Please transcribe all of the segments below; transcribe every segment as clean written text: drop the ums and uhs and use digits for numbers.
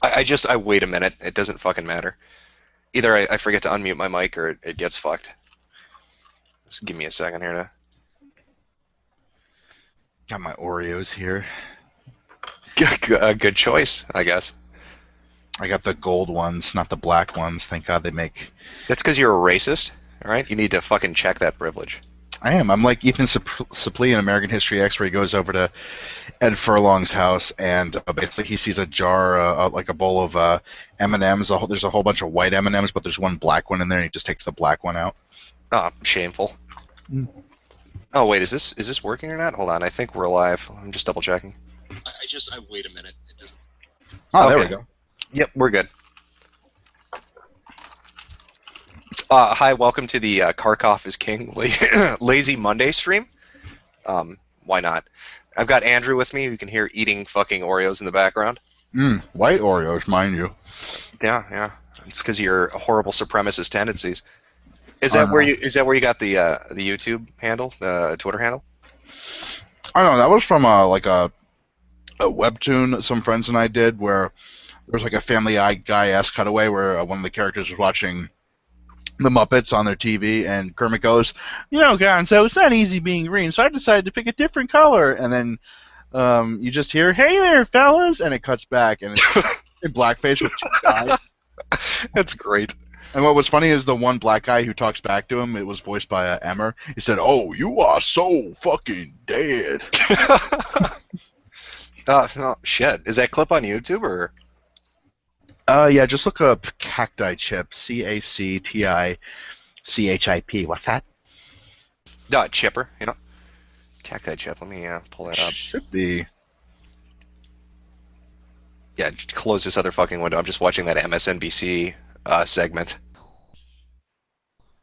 I wait a minute. It doesn't fucking matter. Either I forget to unmute my mic or it gets fucked. Just give me a second here to. Got my Oreos here. A good choice, I guess. I got the gold ones, not the black ones. Thank God they make. That's because you're a racist, all right? You need to fucking check that privilege. I am. I'm like Ethan Suplee in American History X, where he goes over to Ed Furlong's house and basically he sees a jar, like a bowl of M&Ms. There's a whole bunch of white M&Ms, but there's one black one in there, and he just takes the black one out. Oh, shameful. Mm. Oh wait, is this working or not? Hold on, I think we're live. I'm just double checking. I wait a minute. It doesn't. Oh, Okay. there we go. Yep, we're good. Hi, welcome to the Karkov is King Lazy Monday stream. Why not? I've got Andrew with me. You can hear eating fucking Oreos in the background. White Oreos, mind you. Yeah. It's because of your horrible supremacist tendencies. Is that where you got the YouTube handle, the Twitter handle? I don't know. That was from like a webtoon some friends and I did, where there was like a Family Guy-esque cutaway where one of the characters was watching the Muppets on their TV, and Kermit goes, Gonzo, it's not easy being green, so I decided to pick a different color. And then you just hear, "Hey there, fellas," and it cuts back, and it's in blackface with two guys. That's great. And what was funny is the one black guy who talks back to him, it was voiced by Emmer. He said, "Oh, you are so fucking dead." No, shit. Is that clip on YouTube or? Yeah, just look up Cacti Chip, CACTICHIP. What's that? No, Chipper. Cacti chip. Let me pull that up. Should be. Yeah, close this other fucking window. I'm just watching that MSNBC segment.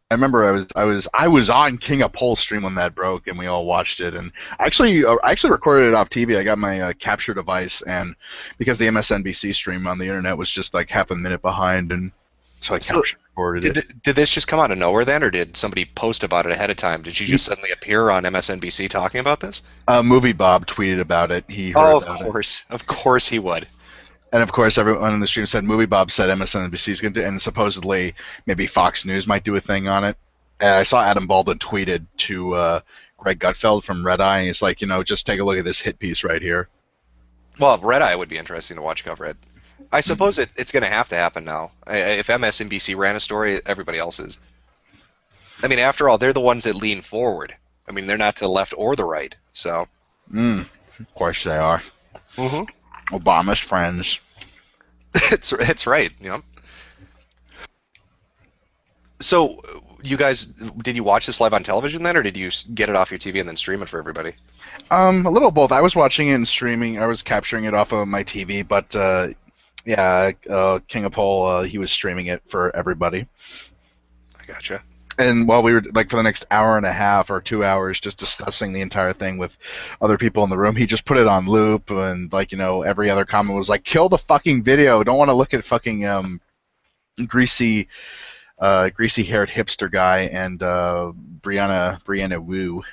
I remember I was on King of Pole stream when that broke, and we all watched it. And I actually recorded it off TV. I got my capture device, and because the MSNBC stream on the internet was just like half a minute behind, and so I captured recorded it. Did this just come out of nowhere then, or did somebody post about it ahead of time? Did you just suddenly appear on MSNBC talking about this? Movie Bob tweeted about it. He heard Oh, about it. of course he would. And of course, everyone in the stream said Movie Bob said MSNBC is going to do, and supposedly maybe Fox News might do a thing on it. I saw Adam Baldwin tweeted to Greg Gutfeld from Red Eye, and he's like, just take a look at this hit piece right here. Well, Red Eye would be interesting to watch cover it. I suppose it's going to have to happen now. If MSNBC ran a story, everybody else is. I mean, after all, they're the ones that lean forward. I mean, they're not to the left or the right, so. Of course they are. Mm-hmm. Obama's friends. It's right, So, you guys, did you watch this live on television then, or did you get it off your TV and then stream it for everybody? A little both. I was watching it and streaming. I was capturing it off of my TV, but yeah, King of Pole, he was streaming it for everybody. I gotcha. And while we were like for the next hour and a half or 2 hours just discussing the entire thing with other people in the room, he just put it on loop, and every other comment was like, "Kill the fucking video! Don't want to look at fucking greasy haired hipster guy and Brianna Wu."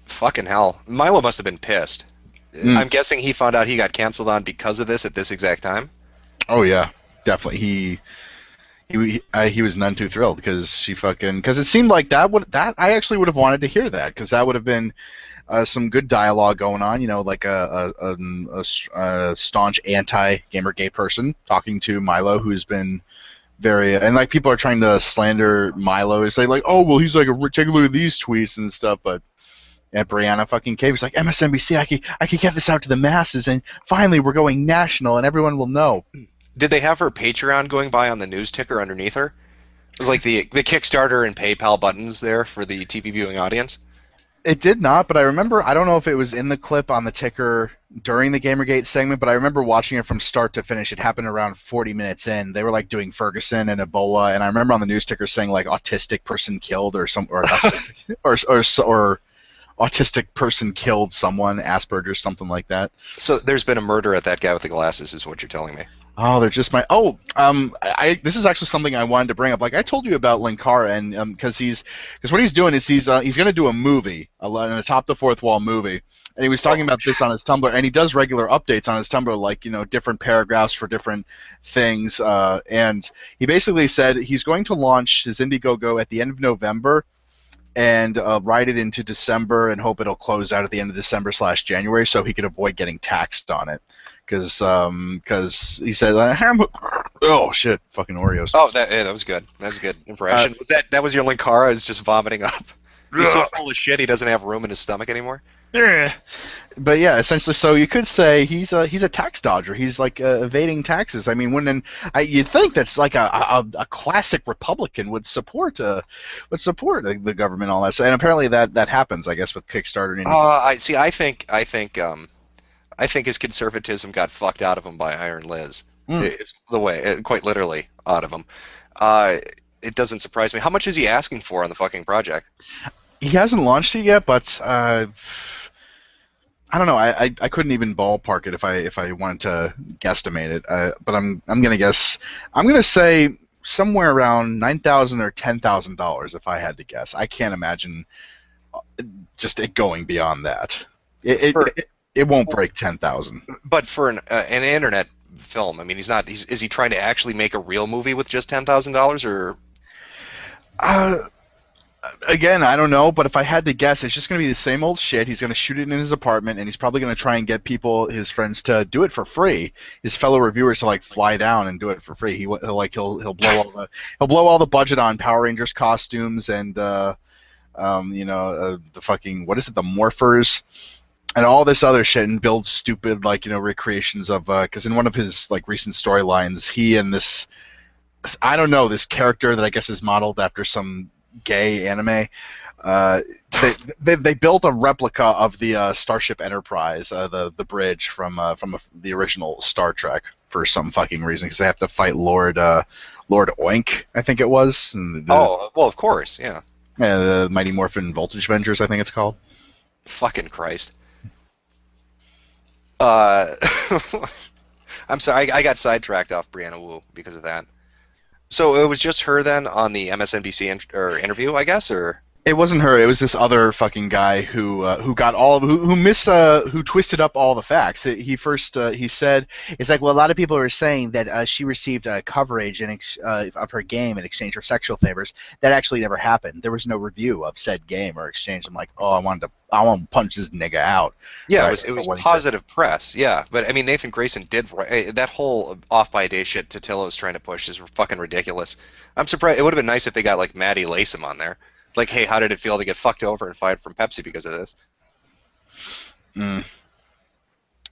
Fucking hell, Milo must have been pissed. I'm guessing he found out he got canceled on because of this at this exact time. Oh yeah, definitely. He was none too thrilled because it seemed like that I actually would have wanted to hear that, because that would have been some good dialogue going on, like a staunch anti-Gamergate person talking to Milo, who's been very, and like people are trying to slander Milo and say like, "Oh well, he's like take a look at these tweets and stuff," but Brianna fucking Cave was like, "MSNBC, I could get this out to the masses, and finally we're going national, and everyone will know." Did they have her Patreon going by on the news ticker underneath her? It was like the Kickstarter and PayPal buttons there for the TV viewing audience. It did not, but I remember, I don't know if it was in the clip on the ticker during the Gamergate segment, but I remember watching it from start to finish. It happened around 40 minutes in. They were like doing Ferguson and Ebola, and I remember on the news ticker saying like autistic person killed or autistic person killed someone, Asperger's, something like that. So there's been a murder at that guy with the glasses, is what you're telling me. Oh, they're just my. Oh, this is actually something I wanted to bring up. Like I told you about Linkara, and because what he's doing is he's going to do a movie, a top the fourth wall movie, and he was Oh, talking about this on his Tumblr, and he does regular updates on his Tumblr, like different paragraphs for different things. And he basically said he's going to launch his Indiegogo at the end of November and ride it into December and hope it'll close out at the end of December/January, so he could avoid getting taxed on it. Because he said, oh shit, fucking Oreos. oh, that was good. That was a good Uh, impression. That was your only car. I was just vomiting up. He's so full of shit he doesn't have room in his stomach anymore. But yeah, essentially, so you could say he's a tax dodger. He's like evading taxes. I mean, you'd think that's like a classic Republican would support the government, all that. And apparently that happens, I guess, with Kickstarter and I see. I think his conservatism got fucked out of him by Iron Liz. Mm. It's the way, quite literally, out of him. Uh, it doesn't surprise me. How much is he asking for on the fucking project? He hasn't launched it yet, but I don't know. I couldn't even ballpark it if I wanted to guesstimate it. But I'm gonna guess. I'm gonna say somewhere around $9,000 or $10,000 if I had to guess. I can't imagine just it going beyond that. It For, it, it, it won't break 10,000. but for an internet film, I mean, he's not. Is he trying to actually make a real movie with just $10,000, or Uh, Again, I don't know, but if I had to guess, it's just going to be the same old shit. He's going to shoot it in his apartment, and he's probably going to try and get people, his friends, to do it for free. His fellow reviewers to like fly down and do it for free. He'll blow all the budget on Power Rangers costumes and the fucking, what is it, the Morphers and all this other shit, and build stupid recreations of because in one of his like recent storylines, he and this, I don't know, this character that I guess is modeled after some gay anime. Uh, they built a replica of the Starship Enterprise, the bridge from the original Star Trek for some fucking reason, because they have to fight Lord Oink, I think it was. And oh, well, of course, yeah. the Mighty Morphin Voltage Avengers, I think it's called. Fucking Christ. Uh, I'm sorry, I got sidetracked off Brianna Wu because of that. So it was just her then on the MSNBC interview, I guess, or It wasn't her. It was this other fucking guy who got all who twisted up all the facts. He said it's like, well, a lot of people are saying that she received coverage of her game in exchange for sexual favors. That actually never happened. There was no review of said game or exchange. I'm like, oh, I want to punch this nigga out. yeah, Right, it was what he positive press, yeah. But I mean, Nathan Grayson did that whole off by a day shit Totillo's trying to push is fucking ridiculous. I'm surprised. It would have been nice if they got like Maddie Latham on there. Like, hey, how did it feel to get fucked over and fired from Pepsi because of this? did.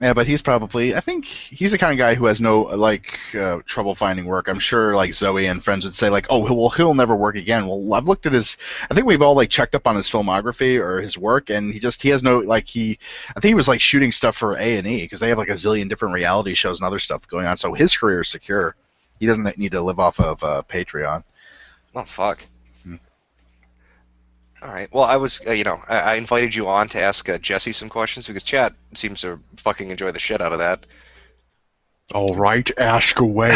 Yeah, but I think he's the kind of guy who has no trouble finding work. I'm sure like Zoe and friends would say like, oh, he'll never work again. Well, I've looked at I think we've all like checked up on his filmography or his work, and he has no I think he was like shooting stuff for A&E because they have like a zillion different reality shows and other stuff going on. So his career is secure. He doesn't need to live off of Patreon. Oh fuck. Hmm. All right. Well, I was, I invited you on to ask Jesse some questions because Chad seems to fucking enjoy the shit out of that. All right, ask away.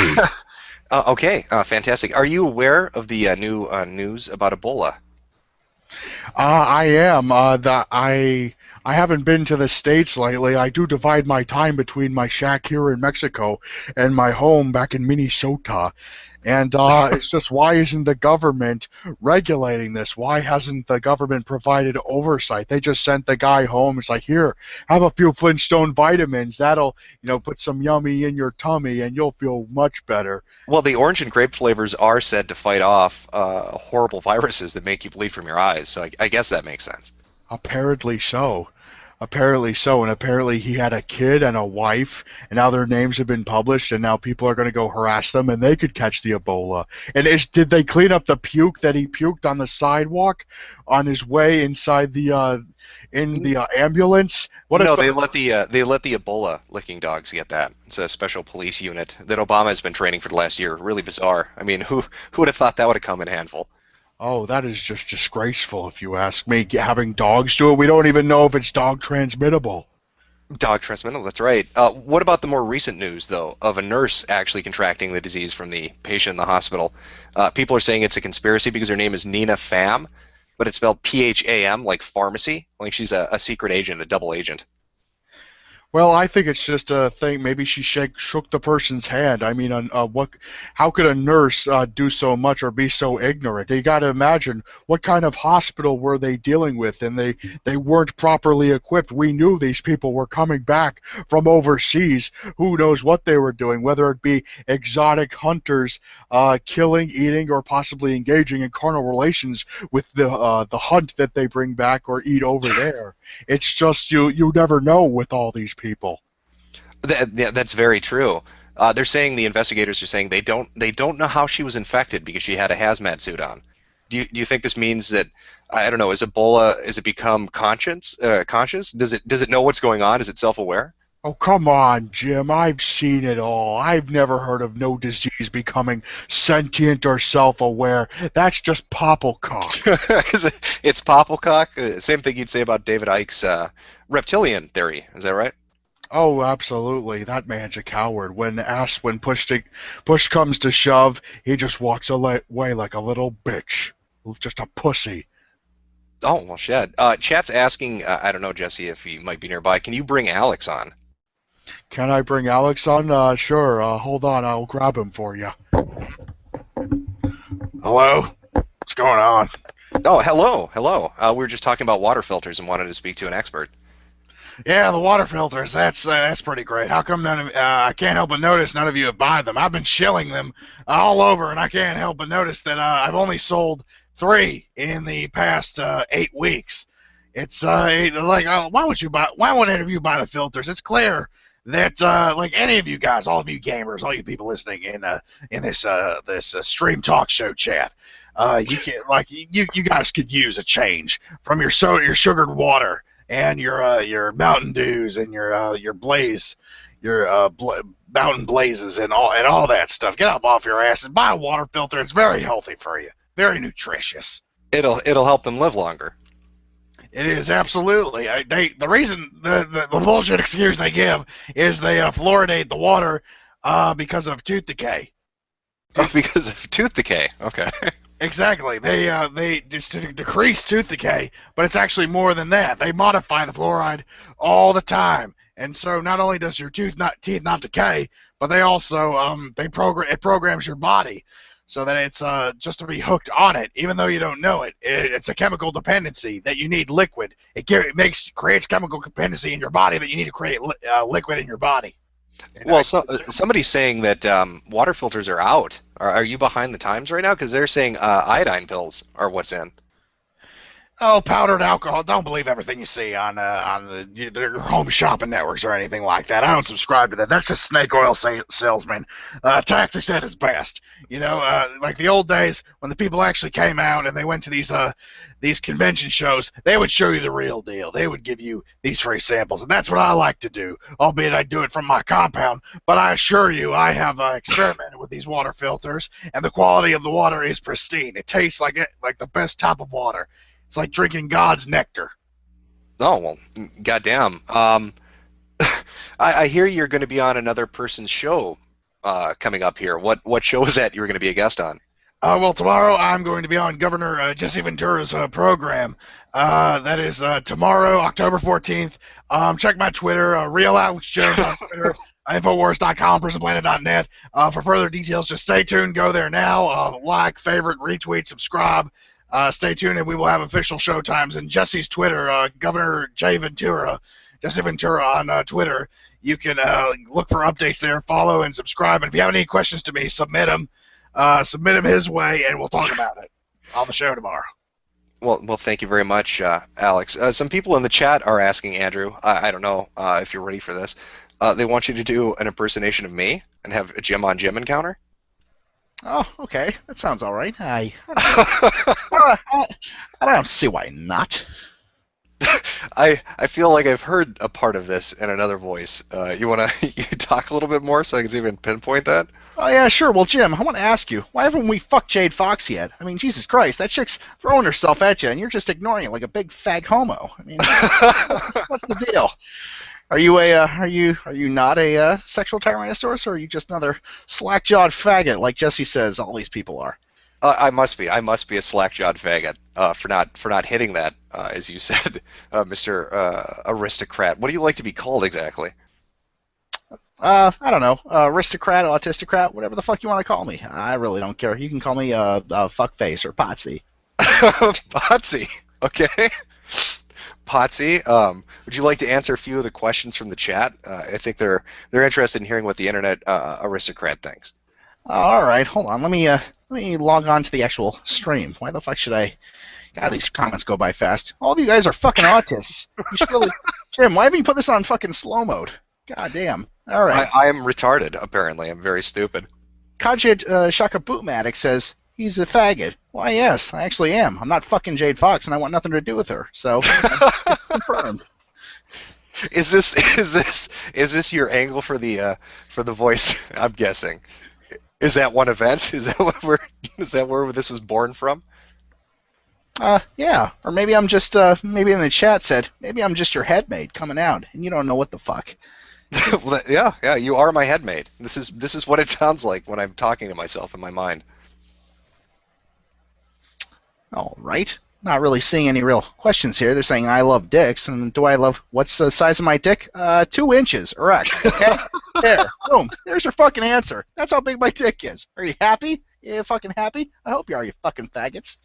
Okay. Fantastic. Are you aware of the new news about Ebola? I am. That I haven't been to the States lately. I do divide my time between my shack here in Mexico and my home back in Minnesota. And it's just, why isn't the government regulating this? Why hasn't the government provided oversight? They just sent the guy home. It's like, here, have a few Flintstone vitamins. That'll, put some yummy in your tummy, and you'll feel much better. Well, the orange and grape flavors are said to fight off horrible viruses that make you bleed from your eyes, so I guess that makes sense. Apparently so. Apparently so, and apparently he had a kid and a wife, and now their names have been published, and now people are going to go harass them, and they could catch the Ebola. And did they clean up the puke that he puked on the sidewalk on his way inside the ambulance? No, they let the Ebola licking dogs get that. It's a special police unit that Obama has been training for the last year. Really bizarre. I mean, who would have thought that would have come in handful? Oh, that is just disgraceful, if you ask me. Having dogs do it, we don't even know if it's dog transmittable. Dog transmittal, that's right. What about the more recent news, though, of a nurse actually contracting the disease from the patient in the hospital? People are saying it's a conspiracy because her name is Nina Pham, but it's spelled Pham, like pharmacy. Like she's a secret agent, a double agent. Well, I think it's just a thing. Maybe she shook the person's hand. I mean, what? How could a nurse do so much or be so ignorant? You got to imagine what kind of hospital were they dealing with, and they weren't properly equipped. We knew these people were coming back from overseas. Who knows what they were doing? Whether it be exotic hunters, killing, eating, or possibly engaging in carnal relations with the hunt that they bring back or eat over there. It's just you never know with all these people. Yeah, that's very true. They're saying the investigators are saying they don't know how she was infected because she had a hazmat suit on. Do you think this means that I don't know? Is Ebola is it become conscious? Does it know what's going on? Is it self-aware? Oh, come on, Jim. I've seen it all. I've never heard of no disease becoming sentient or self-aware. That's just popplecock. It's popplecock. Same thing you'd say about David Icke's reptilian theory. Is that right? Oh, absolutely. That man's a coward. When push comes to shove, he just walks away like a little bitch. Just a pussy. Oh well, shit. Chat's asking. I don't know, Jesse, if he might be nearby. Can you bring Alex on? Can I bring Alex on? Sure. Hold on. I'll grab him for you. Hello? What's going on? Oh, hello, hello. We were just talking about water filters and wanted to speak to an expert. Yeah, the water filters. That's pretty great. How come none of I can't help but notice none of you have bought them? I've been shilling them all over, and I can't help but notice that I've only sold 3 in the past 8 weeks. It's why would you buy? Why would any of you buy the filters? It's clear that like any of you guys, all of you gamers, all you people listening in this stream talk show chat, you can you guys could use a change from your sugared water and your Mountain Dews and your Blaze, Mountain Blazes and all that stuff. Get up off your ass and buy a water filter. It's very healthy for you, very nutritious. It'll help them live longer. It is absolutely. The reason the bullshit excuse they give is they fluoridate the water because of tooth decay. Oh, because of tooth decay. Okay. Exactly. They just to decrease tooth decay, but it's actually more than that. They modify the fluoride all the time, and so not only does your teeth not decay, but they also it programs your body so that it's just to be hooked on it, even though you don't know it. It's a chemical dependency that you need liquid. It creates chemical dependency in your body that you need to create liquid in your body. Well, somebody's saying that water filters are out. Are you behind the times right now? Because they're saying iodine pills are what's in. Oh, powdered alcohol. Don't believe everything you see on the home shopping networks or anything like that. I don't subscribe to that. That's just snake oil salesman. Tactics at its best. You know, like the old days when the people actually came out and they went to these convention shows, they would show you the real deal. They would give you these free samples, and that's what I like to do, albeit I do it from my compound. But I assure you, I have experimented with these water filters, and the quality of the water is pristine. It tastes like the best type of water. It's like drinking God's nectar. Oh, well, goddamn. I hear you're going to be on another person's show coming up here. What show is that you're going to be a guest on? Well, tomorrow I'm going to be on Governor Jesse Ventura's program. That is tomorrow, October 14th. Check my Twitter, Real Alex Jones on Twitter, Infowars.com, PrisonPlanet.net. For further details, just stay tuned. Go there now. Like, favorite, retweet, subscribe. Stay tuned, and we will have official show times. And Jesse's Twitter, Governor Jesse Ventura on Twitter. You can look for updates there, follow, and subscribe. And if you have any questions to me, submit them. Submit them his way, and we'll talk about it on the show tomorrow. Well, thank you very much, Alex. Some people in the chat are asking Andrew. I don't know if you're ready for this. They want you to do an impersonation of me and have a Jim on Jim encounter. Oh, okay. That sounds all right. I don't see why not. I feel like I've heard a part of this in another voice. You want to talk a little bit more so I can even pinpoint that? Oh, yeah, sure. Well, Jim, I want to ask you, why haven't we fucked Jade Fox yet? I mean, Jesus Christ, that chick's throwing herself at you, and you're just ignoring it like a big fag homo. I mean, what's the deal? Are you not a sexual tyrannosaurus, or are you just another slack-jawed faggot like Jesse says all these people are? I must be. I must be a slack-jawed faggot for not hitting that, as you said, Mr. Aristocrat. What do you like to be called exactly? I don't know, aristocrat, autisticrat, whatever the fuck you want to call me. I really don't care. You can call me fuckface or Potsy. Potsy. Okay. Potsy. Would you like to answer a few of the questions from the chat? I think they're interested in hearing what the internet aristocrat thinks. All right, hold on. Let me log on to the actual stream. Why the fuck should I? God, these comments go by fast. All of you guys are fucking autists. You should really, Jim. Why haven't you put this on fucking slow mode? God damn. All right. I am retarded. Apparently, I'm very stupid. Kajit Shakabootmatic says he's a faggot. Why, yes, I actually am. I'm not fucking Jade Fox, and I want nothing to do with her. So confirmed. Is this your angle for the voice? I'm guessing. Is that one event? Is that where this was born from? Yeah. Or maybe I'm just maybe in the chat said maybe I'm just your headmate coming out, and you don't know what the fuck. Yeah, you are my headmate. This is what it sounds like when I'm talking to myself in my mind. All right. Not really seeing any real questions here. They're saying I love dicks, and do I love? What's the size of my dick? 2 inches. Erect. Okay. There. Boom. There's your fucking answer. That's how big my dick is. Are you happy? You fucking happy? I hope you are, you fucking faggots.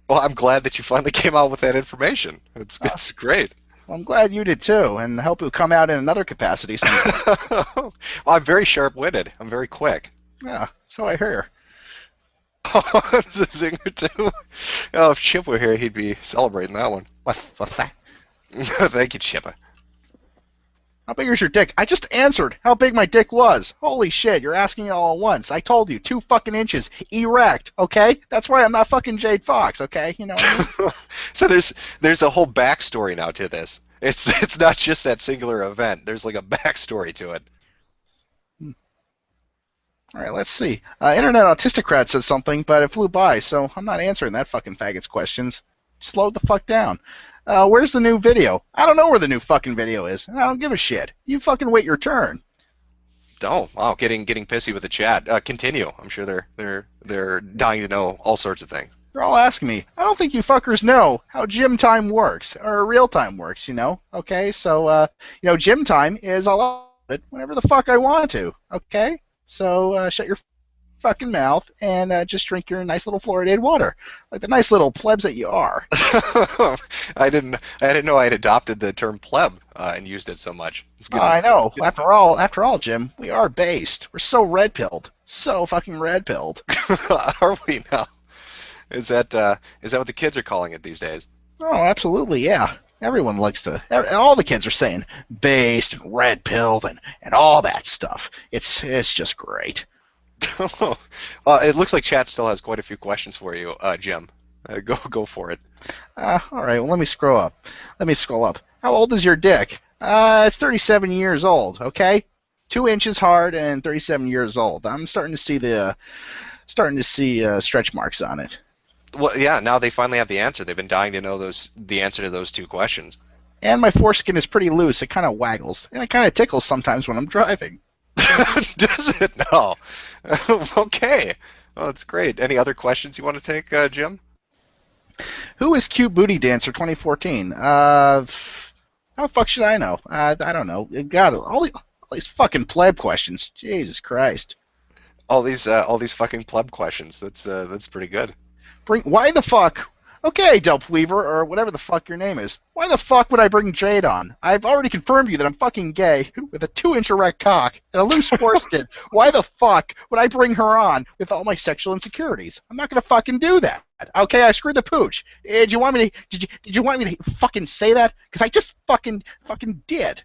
Well, I'm glad that you finally came out with that information. It's great. Well, I'm glad you did too, and I hope you'll come out in another capacity sometime. Well, I'm very sharp-witted. I'm very quick. Yeah, so I hear. Oh, it's a zinger too. Oh, if Chip were here, he'd be celebrating that one. What's that? Thank you, Chippa. How big is your dick? I just answered how big my dick was. Holy shit, you're asking it all at once. I told you, 2 fucking inches, erect, okay? That's why I'm not fucking Jade Fox, okay? You know what I mean? So there's a whole backstory now to this. It's not just that singular event. There's like a backstory to it. All right, let's see. Internet Autisticrat says something, but it flew by, so I'm not answering that fucking faggot's questions. Slow the fuck down. Where's the new video? I don't know where the new fucking video is, and I don't give a shit. You fucking wait your turn. Oh, wow, getting pissy with the chat. Continue. I'm sure they're dying to know all sorts of things. They're all asking me. I don't think you fuckers know how gym time works, or real time works, you know? Okay, so, gym time is I'll upload it whenever the fuck I want to, okay? So shut your fucking mouth and just drink your nice little fluoridated water, like the nice little plebs that you are. I didn't know I had adopted the term pleb and used it so much. I know. After all, Jim, we are based. We're so red-pilled, so fucking red-pilled. Are we now? Is that what the kids are calling it these days? Oh, absolutely, yeah. Everyone likes to. All the kids are saying based and red-pilled and all that stuff. It's just great. It looks like chat still has quite a few questions for you, Jim. Go for it. All right. Well, let me scroll up. How old is your dick? It's 37 years old. Okay, 2 inches hard and 37 years old. I'm starting to see stretch marks on it. Well, yeah. Now they finally have the answer. They've been dying to know the answer to those 2 questions. And my foreskin is pretty loose. It kind of waggles and it kind of tickles sometimes when I'm driving. Does it? No. Okay. Well, that's great. Any other questions you want to take, Jim? Who is Cute Booty Dancer 2014? How the fuck should I know? I don't know. God, all these fucking pleb questions. Jesus Christ. All these fucking pleb questions. That's pretty good. Why the fuck? Okay, Delp Weaver, or whatever the fuck your name is. Why the fuck would I bring Jade on? I've already confirmed you that I'm fucking gay, with a 2-inch erect cock and a loose foreskin. Why the fuck would I bring her on with all my sexual insecurities? I'm not gonna fucking do that. Okay, I screwed the pooch. Did you want me to fucking say that? Because I just fucking did.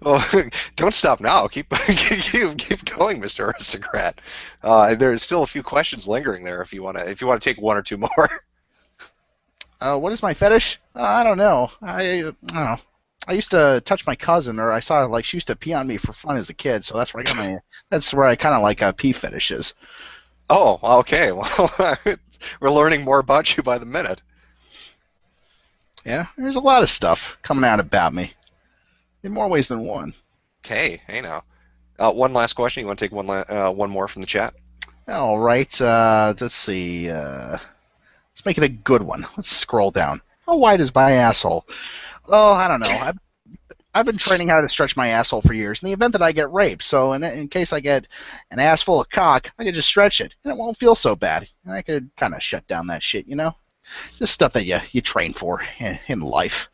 well, don't stop now. Keep going, Mr. Aristocrat. There's still a few questions lingering there. If you want to take 1 or 2 more. What is my fetish? I don't know. I don't know. I used to touch my cousin, or I saw like she used to pee on me for fun as a kid. So that's where I got my. That's where I kind of like pee fetishes. Oh, okay. Well, we're learning more about you by the minute. Yeah, there's a lot of stuff coming out about me. In more ways than one. Hey now. One last question. You want to take one more from the chat? All right. Let's see. Let's make it a good one. Let's scroll down. How wide is my asshole? Oh, I don't know. I've been training how to stretch my asshole for years in the event that I get raped. So in case I get an ass full of cock, I can just stretch it, and it won't feel so bad. And I could kind of shut down that shit, you know? Just stuff that you train for in life.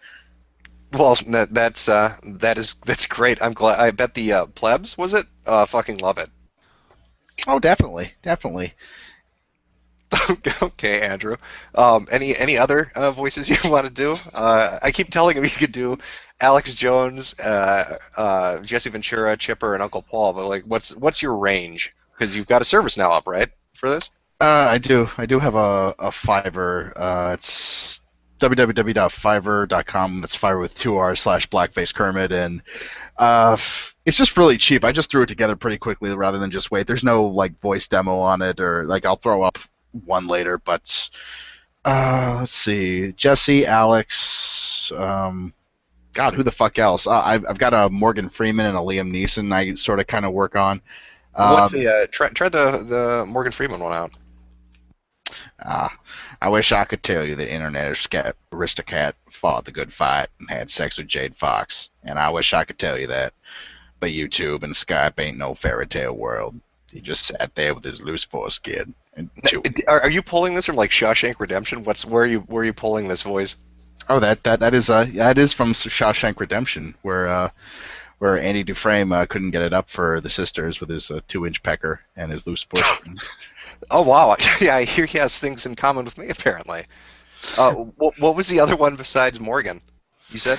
Well, that's great. I'm glad. I bet the plebs was it? Fucking love it. Oh, definitely, definitely. Okay, Andrew. Any other voices you want to do? I keep telling him you could do Alex Jones, Jesse Ventura, Chipper, and Uncle Paul. But like, what's your range? Because you've got a service now up, right, for this? I do. I do have a Fiverr. It's www.fiverr.com. That's Fiverr with 2R/Blackface Kermit, and it's just really cheap. I just threw it together pretty quickly rather than just wait. There's no like voice demo on it, or like I'll throw up one later. But let's see, Jesse, Alex. God, who the fuck else? I've got a Morgan Freeman and a Liam Neeson. I sort of kind of work on. What's the try the Morgan Freeman one out? I wish I could tell you that internet aristocrat fought the good fight and had sex with Jade Fox, and I wish I could tell you that. But YouTube and Skype ain't no fairy tale world. He just sat there with his loose foreskin and chewed. Are you pulling this from like Shawshank Redemption? Where are you pulling this voice? Oh, that is from Shawshank Redemption, where Andy Dufresne couldn't get it up for the sisters with his 2-inch pecker and his loose foreskin. Oh wow! Yeah, I hear he has things in common with me apparently. What was the other one besides Morgan? You said?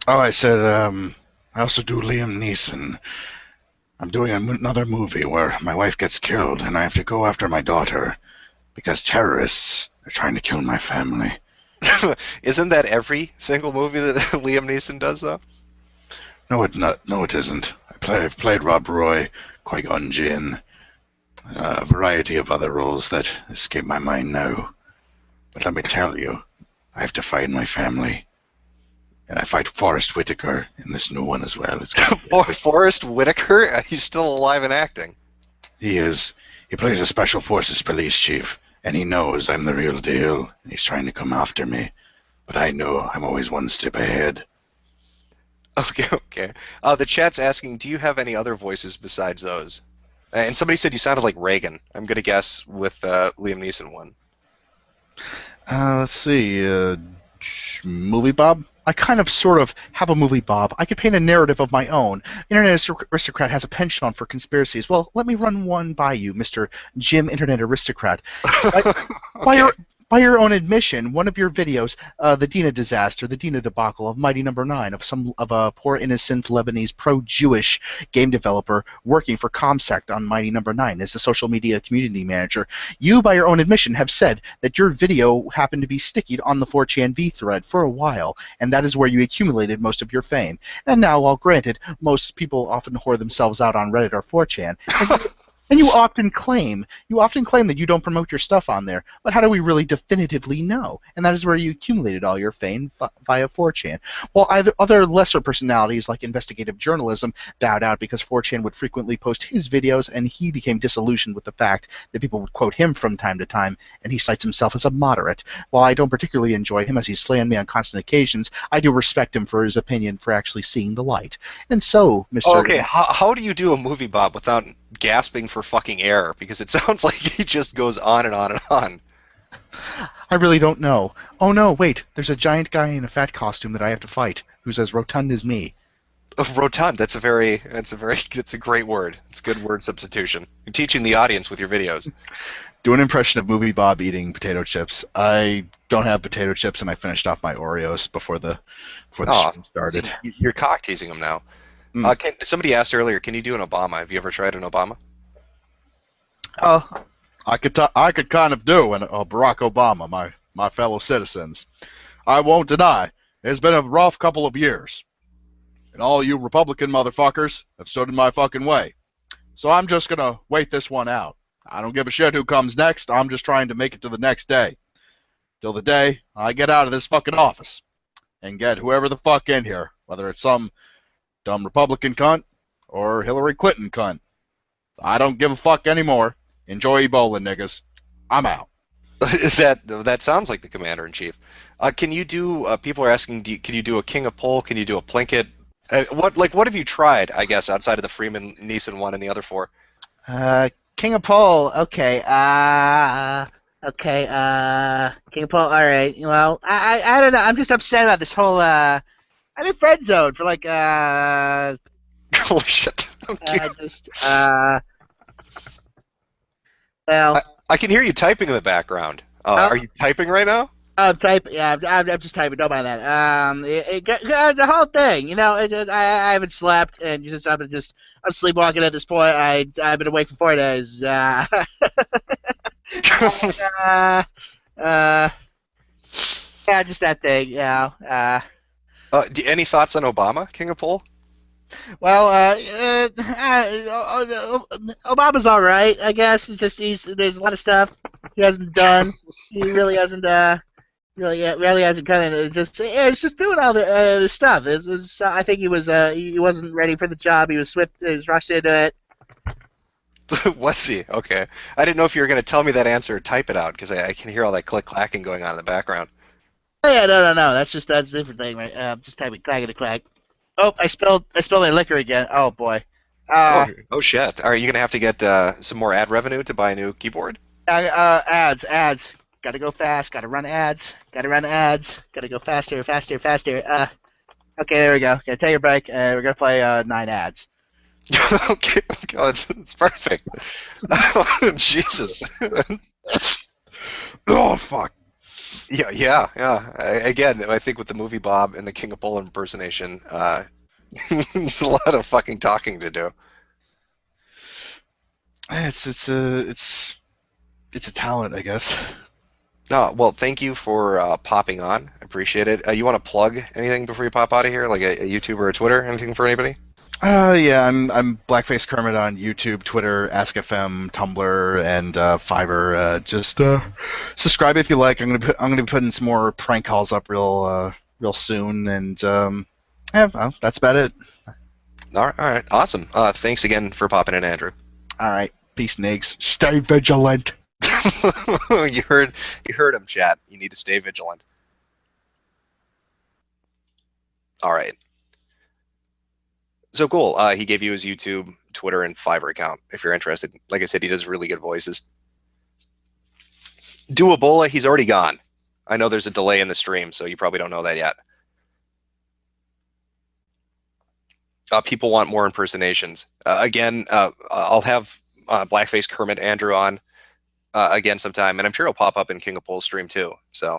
Oh, I said, I also do Liam Neeson. I'm doing another movie where my wife gets killed and I have to go after my daughter because terrorists are trying to kill my family. Isn't that every single movie that Liam Neeson does though? No, it isn't. I've played Rob Roy, Qui-Gon Jinn, a variety of other roles that escape my mind now. But let me tell you, I have to fight my family. And I fight Forrest Whitaker in this new one as well. Forrest Whitaker? He's still alive and acting. He is. He plays a Special Forces police chief, and he knows I'm the real deal, and he's trying to come after me. But I know I'm always one step ahead. Okay. The chat's asking, do you have any other voices besides those? And somebody said you sounded like Reagan. I'm going to guess with Liam Neeson one. Let's see. Movie Bob? I kind of sort of have a movie Bob. I could paint a narrative of my own. Internet Aristocrat has a penchant for conspiracies. Well, let me run one by you, Mr. Jim Internet Aristocrat. Okay. By your own admission, one of your videos, the Dina disaster, the Dina debacle of Mighty Number 9, of a poor innocent Lebanese pro-Jewish game developer working for Comsec on Mighty Number 9 as the social media community manager. You, by your own admission, have said that your video happened to be stickied on the 4chanV thread for a while, and that is where you accumulated most of your fame. And now, while granted, most people often whore themselves out on Reddit or 4chan, and you often claim that you don't promote your stuff on there, but how do we really definitively know? And that is where you accumulated all your fame via 4chan. While other lesser personalities like investigative journalism bowed out because 4chan would frequently post his videos, and he became disillusioned with the fact that people would quote him from time to time, and he cites himself as a moderate. While I don't particularly enjoy him as he's slaying me on constant occasions, I do respect him for his opinion for actually seeing the light. And so, Mr. Oh, okay, how do you do a movie Bob without gasping for fucking air? Because it sounds like he just goes on and on and on. I really don't know. Oh no, wait, there's a giant guy in a fat costume that I have to fight, who's as rotund as me. Oh, rotund, that's a great word. It's a good word substitution. You're teaching the audience with your videos. Do an impression of Movie Bob eating potato chips. I don't have potato chips, and I finished off my Oreos before the stream started. So you're cock teasing him now. Somebody asked earlier, can you do an Obama? Have you ever tried an Obama? I could kind of do a Barack Obama, my fellow citizens. I won't deny, it's been a rough couple of years. And all you Republican motherfuckers have stood in my fucking way. So I'm just gonna wait this one out. I don't give a shit who comes next, I'm just trying to make it to the next day. Till the day I get out of this fucking office. And get whoever the fuck in here, whether it's some dumb Republican cunt or Hillary Clinton cunt. I don't give a fuck anymore. Enjoy Ebola, niggas. I'm out. Is that sounds like the commander in chief? Can you do? People are asking, can you do a King of Pole? Can you do a Plinkett? What have you tried? I guess outside of the Freeman Neeson one and the other four. King of Pole. Okay. Okay. King of Pole. All right. Well, I don't know. I'm just upset about this whole. I'm in friend zone for like. Holy shit! Just. Well. I can hear you typing in the background. Are you typing right now? I'm typing. Yeah, I'm just typing. Don't mind that. The whole thing. You know, I haven't slept, and I'm sleepwalking at this point. I've been awake for 4 days. Yeah, just that thing. You know. Any thoughts on Obama, King of Pole? Well, Obama's all right, I guess. It's just there's a lot of stuff he hasn't done. He really hasn't. Really hasn't kind of it's just doing all the stuff. I think he wasn't ready for the job. He was swift. He was rushed into it. Was he? Okay. I didn't know if you were going to tell me that answer or type it out because I can hear all that click clacking going on in the background. Oh yeah, no. That's a different thing, right? Just typing clack. Oh, I spilled my liquor again. Oh boy. Oh shit! Are you going to have to get some more ad revenue to buy a new keyboard? Ads. Gotta go fast. Gotta run ads. Gotta go faster. Okay, there we go. Okay, take a break. We're gonna play 9 ads. Okay, it's perfect. Oh, Jesus. Oh fuck. Yeah. Again, I think with the movie Bob and the King of Pole impersonation, it's a lot of fucking talking to do. It's a talent, I guess. Oh, well, thank you for popping on. I appreciate it. You want to plug anything before you pop out of here, like a YouTube or a Twitter, anything for anybody? Yeah, I'm Blackface Kermit on YouTube, Twitter, AskFM, Tumblr, and Fiverr. Just subscribe if you like. I'm gonna be putting some more prank calls up real soon, and yeah, well, that's about it. All right, awesome. Thanks again for popping in, Andrew. All right, peace, Nigs. Stay vigilant. You heard him, chat. You need to stay vigilant. All right. So cool. He gave you his YouTube, Twitter, and Fiverr account if you're interested. Like I said, he does really good voices. Do Ebola, he's already gone. I know there's a delay in the stream, so you probably don't know that yet. People want more impersonations. Again, I'll have Blackface Kermit Andrew on again sometime, and I'm sure he'll pop up in King of Pole's stream too. So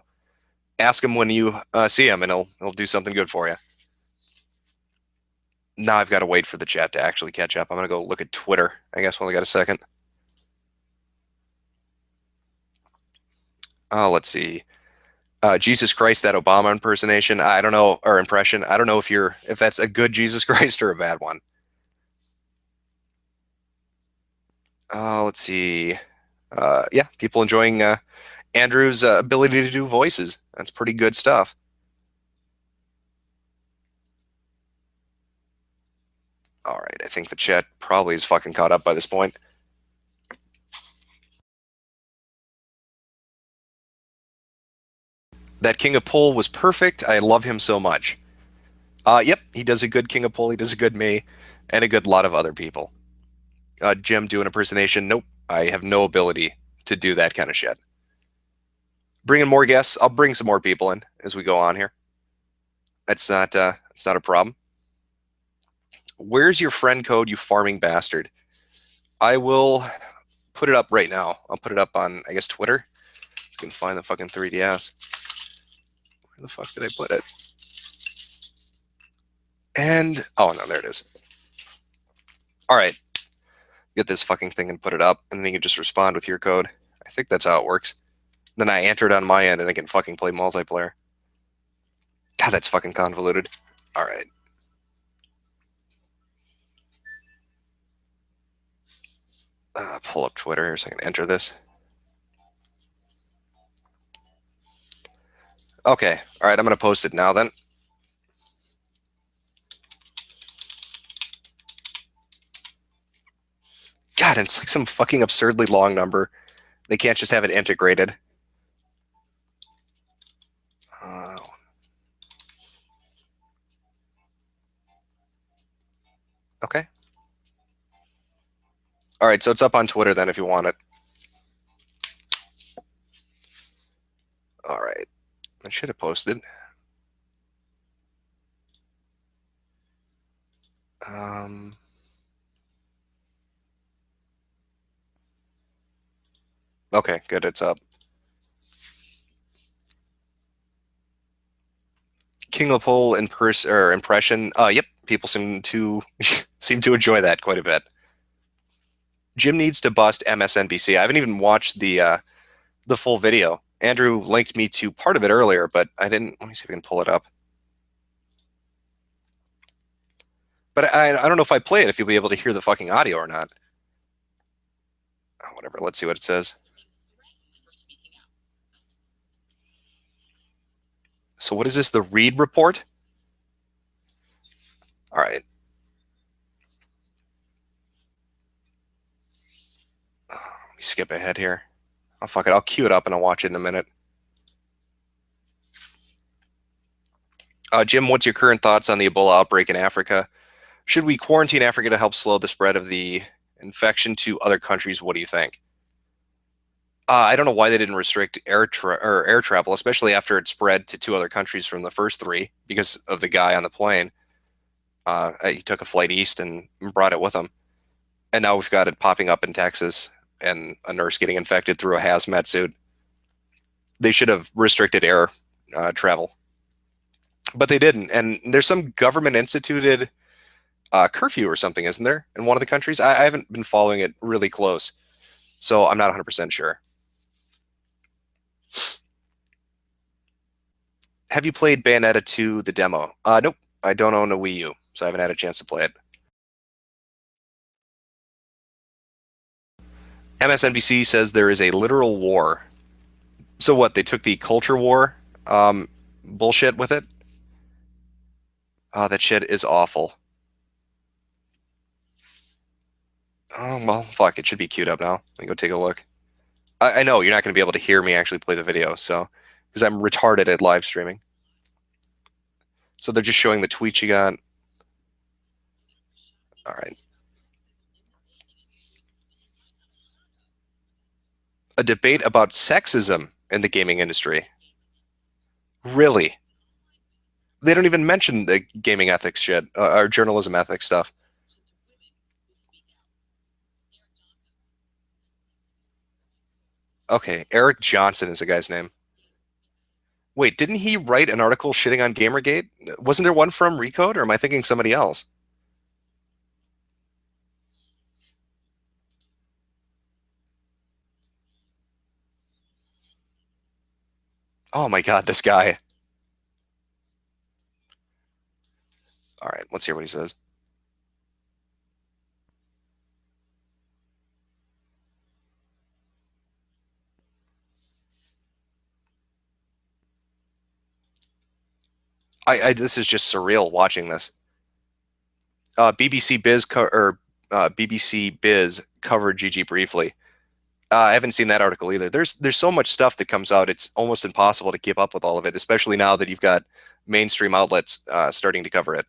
ask him when you see him, and he'll do something good for you. Now I've got to wait for the chat to actually catch up. I'm going to go look at Twitter, I guess, while I got a second. Let's see. Jesus Christ, that Obama impersonation. I don't know, or impression. I don't know if that's a good Jesus Christ or a bad one. Let's see. Yeah, people enjoying Andrew's ability to do voices. That's pretty good stuff. All right, I think the chat probably is fucking caught up by this point. That King of Pole was perfect. I love him so much. Yep, he does a good King of Pole. He does a good me, and a good lot of other people. Jim doing impersonation. Nope, I have no ability to do that kind of shit. Bringing more guests. I'll bring some more people in as we go on here. It's not a problem. Where's your friend code, you farming bastard? I will put it up right now. I'll put it up on, I guess, Twitter. You can find the fucking 3DS. Where the fuck did I put it? And, oh no, there it is. All right. Get this fucking thing and put it up, and then you can just respond with your code. I think that's how it works. Then I enter it on my end, and I can fucking play multiplayer. God, that's fucking convoluted. All right. Pull up Twitter so I can enter this. Okay. All right, I'm going to post it now then. God, it's like some fucking absurdly long number. They can't just have it integrated. Uh, okay. All right, so it's up on Twitter then if you want it. All right. I should have posted. Um, okay, good. It's up. King of Pole impression. Yep. People seem to seem to enjoy that quite a bit. Jim needs to bust MSNBC. I haven't even watched the full video. Andrew linked me to part of it earlier, but I didn't. Let me see if I can pull it up. But I don't know if I play it if you'll be able to hear the fucking audio or not. Oh, whatever. Let's see what it says. So what is this? The Reed report? All right. Let me skip ahead here. Oh, fuck it. I'll queue it up and I'll watch it in a minute. Jim, what's your current thoughts on the Ebola outbreak in Africa? Should we quarantine Africa to help slow the spread of the infection to other countries? What do you think? I don't know why they didn't restrict air travel, especially after it spread to two other countries from the first three because of the guy on the plane. He took a flight east and brought it with him, and now we've got it popping up in Texas and a nurse getting infected through a hazmat suit. They should have restricted air travel, but they didn't. And there's some government instituted curfew or something, isn't there, in one of the countries? I haven't been following it really close, so I'm not 100% sure. Have you played Bayonetta 2, the demo? Nope. I don't own a Wii U, so I haven't had a chance to play it. MSNBC says there is a literal war. So what? They took the culture war bullshit with it? Oh, that shit is awful. Oh, well, fuck. It should be queued up now. Let me go take a look. I know you're not going to be able to hear me actually play the video, so because I'm retarded at live streaming. So they're just showing the tweet you got. All right. A debate about sexism in the gaming industry. Really? They don't even mention the gaming ethics shit or journalism ethics stuff. Okay, Eric Johnson is the guy's name. Wait, didn't he write an article shitting on Gamergate? Wasn't there one from Recode, or am I thinking somebody else? Oh my God, this guy. All right, let's hear what he says. This is just surreal watching this. BBC Biz covered GG briefly. I haven't seen that article either. There's so much stuff that comes out. It's almost impossible to keep up with all of it, especially now that you've got mainstream outlets starting to cover it.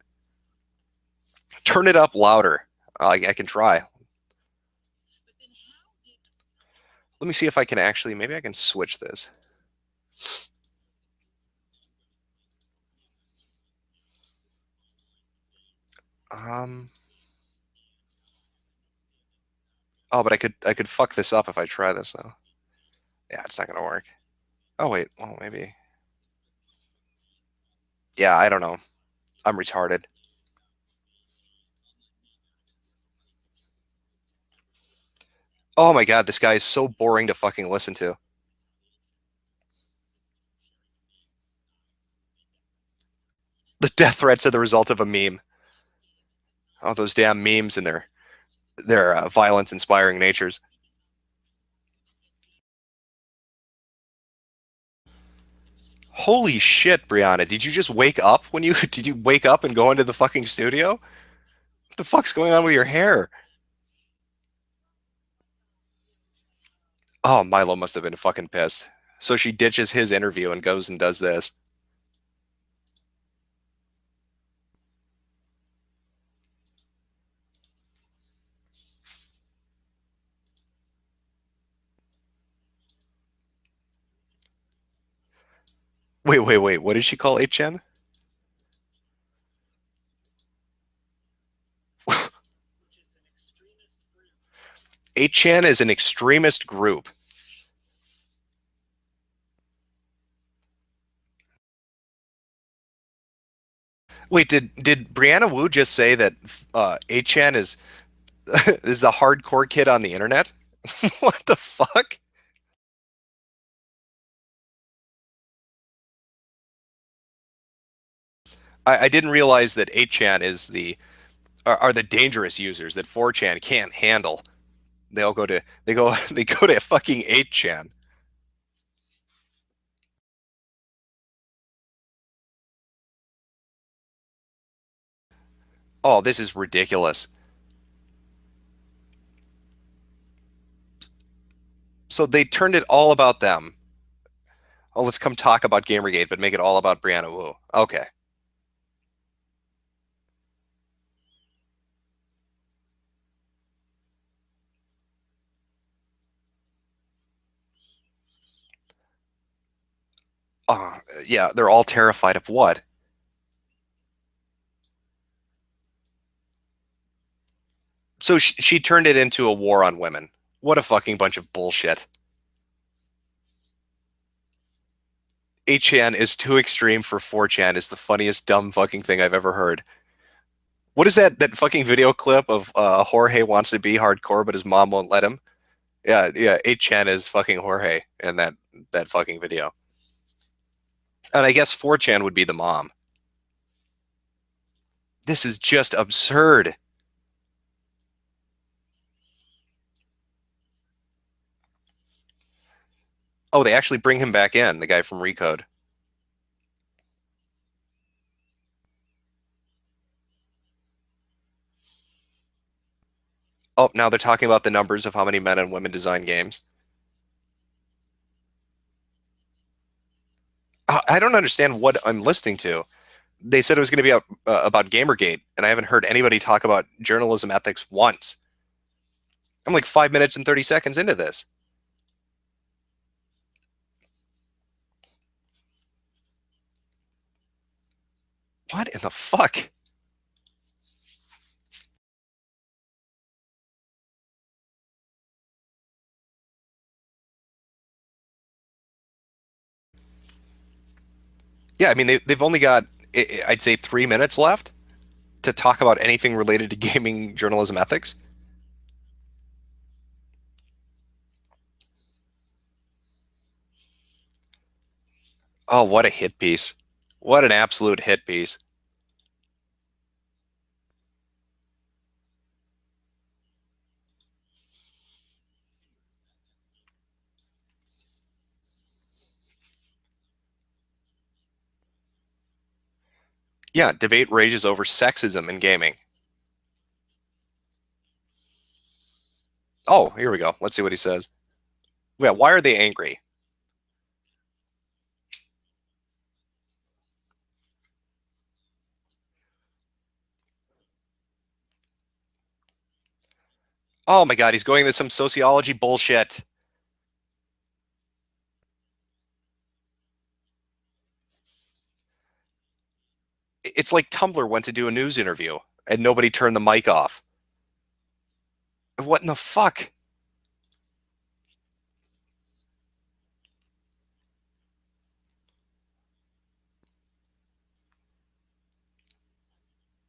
Turn it up louder. I can try. Let me see if I can actually. Maybe I can switch this. Um. Oh, but I could fuck this up if I try this though. Yeah, it's not gonna work. Oh wait, well maybe. Yeah, I don't know. I'm retarded. Oh my God, this guy is so boring to fucking listen to. The death threats are the result of a meme. Oh, those damn memes and their violence-inspiring natures. Holy shit, Brianna! Did you just wake up when you did you wake up and go into the fucking studio? What the fuck's going on with your hair? Oh, Milo must have been fucking pissed. So she ditches his interview and goes and does this. Wait, wait, wait. What did she call 8chan? 8chan is an extremist group. Wait, did Brianna Wu just say that 8chan is is a hardcore kid on the internet? What the fuck? I didn't realize that 8chan is are the dangerous users that 4chan can't handle. They all go to they go to fucking 8chan. Oh, this is ridiculous. So they turned it all about them. Oh, let's come talk about Gamergate, but make it all about Brianna Wu. Okay. Oh, yeah, they're all terrified of what? So she turned it into a war on women. What a fucking bunch of bullshit. 8chan is too extreme for 4chan is the funniest dumb fucking thing I've ever heard. What is that fucking video clip of Jorge wants to be hardcore but his mom won't let him? Yeah, yeah, 8chan is fucking Jorge in that fucking video. And I guess 4chan would be the mom. This is just absurd. Oh, they actually bring him back in, the guy from Recode. Oh, now they're talking about the numbers of how many men and women design games. I don't understand what I'm listening to. They said it was going to be about Gamergate, and I haven't heard anybody talk about journalism ethics once. I'm like 5 minutes and 30 seconds into this. What in the fuck? Yeah, I mean, they've only got, I'd say, 3 minutes left to talk about anything related to gaming journalism ethics. Oh, what a hit piece. What an absolute hit piece. Yeah, debate rages over sexism in gaming. Oh, here we go. Let's see what he says. Yeah, why are they angry? Oh my God, he's going into some sociology bullshit. It's like Tumblr went to do a news interview and nobody turned the mic off. What in the fuck?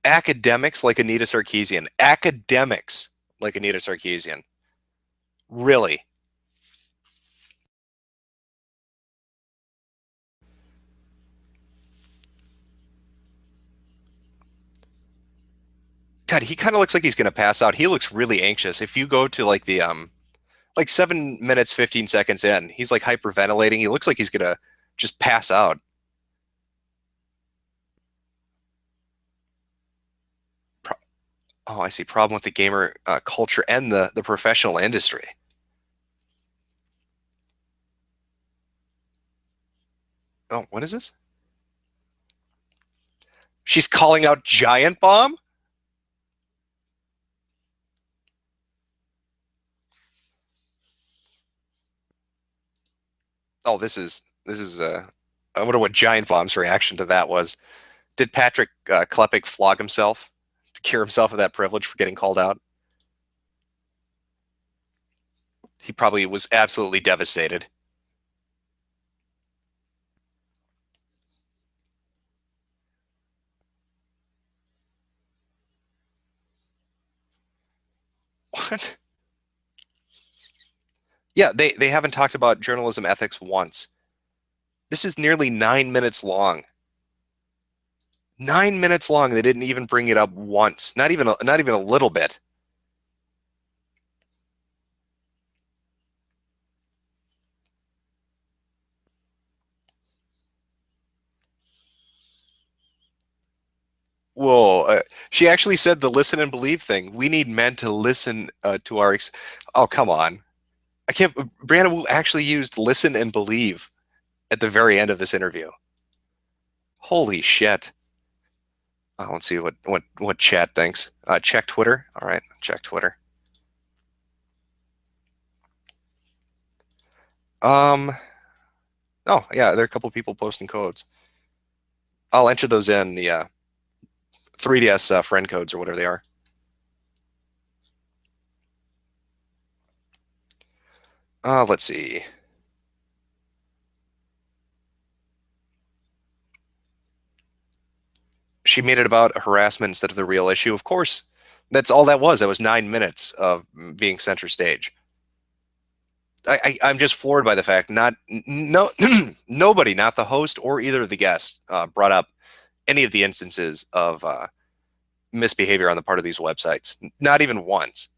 Academics like Anita Sarkeesian. Academics like Anita Sarkeesian. Really? God, he kind of looks like he's gonna pass out. He looks really anxious. If you go to like the like 7 minutes 15 seconds in, he's like hyperventilating. He looks like he's gonna just pass out. Oh, I see. Problem with the gamer culture and the professional industry. Oh, what is this? She's calling out Giant Bomb? Oh, I wonder what Giant Bomb's reaction to that was. Did Patrick Klepek flog himself to cure himself of that privilege for getting called out? He probably was absolutely devastated. What? Yeah, they haven't talked about journalism ethics once. This is nearly 9 minutes long. 9 minutes long. They didn't even bring it up once. Not even a little bit. Whoa. She actually said the listen and believe thing. We need men to listen to our. Oh, come on. I can't. Brianna Wu actually used listen and believe at the very end of this interview. Holy shit. Oh, let's see what chat thinks. Check Twitter. All right, check Twitter. Um. Oh, yeah, there are a couple people posting codes. I'll enter those in the 3DS friend codes or whatever they are. Let's see. She made it about harassment instead of the real issue. Of course, that's all that was. That was 9 minutes of being center stage. I'm just floored by the fact no nobody, not the host or either of the guests, brought up any of the instances of misbehavior on the part of these websites. Not even once.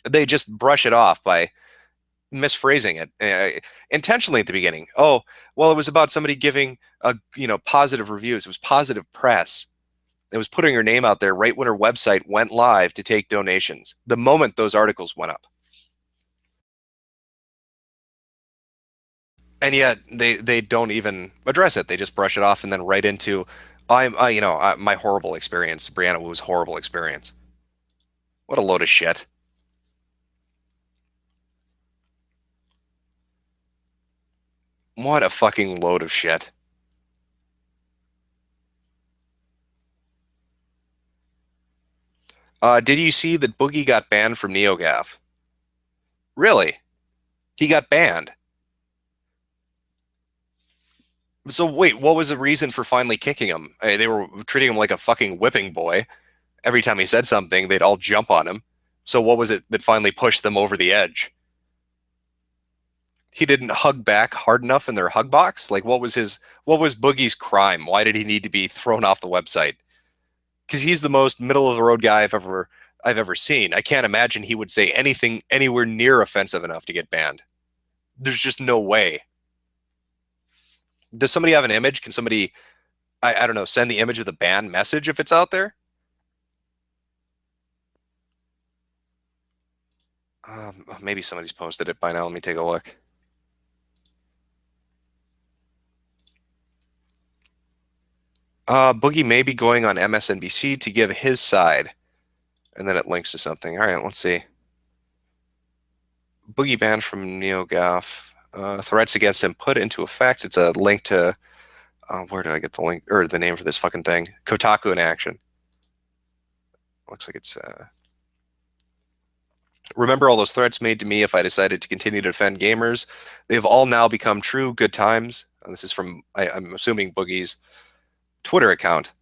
They just brush it off by misphrasing it intentionally at the beginning. Oh, well, it was about somebody giving positive reviews. It was positive press. It was putting her name out there right when her website went live to take donations. The moment those articles went up. And yet they don't even address it. They just brush it off and then right into my horrible experience. Brianna Wu's horrible experience. What a load of shit. What a fucking load of shit. Did you see that Boogie got banned from NeoGAF? Really? He got banned. So wait, what was the reason for finally kicking him? They were treating him like a fucking whipping boy. Every time he said something, they'd all jump on him. So what was it that finally pushed them over the edge? He didn't hug back hard enough in their hug box? Like what was Boogie's crime? Why did he need to be thrown off the website? Because he's the most middle of the road guy I've ever seen. I can't imagine he would say anything anywhere near offensive enough to get banned. There's just no way. Does somebody have an image? Can somebody, I don't know, send the image of the ban message if it's out there? Maybe somebody's posted it by now. Let me take a look. Boogie may be going on MSNBC to give his side. And then it links to something. All right, let's see. Boogie banned from NeoGAF. Threats against him put into effect. It's a link to, where do I get the link, or the name for this fucking thing? Kotaku in action. Looks like it's, remember all those threats made to me if I decided to continue to defend gamers? They have all now become true good times. This is from, I'm assuming, Boogie's Twitter account.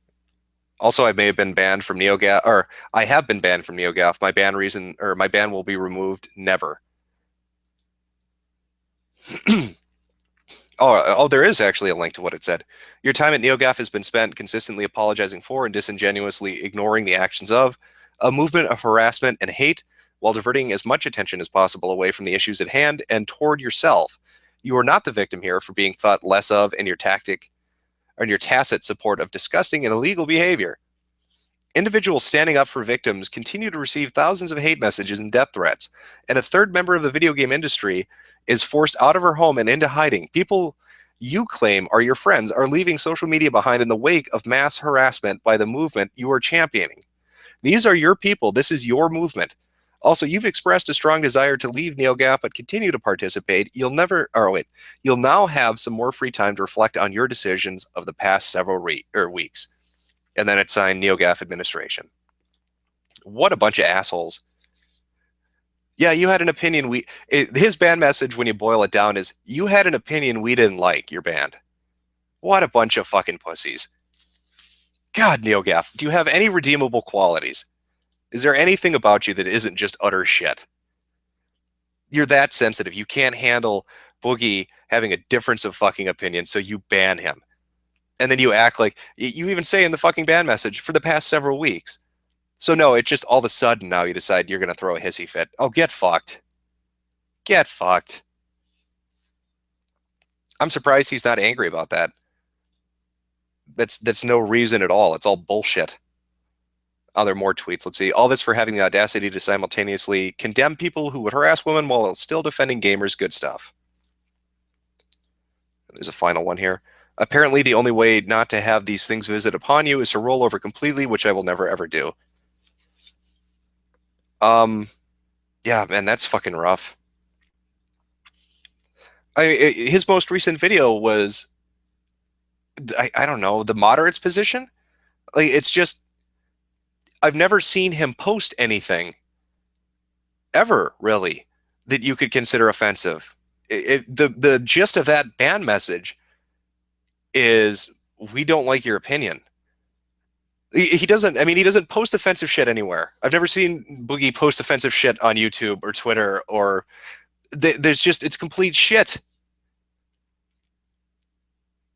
Also, I may have been banned from NeoGAF, or I have been banned from NeoGAF. My ban will be removed. Never. Oh, there is actually a link to what it said. Your time at NeoGAF has been spent consistently apologizing for and disingenuously ignoring the actions of a movement of harassment and hate while diverting as much attention as possible away from the issues at hand and toward yourself. You are not the victim here for being thought less of in your tacit support of disgusting and illegal behavior. Individuals standing up for victims continue to receive thousands of hate messages and death threats, and a third member of the video game industry is forced out of her home and into hiding. People you claim are your friends are leaving social media behind in the wake of mass harassment by the movement you are championing. These are your people. This is your movement. Also, you've expressed a strong desire to leave NeoGAF but continue to participate. You'll now have some more free time to reflect on your decisions of the past several weeks. And then it's signed NeoGAF administration. What a bunch of assholes. Yeah, you had an opinion. His band message, when you boil it down, is you had an opinion we didn't like, your band. What a bunch of fucking pussies. God, NeoGAF, do you have any redeemable qualities? Is there anything about you that isn't just utter shit? You're that sensitive. You can't handle Boogie having a difference of fucking opinion, so you ban him. And then you act like, you even say in the fucking ban message, for the past several weeks. So no, it just all of a sudden now you decide you're going to throw a hissy fit. Oh, get fucked. Get fucked. I'm surprised he's not angry about that. That's no reason at all. It's all bullshit. Oh, there are more tweets. Let's see. All this for having the audacity to simultaneously condemn people who would harass women while still defending gamers. Good stuff. There's a final one here. Apparently, the only way not to have these things visit upon you is to roll over completely, which I will never ever do. Yeah, man, that's fucking rough. His most recent video was, I don't know, the moderate's position. Like, it's just, I've never seen him post anything ever, really, that you could consider offensive. The gist of that ban message is, we don't like your opinion. He doesn't post offensive shit anywhere. I've never seen Boogie post offensive shit on YouTube or Twitter, or it's complete shit.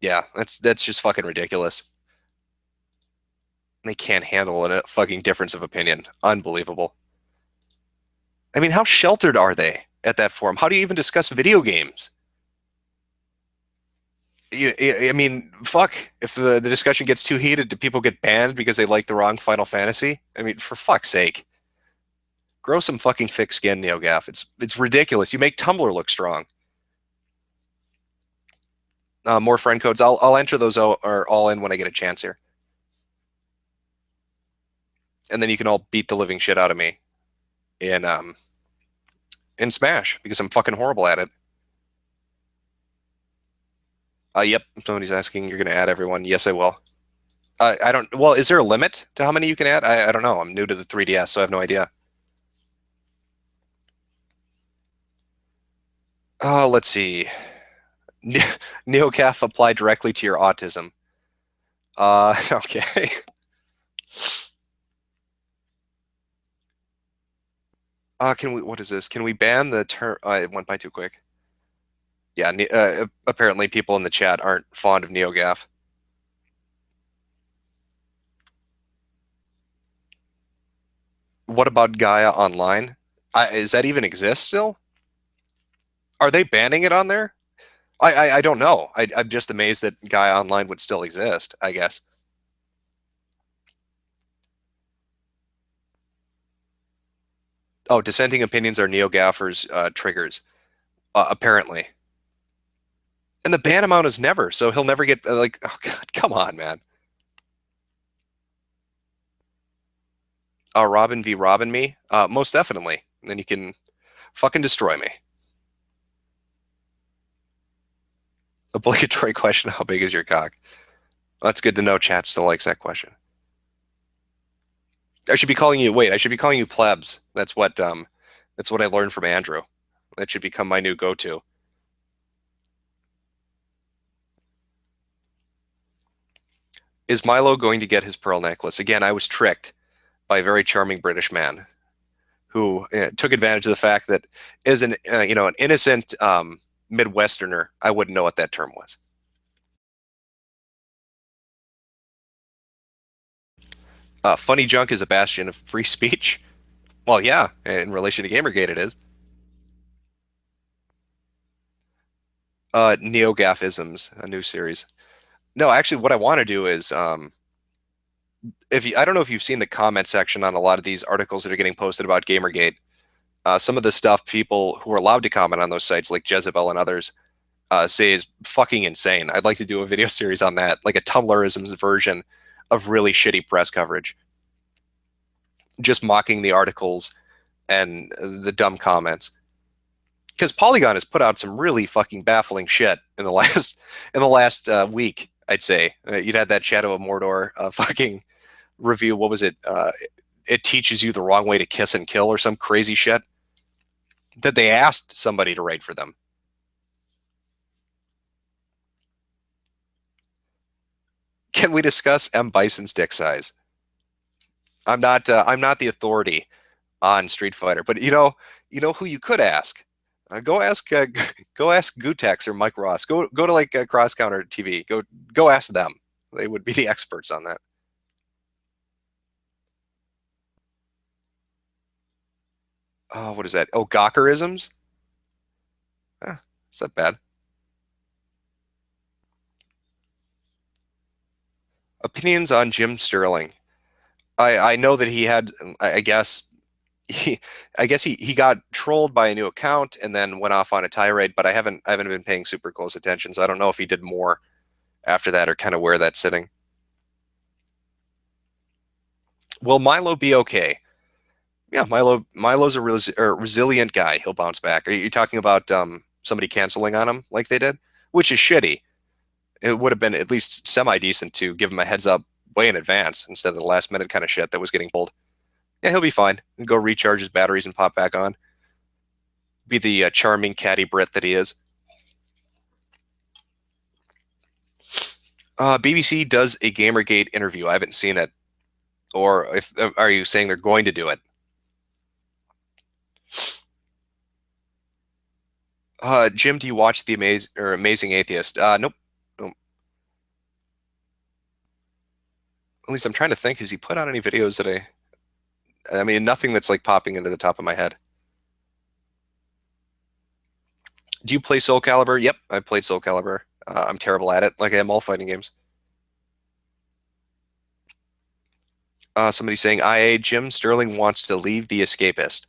Yeah, that's just fucking ridiculous. They can't handle a fucking difference of opinion. Unbelievable. I mean, how sheltered are they at that forum? How do you even discuss video games? I mean, fuck. If the discussion gets too heated, do people get banned because they like the wrong Final Fantasy? I mean, for fuck's sake. Grow some fucking thick skin, NeoGAF. It's ridiculous. You make Tumblr look strong. More friend codes. I'll enter those all in when I get a chance here. And then you can all beat the living shit out of me in Smash, because I'm fucking horrible at it. Yep, somebody's asking, you're going to add everyone. Yes, I will. I don't, well, is there a limit to how many you can add? I don't know. I'm new to the 3DS, so I have no idea. Let's see. NeoCaf apply directly to your autism. Okay. What is this? Can we ban the term? It went by too quick. Yeah, apparently people in the chat aren't fond of NeoGAF. What about Gaia Online? Is that even exist still? Are they banning it on there? I don't know. I'm just amazed that Gaia Online would still exist, I guess. Oh, dissenting opinions are NeoGAFers' triggers, apparently. And the ban amount is never, so he'll never get, like, oh god, come on, man. Robin v. Robin me? Most definitely. And then you can fucking destroy me. Obligatory question, how big is your cock? That's good to know. Chat still likes that question. I should be calling you plebs. That's what I learned from Andrew. That should become my new go-to. Is Milo going to get his pearl necklace? Again, I was tricked by a very charming British man who took advantage of the fact that as an innocent Midwesterner, I wouldn't know what that term was. Funny junk is a bastion of free speech. Well, yeah, in relation to Gamergate, it is. NeoGAFisms, a new series. No, actually, what I want to do is, I don't know if you've seen the comment section on a lot of these articles that are getting posted about Gamergate. Some of the stuff people who are allowed to comment on those sites, like Jezebel and others, say is fucking insane. I'd like to do a video series on that, like a Tumblrisms version of really shitty press coverage, just mocking the articles and the dumb comments. Because Polygon has put out some really fucking baffling shit in the last week. I'd say you'd had that Shadow of Mordor fucking review. What was it? It teaches you the wrong way to kiss and kill, or some crazy shit that they asked somebody to write for them. Can we discuss M. Bison's dick size? I'm not the authority on Street Fighter, but you know who you could ask. Go ask Gutex or Mike Ross. Go to like Cross Counter TV. Go ask them. They would be the experts on that. Oh, what is that? Oh, Gawkerisms? Is that bad? Opinions on Jim Sterling. I know that he had, I guess he got trolled by a new account and then went off on a tirade, but I haven't been paying super close attention, so I don't know if he did more after that or kind of where that's sitting. Will Milo be okay? Yeah, Milo's a resilient guy. He'll bounce back. Are you talking about somebody canceling on him like they did? Which is shitty. It would have been at least semi-decent to give him a heads up way in advance instead of the last minute kind of shit that was getting pulled. Yeah, he'll be fine. He'll go recharge his batteries and pop back on. Be the charming catty Brit that he is. BBC does a Gamergate interview. I haven't seen it. Or are you saying they're going to do it? Jim, do you watch the Amazing Atheist? Nope. At least I'm trying to think. Has he put out any videos that I mean, nothing that's like popping into the top of my head. Do you play Soul Calibur? Yep, I played Soul Calibur. I'm terrible at it, like I am all fighting games. Somebody saying, IA, Jim Sterling wants to leave The Escapist.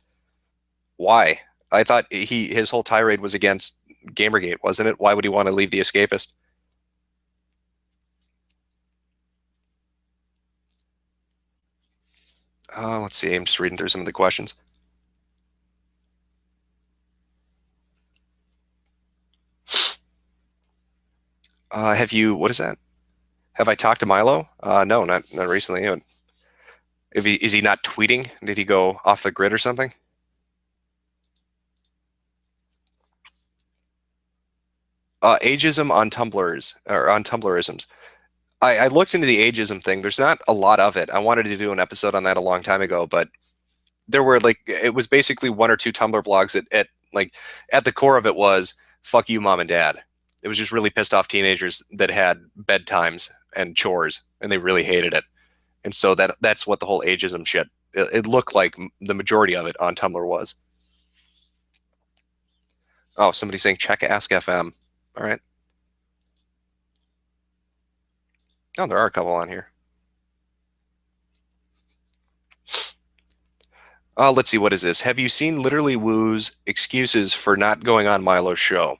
Why? I thought his whole tirade was against Gamergate, wasn't it? Why would he want to leave The Escapist? Let's see. I'm just reading through some of the questions. What is that? Have I talked to Milo? No, not recently. Is he not tweeting? Did he go off the grid or something? Ageism on Tumblrs, or on Tumblrisms. I looked into the ageism thing. There's not a lot of it. I wanted to do an episode on that a long time ago, but there were it was basically one or two Tumblr blogs at the core of it was fuck you, mom and dad. It was just really pissed off teenagers that had bedtimes and chores, and they really hated it. And so that's what the whole ageism shit. It looked like the majority of it on Tumblr was. Oh, somebody's saying check Ask FM. All right. Oh, there are a couple on here. Let's see, what is this? Have you seen Literally Woo's excuses for not going on Milo's show?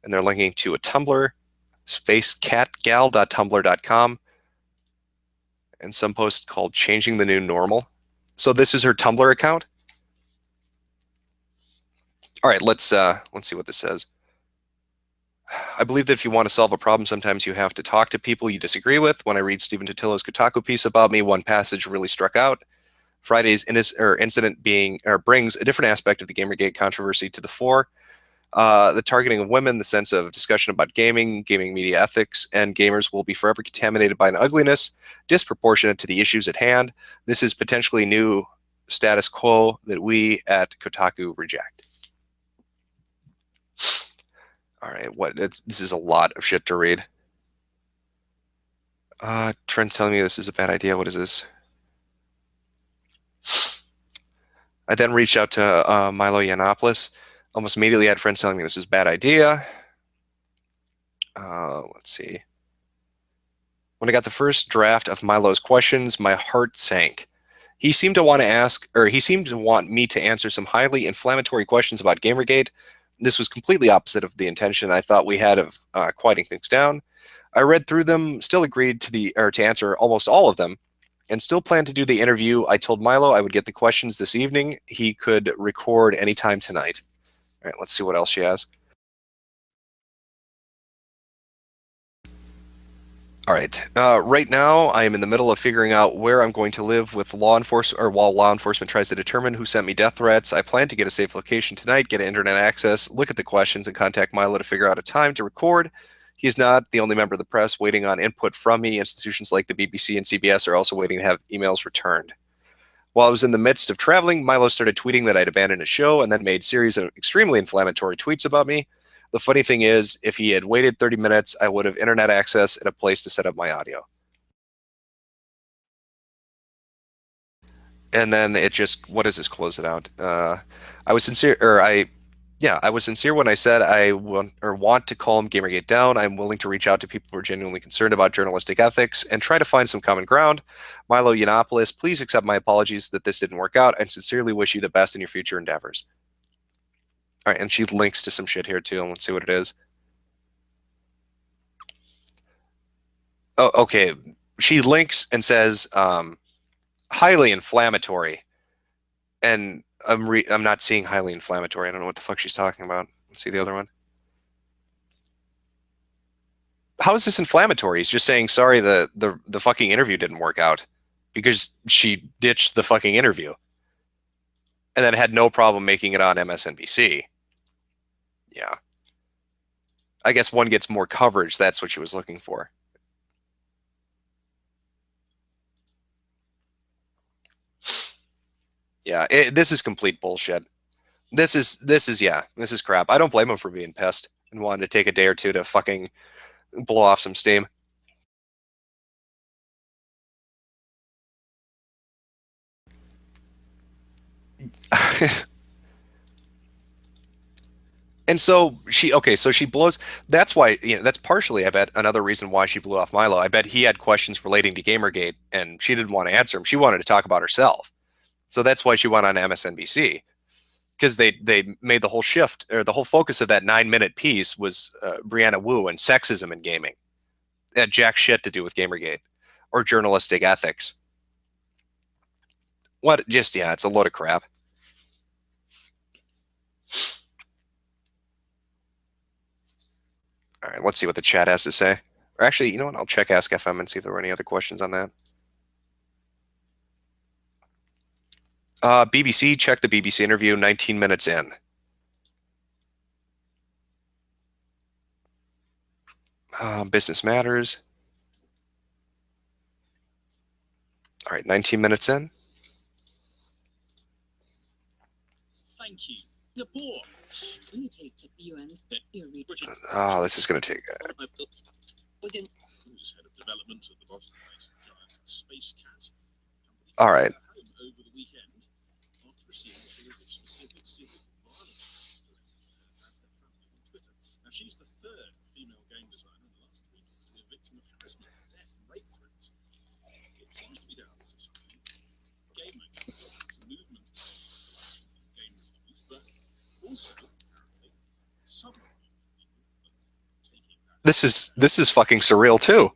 And they're linking to a Tumblr, spacecatgal.tumblr.com, and some post called Changing the New Normal. So this is her Tumblr account? All right, let's see what this says. I believe that if you want to solve a problem, sometimes you have to talk to people you disagree with. When I read Stephen Totillo's Kotaku piece about me, one passage really struck out. Friday's incident brings a different aspect of the Gamergate controversy to the fore. The targeting of women, the sense of discussion about gaming media ethics, and gamers will be forever contaminated by an ugliness disproportionate to the issues at hand. This is potentially new status quo that we at Kotaku reject. All right, this is a lot of shit to read. Trent's telling me this is a bad idea. What is this? I then reached out to Milo Yiannopoulos. Almost immediately, I had friends telling me this is a bad idea. Let's see. When I got the first draft of Milo's questions, my heart sank. He seemed to want me to answer some highly inflammatory questions about Gamergate, This was completely opposite of the intention I thought we had of quieting things down. I read through them, still agreed to answer almost all of them, and still planned to do the interview. I told Milo I would get the questions this evening. He could record anytime tonight. All right, let's see what else she has. All right. Right now, I am in the middle of figuring out where I'm going to live with law enforcement, or while law enforcement tries to determine who sent me death threats. I plan to get a safe location tonight, get internet access, look at the questions, and contact Milo to figure out a time to record. He is not the only member of the press waiting on input from me. Institutions like the BBC and CBS are also waiting to have emails returned. While I was in the midst of traveling, Milo started tweeting that I'd abandoned his show and then made a series of extremely inflammatory tweets about me. The funny thing is, if he had waited 30 minutes, I would have internet access and a place to set up my audio. And then it just, what does this close it out? I was sincere, I was sincere when I said I want to calm Gamergate down. I'm willing to reach out to people who are genuinely concerned about journalistic ethics and try to find some common ground. Milo Yiannopoulos, please accept my apologies that this didn't work out and sincerely wish you the best in your future endeavors. All right, and she links to some shit here too, and let's see what it is. Oh, okay. She links and says, highly inflammatory. And I'm not seeing highly inflammatory. I don't know what the fuck she's talking about. Let's see the other one. How is this inflammatory? He's just saying sorry the fucking interview didn't work out because she ditched the fucking interview and then had no problem making it on MSNBC. Yeah. I guess one gets more coverage. That's what she was looking for. Yeah, this is complete bullshit. This is crap. I don't blame him for being pissed and wanting to take a day or two to fucking blow off some steam. And so she blows. That's why, that's partially, I bet, another reason why she blew off Milo. I bet he had questions relating to Gamergate and she didn't want to answer them. She wanted to talk about herself. So that's why she went on MSNBC. Because they made the whole shift, or the whole focus of that 9-minute piece was Brianna Wu and sexism in gaming. It had jack shit to do with Gamergate or journalistic ethics. What? Just, yeah, it's a load of crap. All right, let's see what the chat has to say. Or actually, you know what? I'll check Ask FM and see if there were any other questions on that. BBC, check the BBC interview, 19 minutes in. Business Matters. All right, 19 minutes in. Thank you. The board. This is going to take. All right. She's the third female game designer in the last 3 months to be a victim of harassment, death, and rape threats. It seems to be down to something. Game makers, movement, game reviews, but also apparently some people taking that. This is fucking surreal too.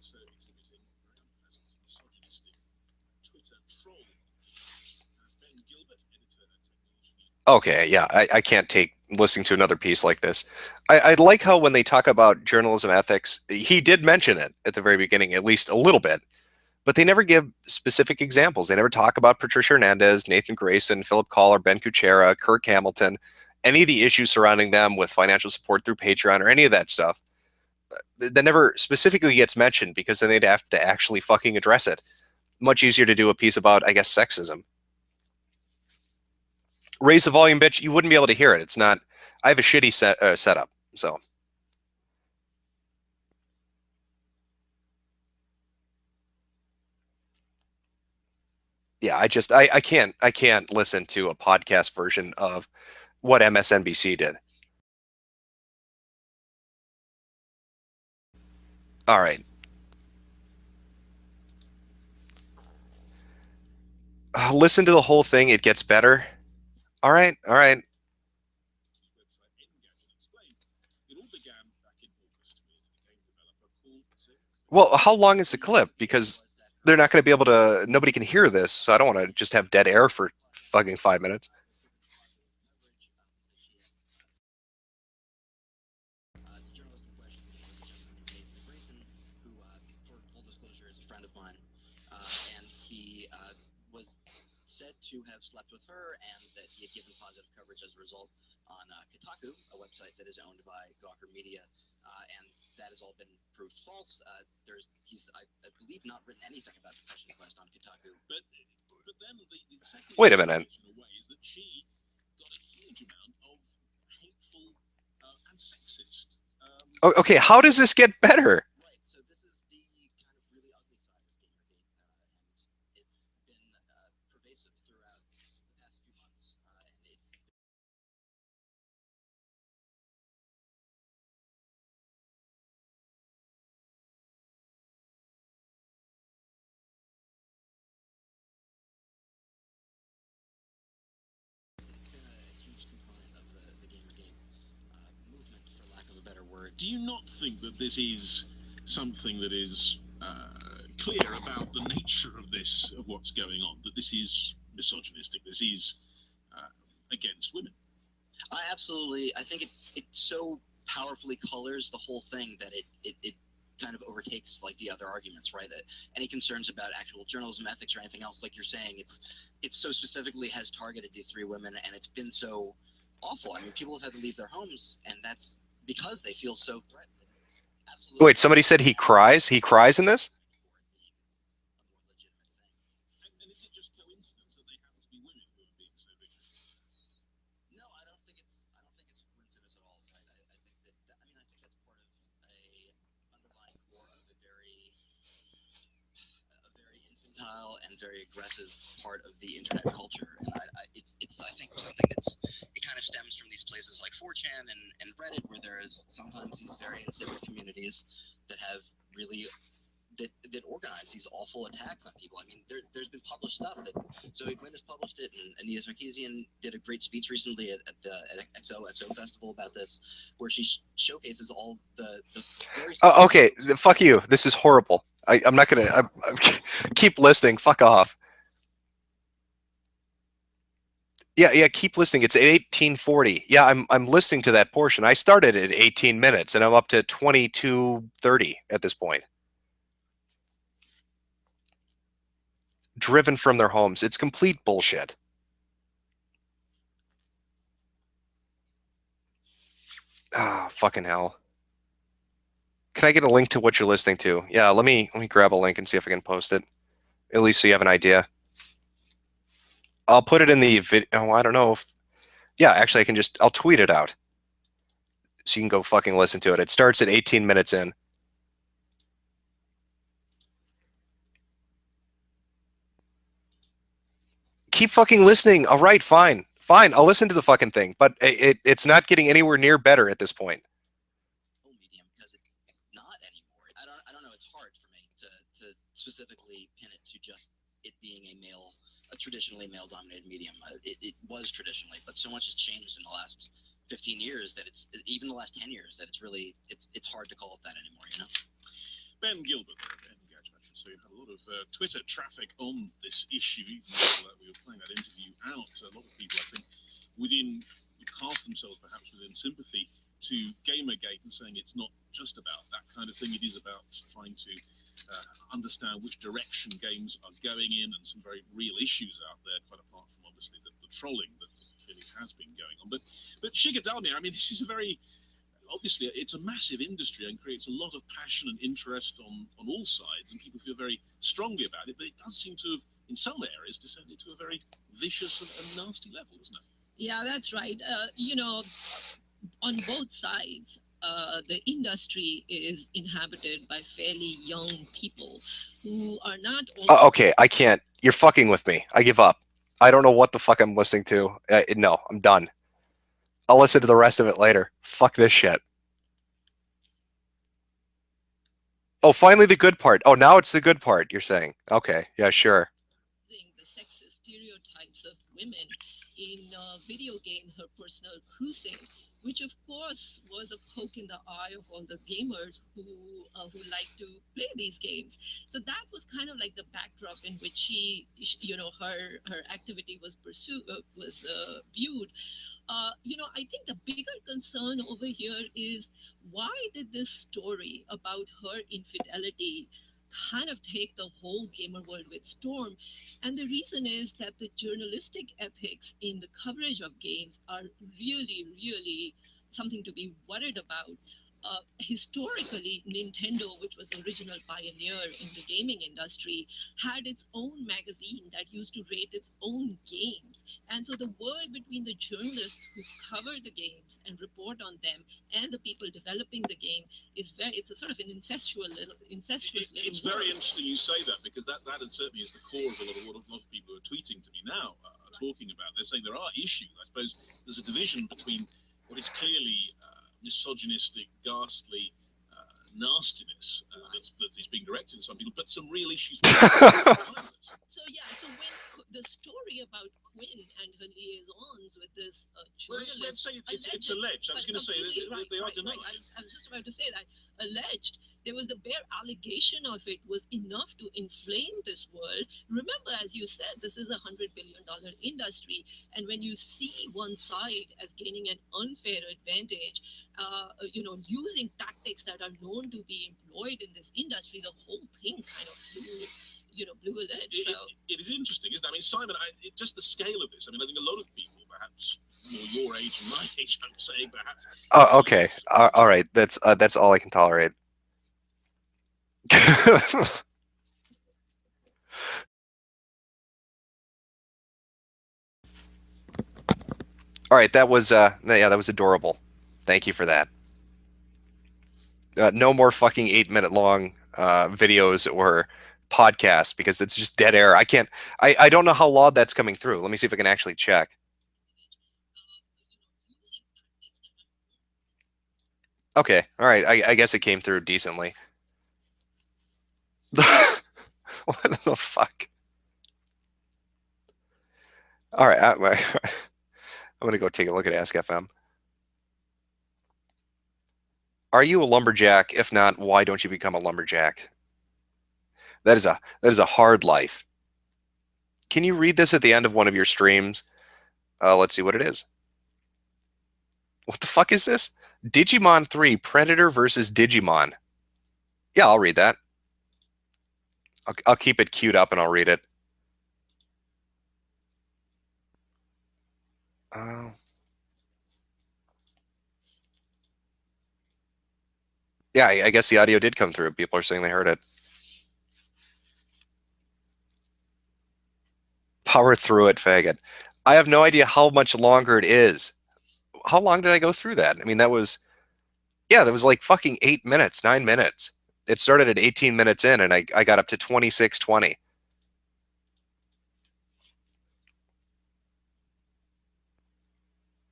Okay, yeah, I can't take listening to another piece like this. I like how when they talk about journalism ethics, he did mention it at the very beginning, at least a little bit, but they never give specific examples. They never talk about Patricia Hernandez, Nathan Grayson, Philip Collar, Ben Kuchera, Kirk Hamilton, any of the issues surrounding them with financial support through Patreon or any of that stuff. That never specifically gets mentioned because then they'd have to actually fucking address it. Much easier to do a piece about, I guess, sexism. Raise the volume, bitch. You wouldn't be able to hear it. It's not. I have a shitty setup, so. Yeah, I can't listen to a podcast version of what MSNBC did. All right. Listen to the whole thing. It gets better. All right. Well, how long is the clip? Because they're not going to be able to. Nobody can hear this, so I don't want to just have dead air for fucking 5 minutes. The journalist in question was a gentleman named David Grayson, who, for full disclosure, is a friend of mine, and he was said to have slept with her, and that he had given positive coverage as a result on Kotaku, a website that is owned by Gawker Media, and that has all been proved false. He's, I believe, not written anything about Depression Quest on Kotaku. But then the second Wait a minute. in a way is that she got a huge amount of hateful and sexist. Okay, how does this get better? Right, so this is the kind of really ugly side of Gamergate, and it's been pervasive throughout the past few months, and it's been a huge component of the Gamergate movement, for lack of a better word. Do you not think that this is something that is clear about the nature of this, of what's going on? That this is misogynistic. This is against women. Absolutely. I think it so powerfully colors the whole thing that it kind of overtakes like the other arguments, right? Any concerns about actual journalism ethics or anything else, like you're saying, it so specifically has targeted these three women, and it's been so awful. I mean, people have had to leave their homes, and that's because they feel so threatened. Absolutely. Wait, somebody said he cries? He cries in this? And is it just coincidence that they happen to be women who are being so vicious? No, I don't think it's coincidence at all. Right? I think that's part of a underlying core of a very infantile and very aggressive part of the internet culture, and it's I think something it kind of stems from these places like 4chan and Reddit, where there is sometimes these very insipid communities that have really that organize these awful attacks on people. I mean, there's been published stuff that Zoe Quinn has published it, and Anita Sarkeesian did a great speech recently at XO Festival about this, where she showcases all the very. Okay, fuck you. This is horrible. I'm not gonna keep listening. Fuck off. Yeah, keep listening. It's at 18:40. Yeah, I'm listening to that portion. I started at 18 minutes, and I'm up to 22:30 at this point. Driven from their homes. It's complete bullshit. Ah, fucking hell. Can I get a link to what you're listening to? Yeah, let me grab a link and see if I can post it. At least so you have an idea. I'll put it in the video. Oh, I don't know if. Yeah, actually, I'll tweet it out. So you can go fucking listen to it. It starts at 18 minutes in. Keep fucking listening. All right, fine. Fine, I'll listen to the fucking thing. But it's not getting anywhere near better at this point. Medium, because it's not anymore. I don't know. It's hard for me to specifically pin it to just it being a traditionally male-dominated medium. It was traditionally, but so much has changed in the last 15 years that even the last 10 years that it's hard to call it that anymore. You know. Ben Gilbert, Ben Gadget, I should say, had a lot of Twitter traffic on this issue. Even though we were playing that interview out, a lot of people, I think, cast themselves perhaps within sympathy to Gamergate and saying it's not just about that kind of thing. It is about trying to understand which direction games are going in, and some very real issues out there, quite apart from obviously the trolling that clearly has been going on. But Shigadami, I mean, this is obviously it's a massive industry and creates a lot of passion and interest on all sides, and people feel very strongly about it, but it does seem to have, in some areas, descended to a very vicious and nasty level, isn't it? Yeah, that's right. On both sides, the industry is inhabited by fairly young people who are not. Okay, I can't. You're fucking with me. I give up. I don't know what the fuck I'm listening to. No, I'm done. I'll listen to the rest of it later. Fuck this shit. Oh, finally the good part. Oh, now it's the good part, you're saying. Okay, yeah, sure. The sexist stereotypes of women in video games or personal cruising which of course was a poke in the eye of all the gamers who like to play these games. So that was kind of like the backdrop in which her activity was viewed. I think the bigger concern over here is why did this story about her infidelity kind of take the whole gamer world with storm? And the reason is that the journalistic ethics in the coverage of games are really, really something to be worried about. Historically, Nintendo, which was the original pioneer in the gaming industry, had its own magazine that used to rate its own games. And so the world between the journalists who cover the games and report on them and the people developing the game it's a sort of an incestuous little It's world. very interesting you say that, because that certainly is the core of a lot of people who are tweeting to me now are talking about. They're saying there are issues. I suppose there's a division between what is clearly misogynistic, ghastly nastiness that is being directed at some people, but some real issues. So when the story about Quinn and her liaisons with this journalist, let's say it's alleged. I was going to say they are denying. I was just about to say that alleged. There was the bare allegation of it was enough to inflame this world. Remember, as you said, this is $100 billion industry, and when you see one side as gaining an unfair advantage, using tactics that are known to be employed in this industry, the whole thing kind of blew a lid. It is interesting, isn't it? I mean, Simon, just the scale of this. I mean, I think a lot of people, perhaps more your age and my age, I'm saying, perhaps. Oh, okay. All right. That's all I can tolerate. All right, that was that was adorable. Thank you for that. No more fucking 8 minute long videos or podcasts, because it's just dead air. I can't. I don't know how loud that's coming through. Let me see if I can actually check. Okay, all right. I guess it came through decently. What the fuck? All right, I'm gonna go take a look at Ask FM. Are you a lumberjack? If not, why don't you become a lumberjack? That is a hard life. Can you read this at the end of one of your streams? Let's see what it is. What the fuck is this? Digimon 3 Predator versus Digimon. Yeah, I'll read that. I'll keep it queued up and I'll read it. Uh, yeah, I guess the audio did come through. People are saying they heard it. Power through it, faggot. I have no idea how much longer it is. How long did I go through that? I mean, that was like fucking 8 minutes, 9 minutes. It started at 18 minutes in, and I got up to 26:20.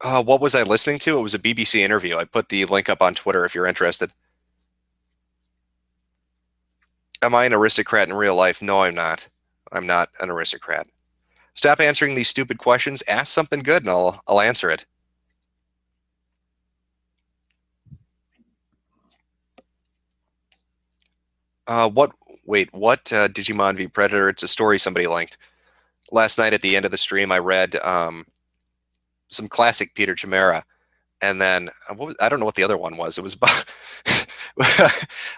What was I listening to? It was a BBC interview. I put the link up on Twitter if you're interested. Am I an aristocrat in real life? No, I'm not. I'm not an aristocrat. Stop answering these stupid questions. Ask something good, and I'll answer it. What? Wait, what? Digimon v Predator. It's a story somebody linked. Last night at the end of the stream, I read some classic Peter Chimera, and then I don't know what the other one was. It was about.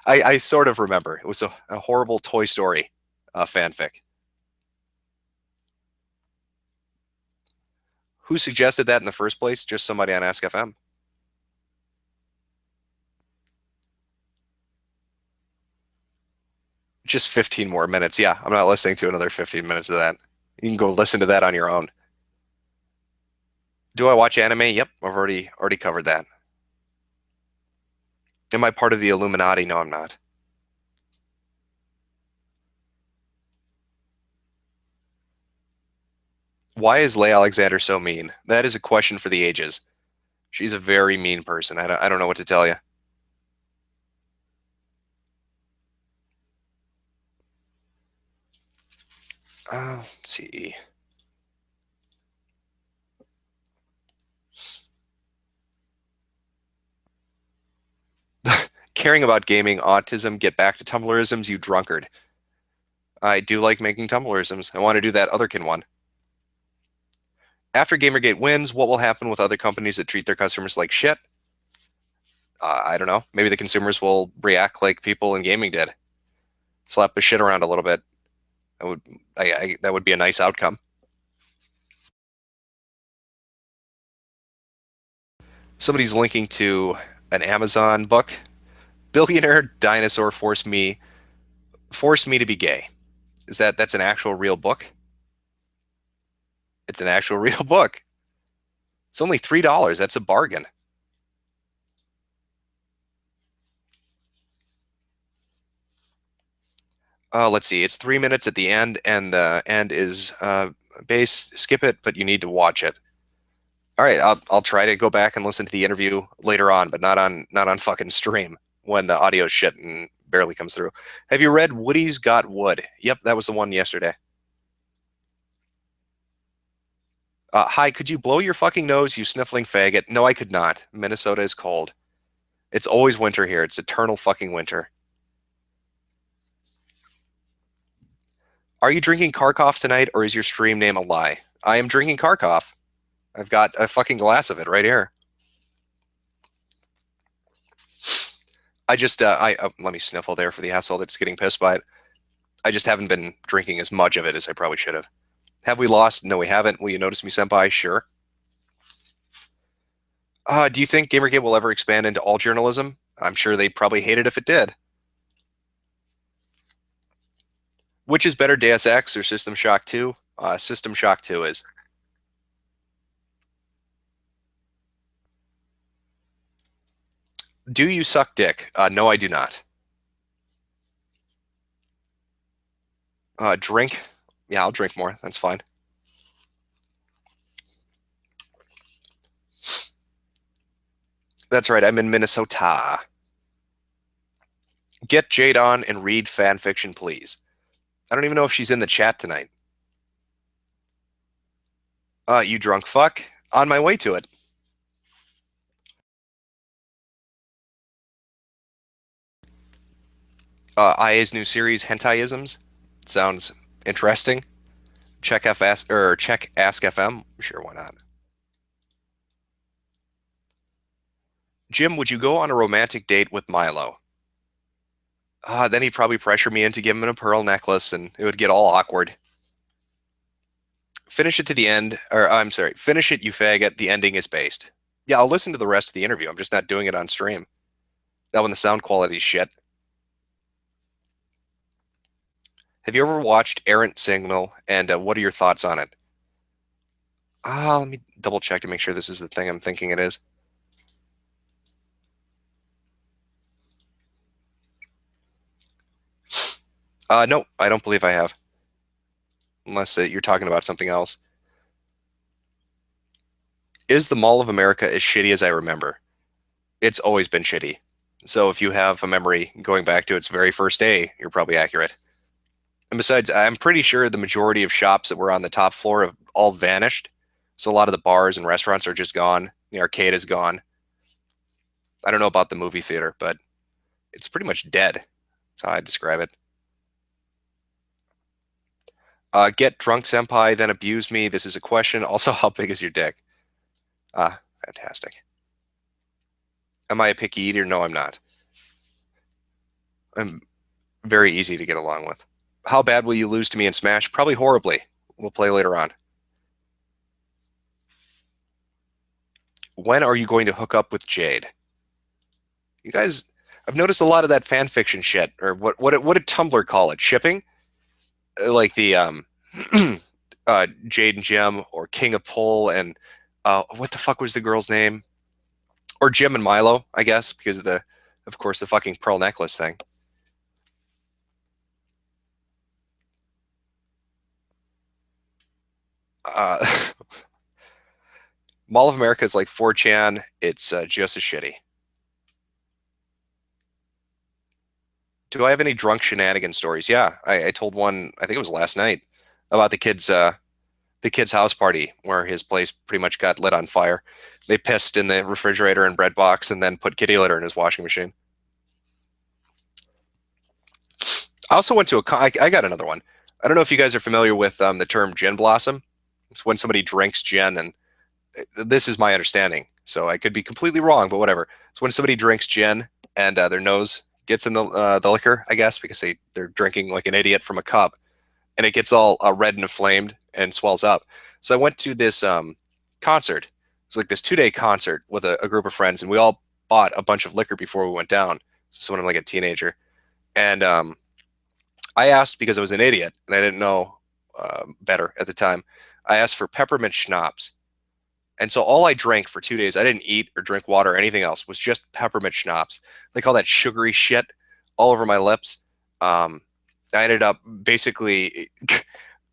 I sort of remember. It was a horrible Toy Story fanfic. Who suggested that in the first place? Just somebody on Ask FM. Just 15 more minutes. Yeah, I'm not listening to another 15 minutes of that. You can go listen to that on your own. Do I watch anime? Yep, I've already covered that. Am I part of the Illuminati? No, I'm not. Why is Leigh Alexander so mean? That is a question for the ages. She's a very mean person. I don't know what to tell you. Let's see. Caring about gaming, autism, get back to Tumblrisms, you drunkard. I do like making Tumblrisms. I want to do that Otherkin one. After Gamergate wins, what will happen with other companies that treat their customers like shit? I don't know. Maybe the consumers will react like people in gaming did. Slap the shit around a little bit. That would be a nice outcome. Somebody's linking to an Amazon book. Billionaire dinosaur forced me to be gay. That's an actual real book? It's an actual real book. It's only $3. That's a bargain. Let's see. It's 3 minutes at the end, and the end is base. Skip it, but you need to watch it. All right, I'll try to go back and listen to the interview later on, but not on fucking stream when the audio shit and barely comes through. Have you read Woody's Got Wood? Yep, that was the one yesterday. Hi, could you blow your fucking nose, you sniffling faggot? No, I could not. Minnesota is cold. It's always winter here. It's eternal fucking winter. Are you drinking Karkov tonight, or is your stream name a lie? I am drinking Karkov. I've got a fucking glass of it right here. Let me sniffle there for the asshole that's getting pissed by it. I just haven't been drinking as much of it as I probably should have. Have we lost? No, we haven't. Will you notice me, senpai? Sure. Do you think Gamergate will ever expand into all journalism? I'm sure they'd probably hate it if it did. Which is better, Deus Ex or System Shock 2? System Shock 2 is. Do you suck dick? No, I do not. Drink? Yeah, I'll drink more. That's fine. That's right, I'm in Minnesota. Get Jade on and read fan fiction, please. I don't even know if she's in the chat tonight. You drunk fuck. On my way to it. IA's new series, Hentaiisms. Sounds interesting. Check Ask FM. Sure, why not? Jim, would you go on a romantic date with Milo? Then he'd probably pressure me into giving him a pearl necklace, and it would get all awkward. Finish it to the end, or I'm sorry, finish it, you faggot. The ending is based. Yeah, I'll listen to the rest of the interview. I'm just not doing it on stream. That one, the sound quality's shit. Have you ever watched Errant Signal, and what are your thoughts on it? Let me double check to make sure this is the thing I'm thinking it is. No, I don't believe I have. Unless you're talking about something else. Is the Mall of America as shitty as I remember? It's always been shitty. So if you have a memory going back to its very first day, you're probably accurate. And besides, I'm pretty sure the majority of shops that were on the top floor have all vanished. So a lot of the bars and restaurants are just gone. The arcade is gone. I don't know about the movie theater, but it's pretty much dead. That's how I describe it. Get drunk, senpai, then abuse me. This is a question. Also, how big is your dick? Fantastic. Am I a picky eater? No, I'm not. I'm very easy to get along with. How bad will you lose to me in Smash? Probably horribly. We'll play later on. When are you going to hook up with Jade? You guys, I've noticed a lot of that fan fiction shit, or what did Tumblr call it? Shipping? Like the Jade and Gem, or King of Pole, and what the fuck was the girl's name? Or Jim and Milo, I guess, because of course, the fucking pearl necklace thing. Mall of America is like 4chan. It's just as shitty. Do I have any drunk shenanigan stories? Yeah, I told one, I think it was last night, about the kid's house party where his place pretty much got lit on fire. They pissed in the refrigerator and bread box and then put kitty litter in his washing machine. I also went to I got another one. I don't know if you guys are familiar with the term gin blossom. It's when somebody drinks gin, and this is my understanding, so I could be completely wrong, but whatever. It's when somebody drinks gin and their nose gets in the liquor, I guess, because they're drinking like an idiot from a cup, and it gets all red and inflamed and swells up. So I went to this concert. It was like this 2-day concert with a group of friends, and we all bought a bunch of liquor before we went down. So when I'm like a teenager, and I asked because I was an idiot and I didn't know better at the time. I asked for peppermint schnapps. And so all I drank for 2 days, I didn't eat or drink water or anything else, was just peppermint schnapps. Like all that sugary shit all over my lips. I ended up basically,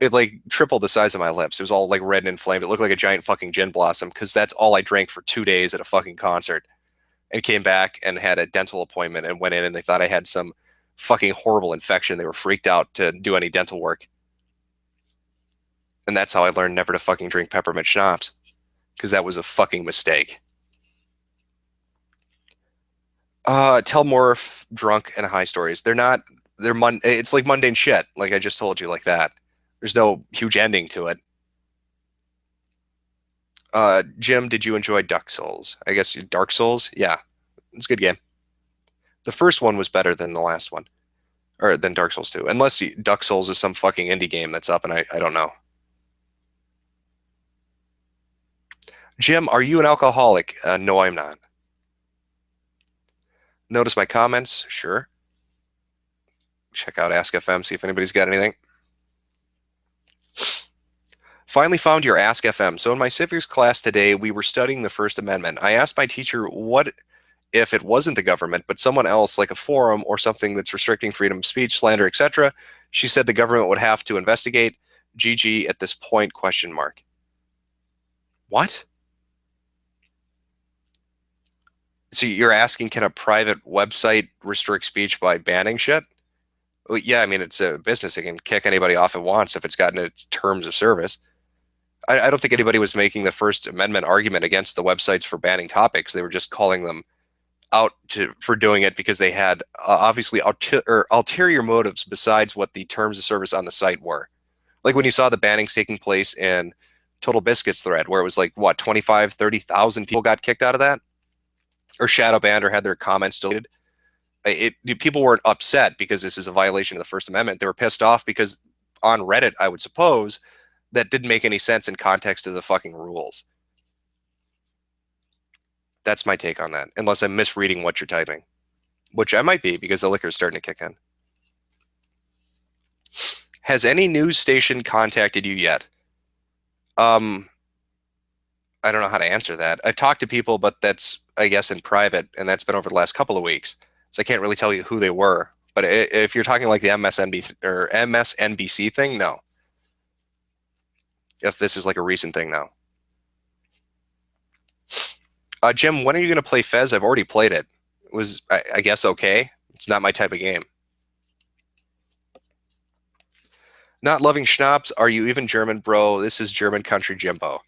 it like tripled the size of my lips. It was all like red and inflamed. It looked like a giant fucking gin blossom because that's all I drank for 2 days at a fucking concert. And came back and had a dental appointment and went in and they thought I had some fucking horrible infection. They were freaked out to do any dental work. And that's how I learned never to fucking drink peppermint schnapps. Because that was a fucking mistake. Tell more drunk and high stories. It's like mundane shit, like I just told you, like that. There's no huge ending to it. Jim, did you enjoy Dark Souls? I guess Dark Souls? Yeah, it's a good game. The first one was better than the last one. Or than Dark Souls 2. Unless Dark Souls is some fucking indie game that's up and I don't know. Jim, are you an alcoholic? No, I'm not. Notice my comments? Sure. Check out Ask FM, see if anybody's got anything. Finally found your Ask FM. So in my civics class today, we were studying the First Amendment. I asked my teacher what if it wasn't the government, but someone else, like a forum or something that's restricting freedom of speech, slander, etc. She said the government would have to investigate. GG at this point, question mark. What? So you're asking, can a private website restrict speech by banning shit? Well, yeah, I mean, it's a business. It can kick anybody off it wants if it's gotten its terms of service. I don't think anybody was making the First Amendment argument against the websites for banning topics. They were just calling them out for doing it because they had obviously ulterior motives besides what the terms of service on the site were. Like when you saw the bannings taking place in Total Biscuits thread, where it was like, what, 25, 30,000 people got kicked out of that? Or shadow banned or had their comments deleted. People weren't upset because this is a violation of the First Amendment. They were pissed off because on Reddit, I would suppose, that didn't make any sense in context of the fucking rules. That's my take on that, unless I'm misreading what you're typing, which I might be because the liquor is starting to kick in. Has any news station contacted you yet? I don't know how to answer that. I've talked to people, but that's, I guess, in private, and that's been over the last couple of weeks. So I can't really tell you who they were. But if you're talking like the MSNBC thing, no. If this is like a recent thing now. Jim, when are you going to play Fez? I've already played it. It was, I guess, okay. It's not my type of game. Not loving schnapps? Are you even German, bro? This is German country Jimbo.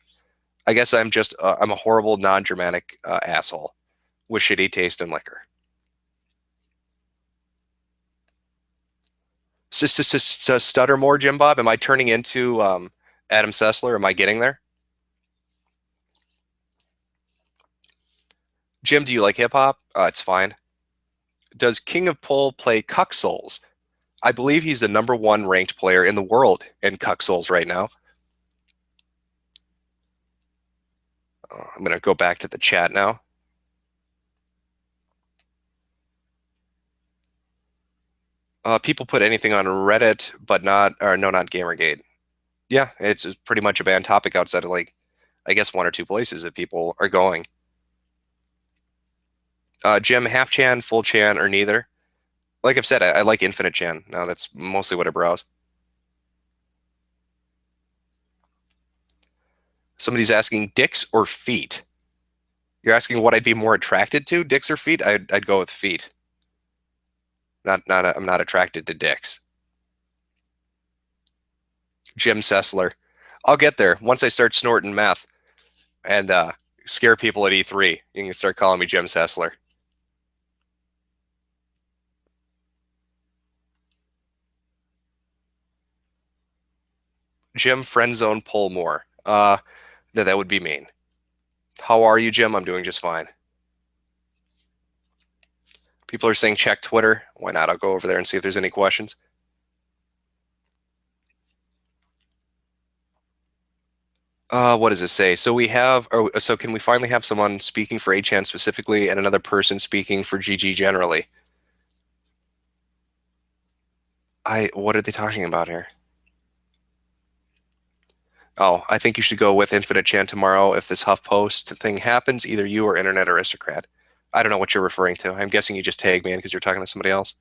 I guess I'm just, I'm a horrible non-Germanic asshole with shitty taste in liquor. Stutter more, Jim Bob? Am I turning into Adam Sessler? Am I getting there? Jim, do you like hip-hop? It's fine. Does King of Pole play Cuck Souls? I believe he's the #1 ranked player in the world in Cuck Souls right now. I'm going to go back to the chat now. People put anything on Reddit, but not Gamergate. Yeah, it's pretty much a banned topic outside of, like, I guess 1 or 2 places that people are going. Jim, half chan, full chan, or neither? Like I've said, I like infinite chan. Now that's mostly what I browse. Somebody's asking dicks or feet. You're asking what I'd be more attracted to, dicks or feet? I'd go with feet. I'm not attracted to dicks. Jim Sessler. I'll get there once I start snorting meth and scare people at E3. You can start calling me Jim Sessler. Jim, friend zone, pull more. No, that would be mean. How are you, Jim? I'm doing just fine. People are saying check Twitter. Why not? I'll go over there and see if there's any questions. What does it say? So we have, or so can we finally have someone speaking for 8chan specifically and another person speaking for GG generally? What are they talking about here? Oh, I think you should go with Infinite Chan tomorrow if this HuffPost thing happens, either you or Internet Aristocrat. I don't know what you're referring to. I'm guessing you just tagged me in because you're talking to somebody else.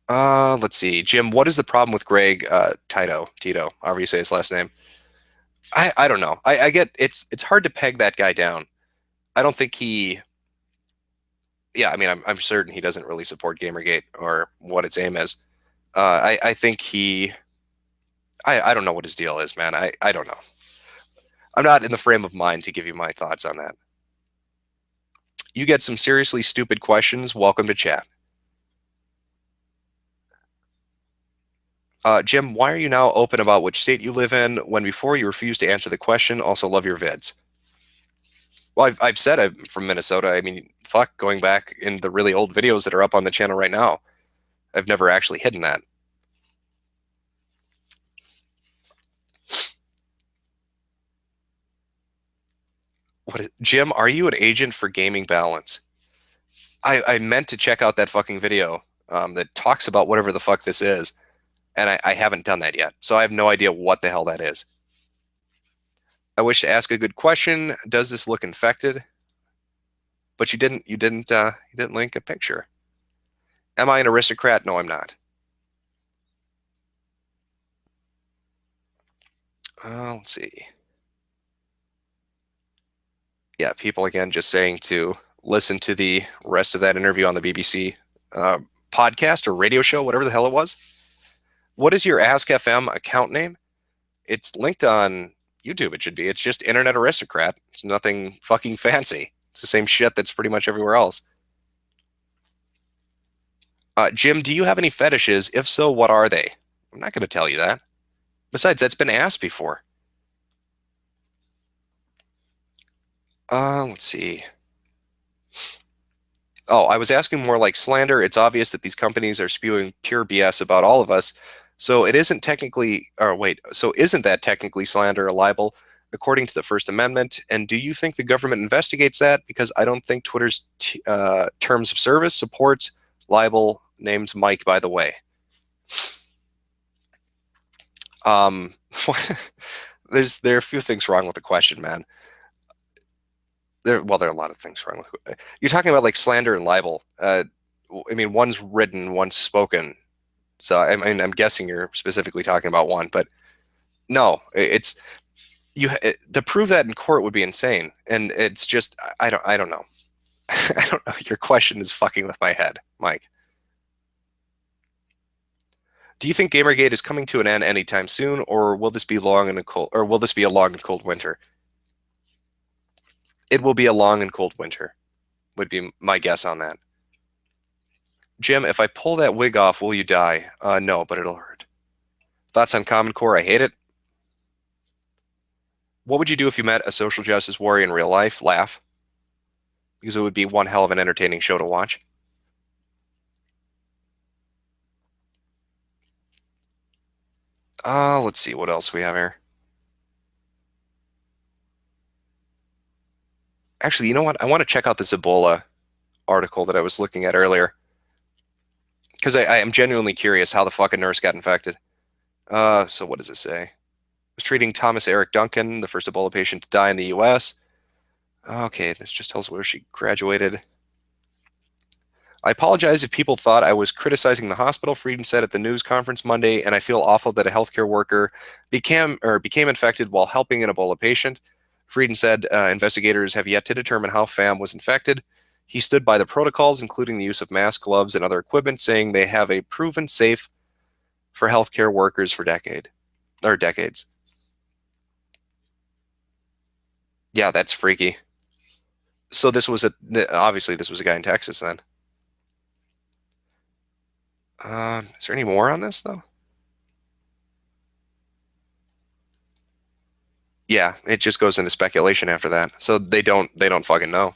Let's see. Jim, what is the problem with Greg Tito, however you say his last name? I don't know. I get it's hard to peg that guy down. I don't think he. Yeah, I mean, I'm certain he doesn't really support Gamergate or what its aim is. I think he. I don't know what his deal is, man. I don't know. I'm not in the frame of mind to give you my thoughts on that. You get some seriously stupid questions. Welcome to chat. Jim, why are you now open about which state you live in when before you refused to answer the question? Also, love your vids. Well, I've said I'm from Minnesota. I mean, fuck, going back in the really old videos that are up on the channel right now, I've never actually hidden that. Jim, are you an agent for Gaming Balance? I meant to check out that fucking video that talks about whatever the fuck this is, and I haven't done that yet. So I have no idea what the hell that is. I wish to ask a good question. Does this look infected? But you didn't link a picture. Am I an aristocrat? No, I'm not. Let's see. Yeah, people again just saying to listen to the rest of that interview on the BBC podcast or radio show, whatever the hell it was. What is your Ask FM account name? It's linked on YouTube. It should be. It's just Internet Aristocrat. It's nothing fucking fancy. It's the same shit that's pretty much everywhere else. Jim, do you have any fetishes? If so, what are they? I'm not going to tell you that. Besides, that's been asked before. Let's see. Oh, I was asking more like slander. It's obvious that these companies are spewing pure BS about all of us. So it isn't technically, or wait, so isn't that technically slander or libel according to the First Amendment? And do you think the government investigates that? Because I don't think Twitter's terms of service supports libel. Name's Mike, by the way. There are a few things wrong with the question, man. There are a lot of things wrong with it. You're talking about like slander and libel. I mean, one's written, one's spoken. So I'm guessing you're specifically talking about one, but no, it's to prove that in court would be insane, and it's just I don't know. I don't know. Your question is fucking with my head, Mike. Do you think Gamergate is coming to an end anytime soon, or will this be long and cold, or will this be a long and cold winter? It will be a long and cold winter, would be my guess on that. Jim, if I pull that wig off, will you die? No, but it'll hurt. Thoughts on Common Core? I hate it. What would you do if you met a social justice warrior in real life? Laugh. Because it would be one hell of an entertaining show to watch. Let's see what else we have here. Actually, you know what? I want to check out this Ebola article that I was looking at earlier. Because I am genuinely curious how the fucking nurse got infected. So what does it say? Was treating Thomas Eric Duncan, the first Ebola patient to die in the U.S. Okay, this just tells where she graduated. I apologize if people thought I was criticizing the hospital, Frieden said at the news conference Monday, and I feel awful that a healthcare worker became infected while helping an Ebola patient. Frieden said investigators have yet to determine how Pham was infected. He stood by the protocols, including the use of masks, gloves, and other equipment, saying they have a proven safe for healthcare workers for decades. Yeah, that's freaky. So this was obviously this was a guy in Texas then. Is there any more on this though? Yeah, it just goes into speculation after that. So they don't fucking know.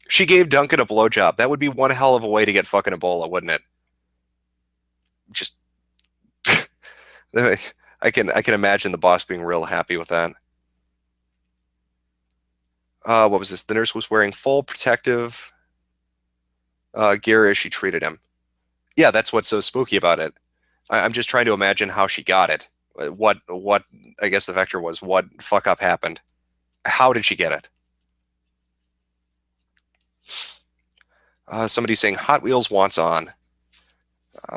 She gave Duncan a blowjob. That would be one hell of a way to get fucking Ebola, wouldn't it? Just I can imagine the boss being real happy with that. What was this? The nurse was wearing full protective gear as she treated him. Yeah, that's what's so spooky about it. I'm just trying to imagine how she got it. What I guess the vector was what fuck up happened. How did she get it? Somebody's saying Hot Wheels wants on.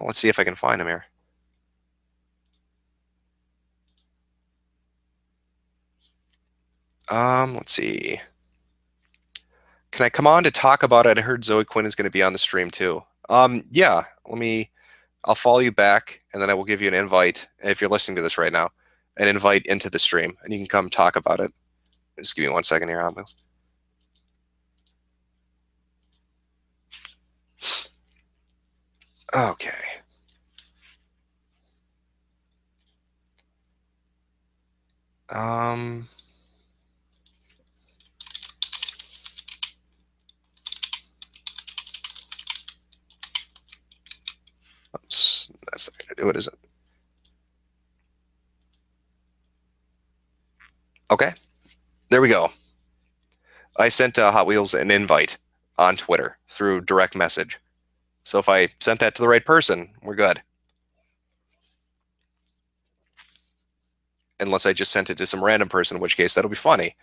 Let's see if I can find him here. Let's see. Can I come on to talk about it? I heard Zoe Quinn is going to be on the stream too. Yeah. I'll follow you back, and then I will give you an invite if you're listening to this right now, an invite into the stream, and you can come talk about it. Just give me 1 second here, Hot Wheels. Okay. Um. Oops, that's the way to do it, is it? Okay, there we go. I sent Hot Wheels an invite on Twitter through direct message. So if I sent that to the right person, we're good. Unless I just sent it to some random person, in which case that'll be funny.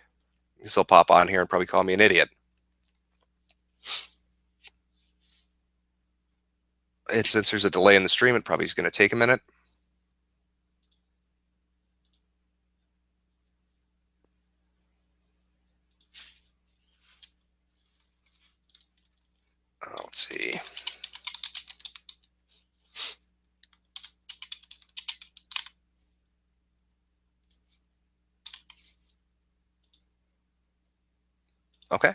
He'll pop on here and probably call me an idiot. Since there's a delay in the stream, it probably is going to take a minute. Let's see. Okay.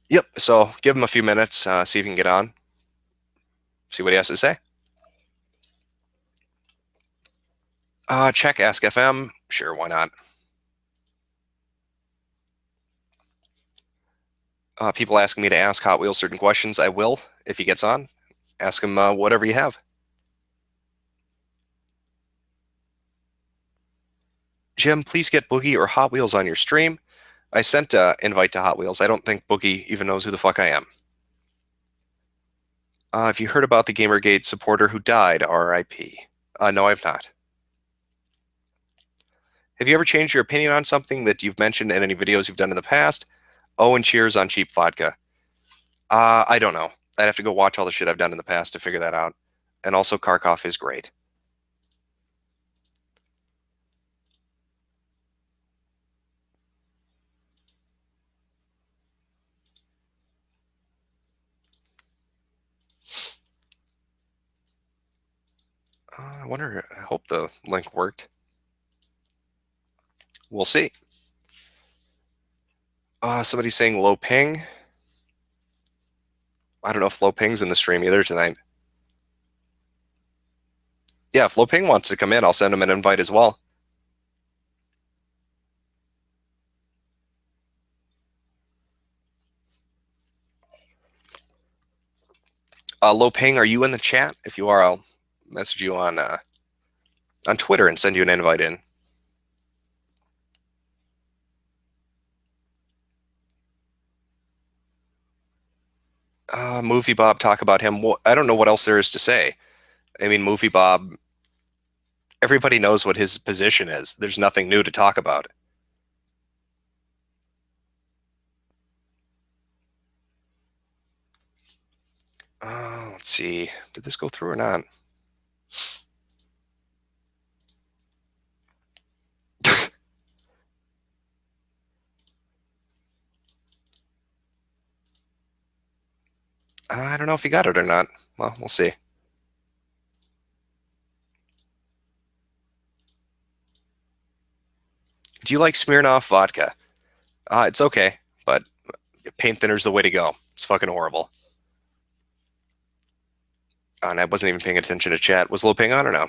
Yep. So give him a few minutes, see if he can get on, see what he has to say. Check Ask FM. Sure, why not? People asking me to ask Hot Wheels certain questions. I will if he gets on. Ask him whatever you have. Jim, please get Boogie or Hot Wheels on your stream. I sent an invite to Hot Wheels. I don't think Boogie even knows who the fuck I am. Have you heard about the Gamergate supporter who died? R.I.P. No, I've not. Have you ever changed your opinion on something that you've mentioned in any videos you've done in the past? Oh, and cheers on cheap vodka. I don't know. I'd have to go watch all the shit I've done in the past to figure that out. And also, Karkov is great. I hope the link worked. We'll see. Somebody's saying low ping. I don't know if low ping's in the stream either tonight. Yeah, if low ping wants to come in, I'll send him an invite as well. Low ping, are you in the chat? If you are, I'll message you on Twitter and send you an invite in. Movie Bob, talk about him. Well, I don't know what else there is to say. I mean, Movie Bob, everybody knows what his position is. There's nothing new to talk about. Let's see. Did this go through or not? I don't know if he got it or not. Well, we'll see. Do you like Smirnoff vodka? It's okay, but paint thinner's the way to go. It's fucking horrible. And I wasn't even paying attention to chat. Was Low Ping on or no?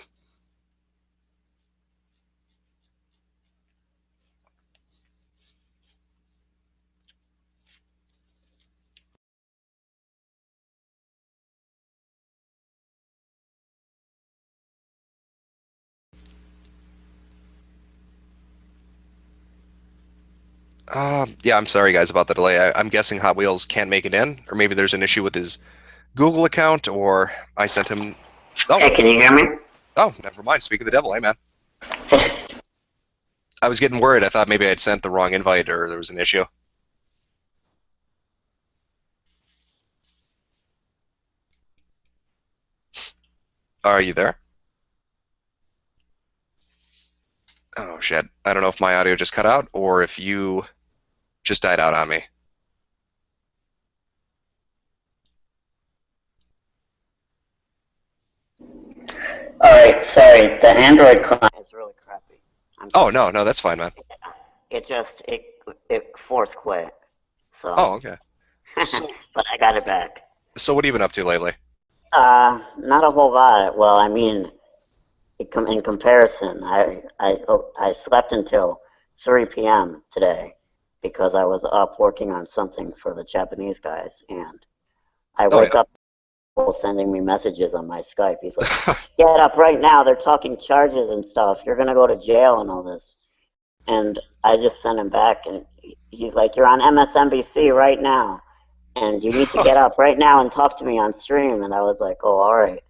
Yeah, I'm sorry guys about the delay. I'm guessing Hot Wheels can't make it in, or maybe there's an issue with his Google account, or I sent him. Oh, Hey, can you hear me? oh, never mind. Speak of the devil, hey man. I was getting worried. I thought maybe I'd sent the wrong invite, or there was an issue. Are you there? Oh shit. I don't know if my audio just cut out, or if you just died out on me. Alright, sorry, the Android client is really crappy. Oh no, no, that's fine, man. It force quit. So. Oh, okay. So, but I got it back. so what have you been up to lately? Not a whole lot. Well, I mean, in comparison, I slept until 3 p.m. today because I was up working on something for the Japanese guys, and I wake up sending me messages on my Skype. He's like, get up right now, they're talking charges and stuff, you're gonna go to jail and all this. And I just sent him back, and he's like, you're on MSNBC right now, and you need to get up right now and talk to me on stream. And I was like, oh, all right.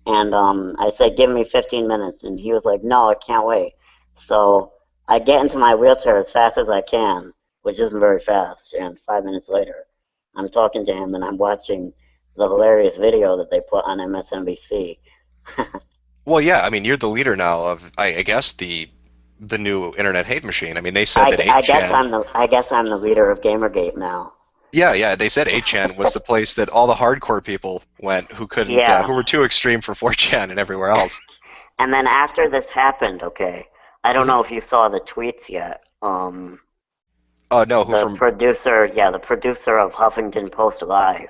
And I said, give me 15 minutes, and he was like, no, I can't wait. So I get into my wheelchair as fast as I can, which isn't very fast, and 5 minutes later, I'm talking to him, and I'm watching the hilarious video that they put on MSNBC. Well, yeah, I mean, you're the leader now of, I guess, the new internet hate machine. I mean, they said that 8chan... I guess I'm the leader of Gamergate now. Yeah, they said 8chan was the place that all the hardcore people went who couldn't, who were too extreme for 4chan and everywhere else. And then after this happened, okay, I don't know if you saw the tweets yet. Oh no, the producer of Huffington Post Live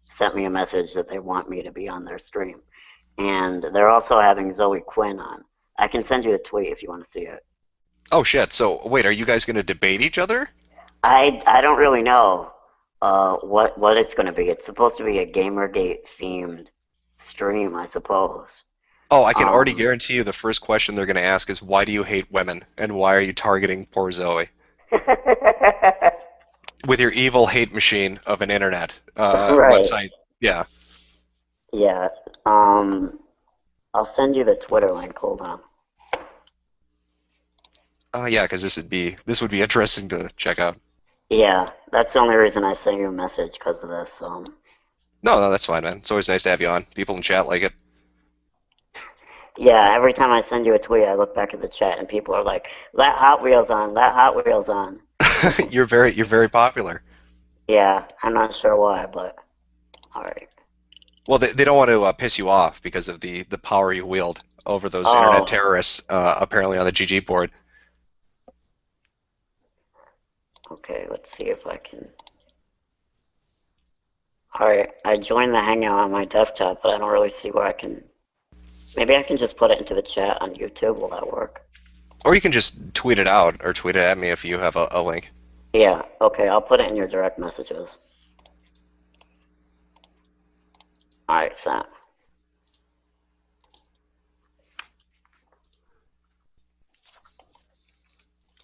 sent me a message that they want me to be on their stream. And they're also having Zoe Quinn on. I can send you a tweet if you want to see it. Oh shit, so wait, are you guys going to debate each other? I don't really know what it's going to be. It's supposed to be a Gamergate themed stream, I suppose. Oh, I can already guarantee you the first question they're going to ask is, why do you hate women? And why are you targeting poor Zoe? With your evil hate machine of an internet website. Yeah. Yeah. I'll send you the Twitter link. Hold on. Yeah, because this would be interesting to check out. Yeah, that's the only reason I sent you a message, because of this. No, that's fine, man. It's always nice to have you on. People in chat like it. Yeah, every time I send you a tweet, I look back at the chat, and people are like, "Let Hot Wheels on! Let Hot Wheels on!" You're very popular. Yeah, I'm not sure why, but all right. Well, they don't want to piss you off because of the power you wield over those internet terrorists, apparently on the GG board. Okay, let's see if I can. All right, I joined the Hangout on my desktop, but I don't really see where I can. Maybe I can just put it into the chat on YouTube. Will that work? Or you can just tweet it out, or tweet it at me if you have a link. Yeah, okay, I'll put it in your direct messages. Alright, Sam.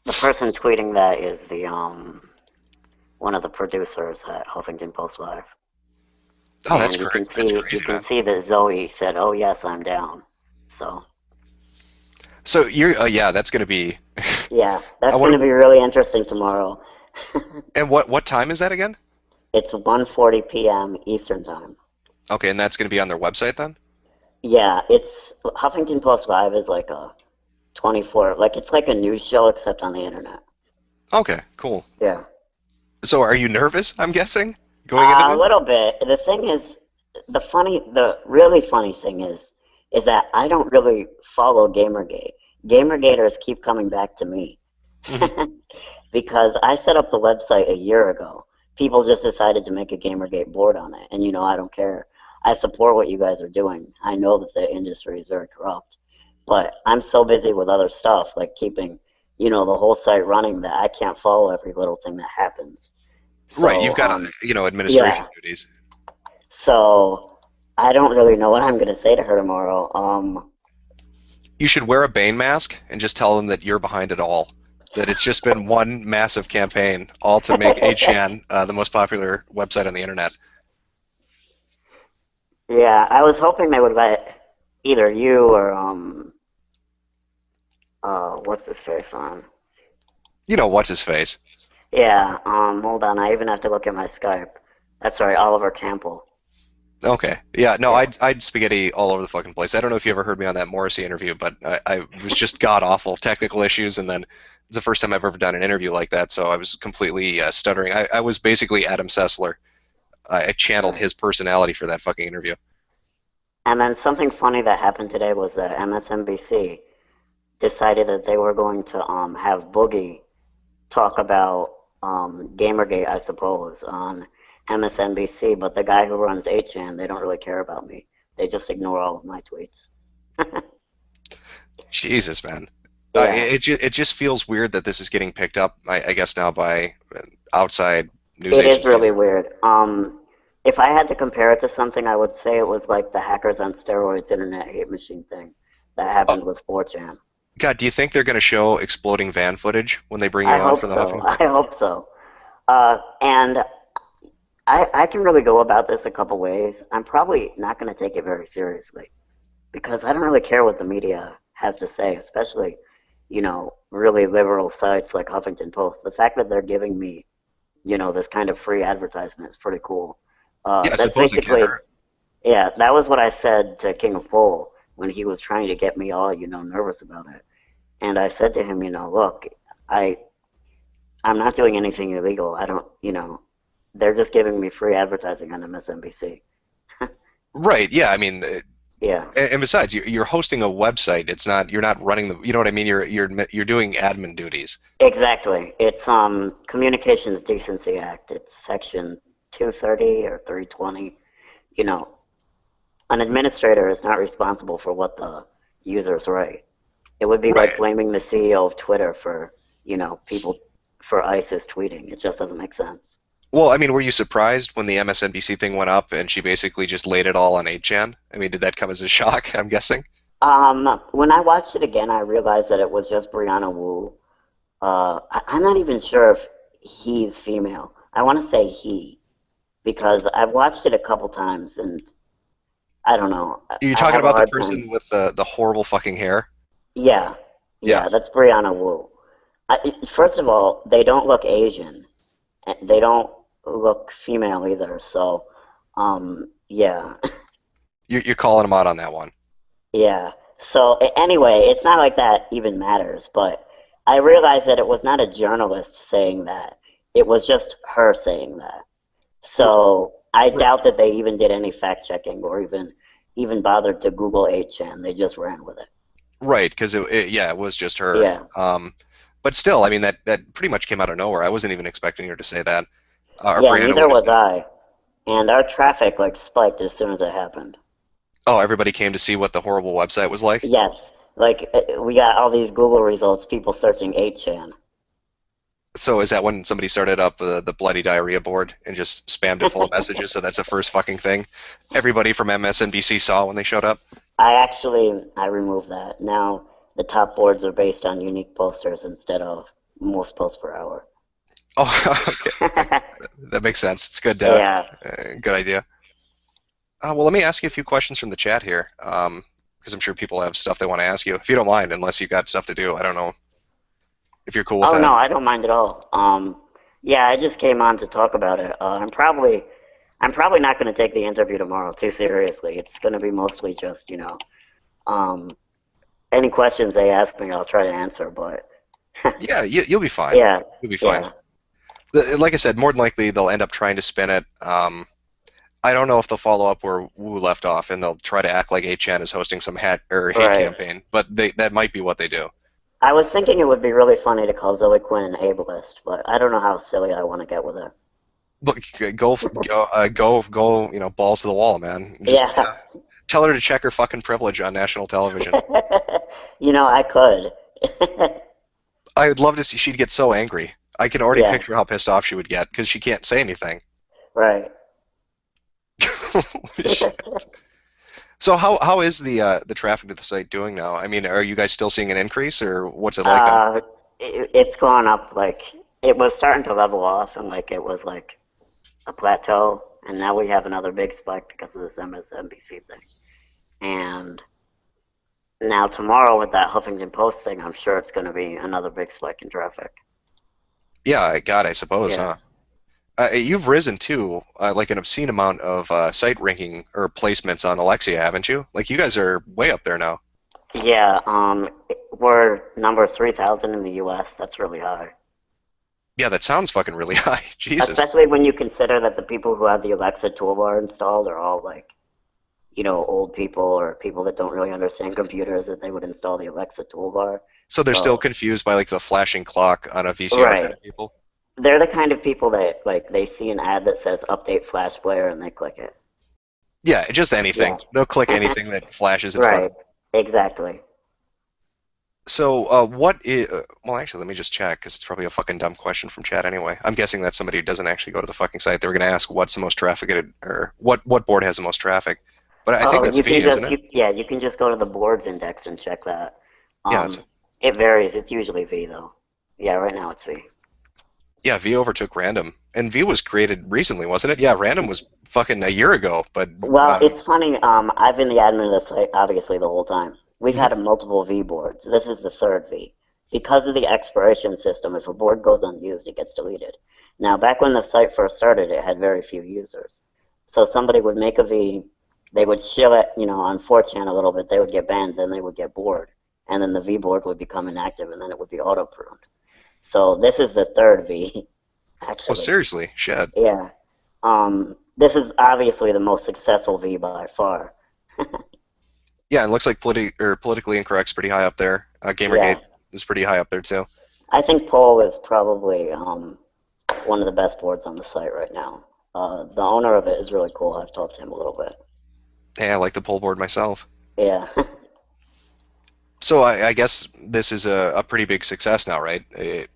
The person tweeting that is the one of the producers at Huffington Post Live. Oh, and that's great. You can see that Zoe said, "Oh yes, I'm down." So you're yeah, that's going to be. Yeah, that's going to be really interesting tomorrow. And what time is that again? It's 1:40 p.m. Eastern time. Okay, and that's going to be on their website then? Yeah, it's Huffington Post Live is like a 24, it's like a news show except on the internet. Okay, cool. Yeah. So are you nervous, I'm guessing, going into this? A little bit. The thing is, the really funny thing is that I don't really follow Gamergate. Gamergaters keep coming back to me. because I set up the website a year ago. People just decided to make a Gamergate board on it, and I don't care. I support what you guys are doing. I know that the industry is very corrupt, but I'm so busy with other stuff, like keeping, the whole site running, that I can't follow every little thing that happens. So, Right, you've got administration yeah. duties. So I don't really know what I'm going to say to her tomorrow. You should wear a Bane mask and just tell them that you're behind it all. That it's just been one massive campaign, all to make 8chan the most popular website on the internet. Yeah, I was hoping they would let either you or what's his face on. What's his face? Yeah, hold on, I even have to look at my Skype. That's right, Oliver Campbell. Okay. Yeah, no, Yeah. I'd spaghetti all over the fucking place. I don't know if you ever heard me on that Morrissey interview, but I was just god-awful technical issues, and then it was the first time I've ever done an interview like that, so I was completely stuttering. I was basically Adam Sessler. I channeled his personality for that fucking interview. And then something funny that happened today was that MSNBC decided that they were going to have Boogie talk about Gamergate, I suppose, on MSNBC, but the guy who runs 8chan, they don't really care about me. They just ignore all of my tweets. Jesus, man. Yeah. It just feels weird that this is getting picked up, I guess now, by outside news It agencies. is really weird. If I had to compare it to something, I would say it was like the hackers on steroids internet hate machine thing that happened with 4chan. God, do you think they're going to show exploding van footage when they bring you I on hope for the so. Huffing? I hope so. And I can really go about this a couple ways. I'm probably not going to take it very seriously because I don't really care what the media has to say, especially, really liberal sites like Huffington Post. The fact that they're giving me, this kind of free advertisement is pretty cool. Yeah, I That's suppose it can't basically, hurt. yeah, that was what I said to King of Pole when he was trying to get me all, nervous about it. And I said to him, look, I'm not doing anything illegal. I don't, they're just giving me free advertising on MSNBC. Right, yeah, I mean, Yeah, and besides, you're hosting a website. It's not, you're not running the, you know what I mean? You're doing admin duties. exactly. It's Communications Decency Act. It's section 230 or 320. An administrator is not responsible for what the users write. It would be Right. like blaming the CEO of Twitter for, people for ISIS tweeting. It just doesn't make sense. Well, I mean, were you surprised when the MSNBC thing went up and she basically just laid it all on 8chan? I mean, did that come as a shock, I'm guessing? When I watched it again, I realized that it was just Brianna Wu. I'm not even sure if he's female. I want to say he, because I've watched it a couple times and I don't know. Are you I talking have a about the hard person time. with the horrible fucking hair? Yeah, Yeah. that's Brianna Wu. First of all, they don't look Asian. They don't look female either. So, yeah, You're calling them out on that one. yeah. So anyway, it's not like that even matters. But I realized that it was not a journalist saying that. It was just her saying that. So I doubt that they even did any fact checking or even bothered to Google 8chan. They just ran with it. Right, because it was just her. Yeah. But still, I mean, that pretty much came out of nowhere. I wasn't even expecting her to say that. Or Yeah, Brianna neither would have was said- I. And our traffic spiked as soon as it happened. Oh, everybody came to see what the horrible website was like? Yes, we got all these Google results, people searching 8chan. So is that when somebody started up the bloody diarrhea board and just spammed it full of messages? So that's the first fucking thing everybody from MSNBC saw when they showed up? I removed that. Now the top boards are based on unique posters instead of most posts per hour. Oh, okay. That makes sense. It's good. Yeah. Good idea. Well, let me ask you a few questions from the chat here, because I'm sure people have stuff they want to ask you. If you don't mind, unless you got stuff to do, I don't know if you're cool with Oh that. no, I don't mind at all. Yeah, I just came on to talk about it. I'm probably not going to take the interview tomorrow too seriously. It's going to be mostly just, any questions they ask me, I'll try to answer. But Yeah, you'll be fine. yeah, You'll be fine. yeah. Like I said, more than likely they'll end up trying to spin it. I don't know if they'll follow up where Wu left off, and they'll try to act like 8chan is hosting some hate Right. campaign, but that might be what they do. I was thinking it would be really funny to call Zoe Quinn an ableist, but I don't know how silly I want to get with her. Look, go, balls to the wall, man. Just Yeah. tell her to check her fucking privilege on national television. I could. I would love to see. She'd get so angry. I can already Yeah. picture how pissed off she would get because she can't say anything. Right. Holy shit. So how is the traffic to the site doing now? I mean, are you guys still seeing an increase, or what's it like now? It's gone up, like, it was starting to level off, and, like, it was, like, a plateau, and now we have another big spike because of this MSNBC thing. And now tomorrow with that Huffington Post thing, I'm sure it's going to be another big spike in traffic. Yeah, God, I suppose, Yeah. huh? You've risen too, like an obscene amount of site ranking or placements on Alexia, haven't you? Like you guys are way up there now. Yeah, we're number 3,000 in the U.S. That's really high. Yeah, that sounds fucking really high. Jesus. Especially when you consider that the people who have the Alexa toolbar installed are all, like, old people or people that don't really understand computers, that they would install the Alexa toolbar. So they're still confused by like the flashing clock on a VCR Right. kind of people? They're the kind of people that, like, they see an ad that says update flash player and they click it. Yeah, just anything. Yeah. They'll click anything that flashes in front of Right. them. Exactly. So, what is... well, actually, let me just check, because it's probably a fucking dumb question from chat anyway. I'm guessing that's somebody who doesn't actually go to the fucking site. They were going to ask what's the most trafficked, or what board has the most traffic. But I think that's you V, can just, isn't it? you can just go to the boards index and check that. Yeah, that's... It varies. It's usually V, though. Yeah, right now it's V. Yeah, V overtook Random. And V was created recently, wasn't it? Yeah, Random was fucking a year ago, but... Well, it's funny. I've been the admin of the site, obviously, the whole time. We've had multiple V boards. This is the third V. Because of the expiration system, if a board goes unused, it gets deleted. Now, back when the site first started, it had very few users. So somebody would make a V, they would shill it, on 4chan a little bit, they would get banned, then they would get bored. And then the V board would become inactive, and then it would be auto-pruned. So this is the third V, actually. Oh, seriously? Shit. Yeah. This is obviously the most successful V by far. Yeah, it looks like politically incorrect's pretty high up there. Gamergate is pretty high up there, too. I think Poll is probably one of the best boards on the site right now. The owner of it is really cool. I've talked to him a little bit. Hey, I like the poll board myself. Yeah. So I guess this is a pretty big success now, right?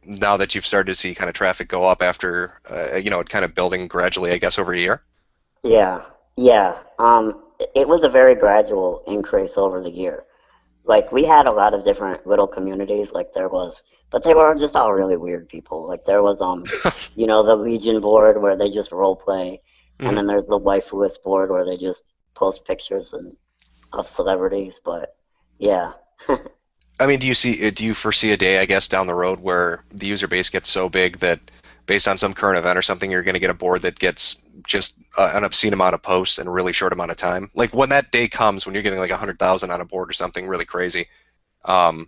Now that you've started to see kind of traffic go up after, it kind of building gradually, I guess, over a year? Yeah. It was a very gradual increase over the year. Like, we had a lot of different little communities, like there was, but they were just all really weird people. Like, there was, the Legion board where they just role play, and then there's the waifu list board where they just post pictures of celebrities, but yeah. I mean, do you foresee a day, I guess, down the road where the user base gets so big that based on some current event or something, you're going to get a board that gets just an obscene amount of posts in a really short amount of time? Like, when that day comes, when you're getting like 100,000 on a board or something really crazy, are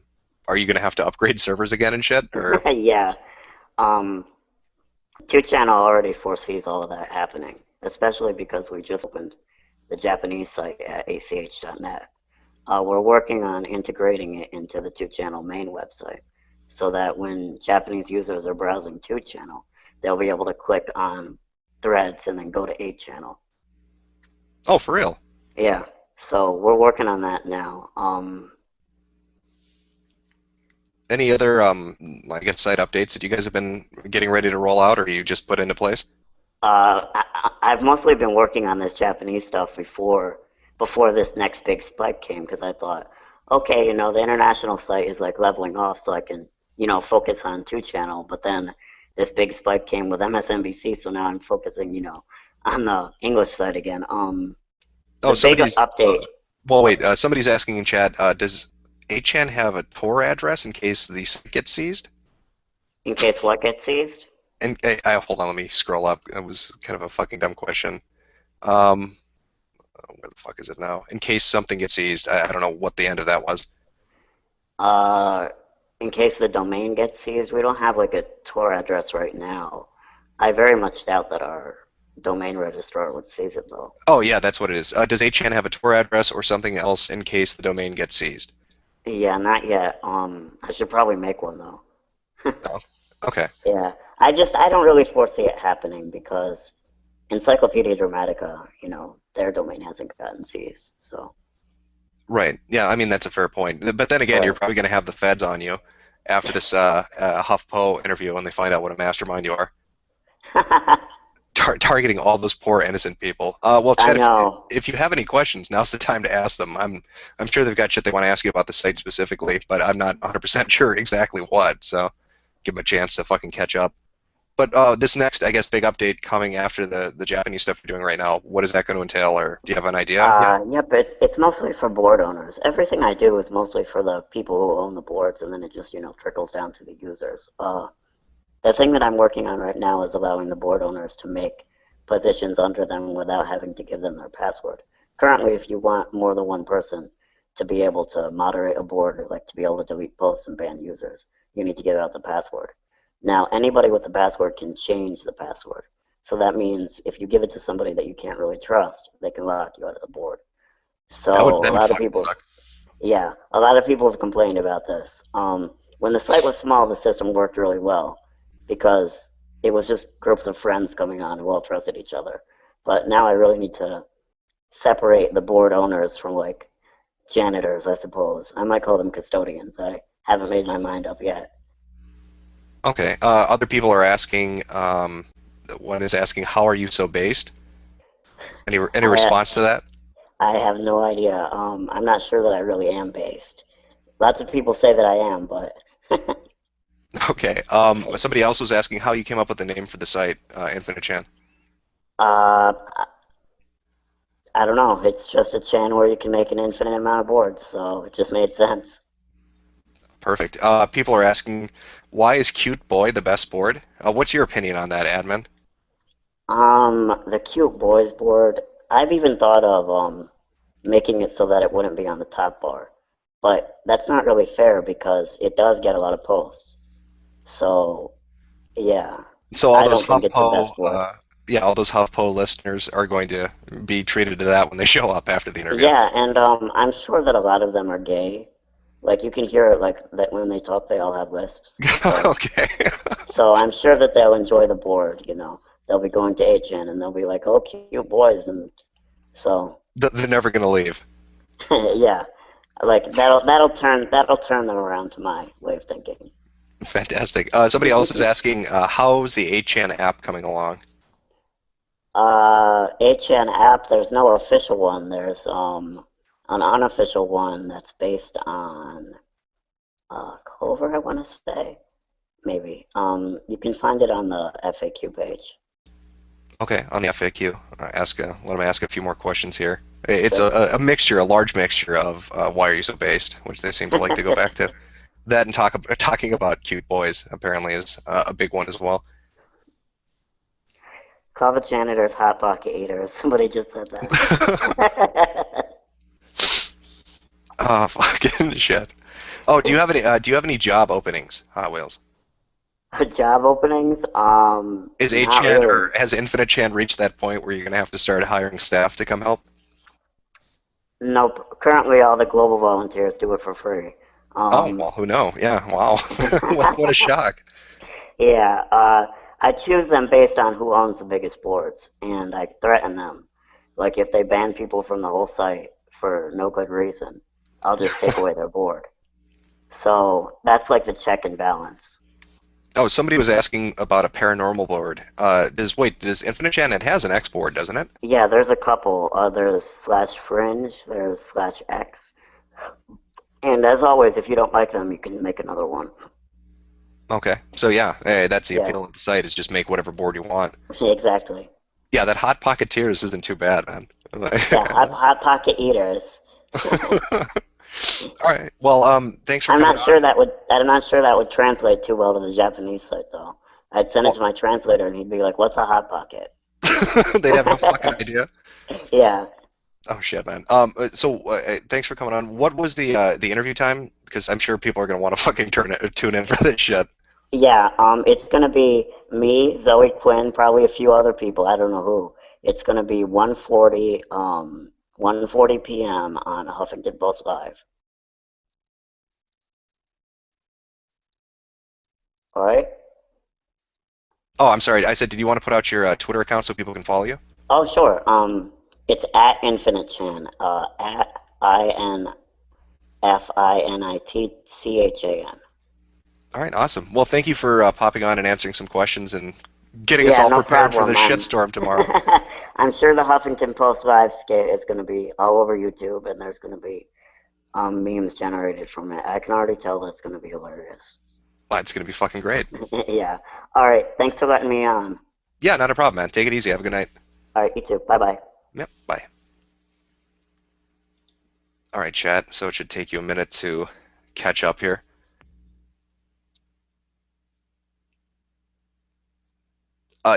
you going to have to upgrade servers again and shit? Or? Yeah. 2channel already foresees all of that happening, especially because we just opened the Japanese site at ach.net. We're working on integrating it into the 2channel main website so that when Japanese users are browsing 2channel, they'll be able to click on threads and then go to 8channel. Oh, for real? Yeah, so we're working on that now. Any other, I guess, site updates that you guys have been getting ready to roll out, or you just put into place? I've mostly been working on this Japanese stuff before this next big spike came, because I thought, okay, the international site is like leveling off, so I can, focus on 2channel. But then this big spike came with MSNBC, so now I'm focusing, on the English side again. The big update. Well, wait. Somebody's asking in chat. Does 8chan have a Tor address in case the site gets seized? In case what gets seized? And hold on, let me scroll up. That was kind of a fucking dumb question. Where the fuck is it now? In case something gets seized, I don't know what the end of that was. In case the domain gets seized, we don't have like a Tor address right now. I very much doubt that our domain registrar would seize it, though. Oh yeah, that's what it is. Does 8chan have a Tor address or something else in case the domain gets seized? Yeah, not yet. I should probably make one though. Oh, okay. Yeah, I don't really foresee it happening because Encyclopedia Dramatica, their domain hasn't gotten seized. So, Right. Yeah, I mean that's a fair point. But then again, you're right. probably going to have the feds on you after this HuffPo interview when they find out what a mastermind you are, targeting all those poor innocent people. Well, I Chad, know. if you have any questions, now's the time to ask them. I'm sure they've got shit they want to ask you about the site specifically, but I'm not 100% sure exactly what. So give them a chance to fucking catch up. But this next, I guess, big update coming after the Japanese stuff you're doing right now, what is that going to entail, or do you have an idea? Yeah. Yep, it's mostly for board owners. Everything I do is mostly for the people who own the boards, and then it just, trickles down to the users. The thing that I'm working on right now is allowing the board owners to make positions under them without having to give them their password. Currently, if you want more than one person to be able to moderate a board or like to be able to delete posts and ban users, you need to give out the password. Now, anybody with the password can change the password. So that means if you give it to somebody that you can't really trust, they can lock you out of the board. So That a would lot of fucking people, suck. yeah, a lot of people have complained about this. When the site was small, the system worked really well because it was just groups of friends coming on who all trusted each other. But now I really need to separate the board owners from like janitors, I suppose. I might call them custodians. I haven't made my mind up yet. Okay. Other people are asking. One is asking, "How are you so based?" Any I response to that? I have no idea. I'm not sure that I really am based. Lots of people say that I am, but Okay. Somebody else was asking how you came up with the name for the site, Infinite Chan. uh, I don't know. It's just a chain where you can make an infinite amount of boards, so it just made sense. Perfect. People are asking, why is Cute Boy the best board? What's your opinion on that, admin? The cute boys board. I've even thought of making it so that it wouldn't be on the top bar, but that's not really fair because it does get a lot of posts. So yeah, So all I those don't think it's the HuffPo, best board. yeah, all those HuffPo listeners are going to be treated to that when they show up after the interview. Yeah, and I'm sure that a lot of them are gay. Like you can hear it like that when they talk, they all have lisps. So Okay. so I'm sure that they'll enjoy the board. They'll be going to HN and they'll be like, "Oh, cute boys," and so They're never going to leave. yeah, like that'll turn them around to my way of thinking. Fantastic. Somebody else is asking, how's the 8chan app coming along? HN app, there's no official one. There's an unofficial one that's based on Clover, I want to say. Maybe. You can find it on the FAQ page. Okay, on the FAQ, let them ask a few more questions here. It's Sure. a mixture, a large mixture of why are you so based, which they seem to like to go back to. That and talking about cute boys apparently is a big one as well. Call the janitors hot pocket eaters. Somebody just said that. Oh, fucking shit. Oh, do you have any job openings, Hot Wheels? Job openings? Is Not 8chan really. or has Infinite Chan reached that point where you're gonna have to start hiring staff to come help? Nope. Currently, all the global volunteers do it for free. Oh, Um, well, who know? Yeah, wow. What a shock. yeah, I choose them based on who owns the biggest boards, and I threaten them. Like, if they ban people from the whole site for no good reason, I'll just take away their board. So that's like the check and balance. Oh, somebody was asking about a paranormal board. Does Infinite Chan, it has an X board, doesn't it? Yeah, there's a couple. There's slash fringe, there's slash X. And as always, if you don't like them, you can make another one. Okay, so yeah, hey, that's the Yeah, appeal of the site is just make whatever board you want. exactly. Yeah, that Hot Pocketeers isn't too bad, man. Yeah, hot pocket eaters. All right. Well, thanks for I'm coming not sure on. that would I'm not sure that would translate too well to the Japanese site though. I'd send it Well, to my translator and he'd be like, "What's a hot pocket?" they'd have no fucking idea. Yeah. Oh shit, man. Thanks for coming on. What was the interview time? Because I'm sure people are gonna want to fucking tune in for this shit. Yeah, it's gonna be me, Zoe Quinn, probably a few other people, I don't know who. It's gonna be 1:40 p.m. on Huffington Post Live. All right. Oh, I'm sorry. I said, did you want to put out your Twitter account so people can follow you? Oh, sure. It's at Infinite Chan. At INFINITCHAN. All right, awesome. Well, thank you for popping on and answering some questions and getting us Yeah, all no prepared for the problem. shitstorm tomorrow. I'm sure the Huffington Post live skit is going to be all over YouTube, and there's going to be memes generated from it. I can already tell that's going to be hilarious. Well, it's going to be fucking great. Yeah. All right. Thanks for letting me on. Yeah, not a problem, man. Take it easy. Have a good night. All right. You too. Bye bye. Yep, bye. All right, chat. So it should take you a minute to catch up here.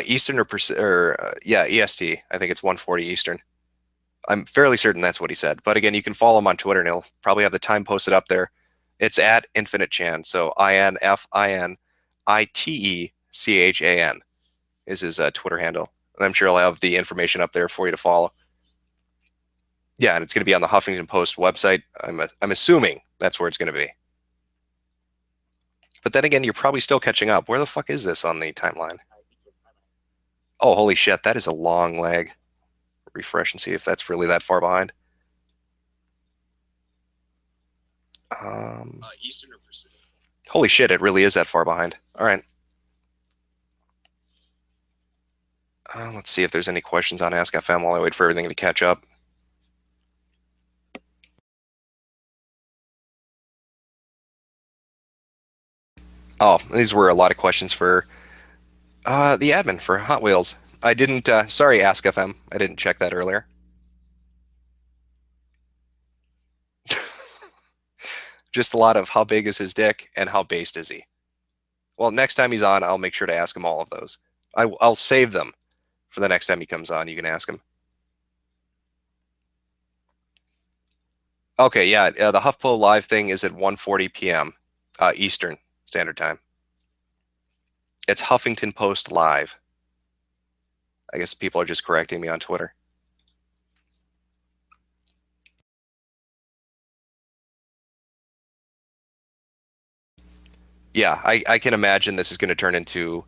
Eastern yeah, EST. I think it's 1:40 Eastern. I'm fairly certain that's what he said. But again, you can follow him on Twitter, and he'll probably have the time posted up there. It's at Infinite Chan. So INFINITECHAN is his Twitter handle. And I'm sure I'll have the information up there for you to follow. Yeah, and it's going to be on the Huffington Post website. I'm assuming that's where it's going to be. But then again, you're probably still catching up. Where the fuck is this on the timeline? Oh, holy shit, that is a long lag. Refresh and see if that's really that far behind. Eastern or Pacific? Holy shit, it really is that far behind. All right. Let's see if there's any questions on Ask FM while I wait for everything to catch up. Oh, these were a lot of questions for the admin for Hot Wheels. I didn't, sorry, Ask FM. I didn't check that earlier. Just a lot of how big is his dick and how based is he. Well, next time he's on, I'll make sure to ask him all of those. I'll save them for the next time he comes on. You can ask him. Okay, yeah, the HuffPo live thing is at 1:40 p.m. Eastern Standard Time. It's Huffington Post Live. I guess people are just correcting me on Twitter. Yeah, I can imagine this is going to turn into.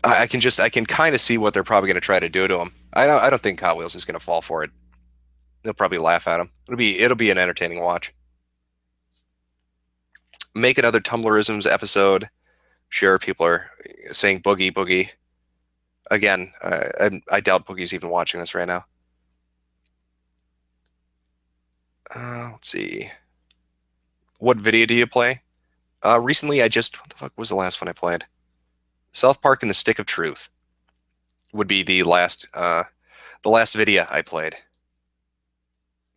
I can kind of see what they're probably going to try to do to him. I don't think Hot Wheels is going to fall for it. They'll probably laugh at him. It'll be an entertaining watch. Make another Tumblrisms episode. Sure, people are saying Boogie Boogie. Again, I doubt Boogie's even watching this right now. Let's see. What video do you play? Recently, what the fuck was the last one I played? South Park and the Stick of Truth would be the last video I played.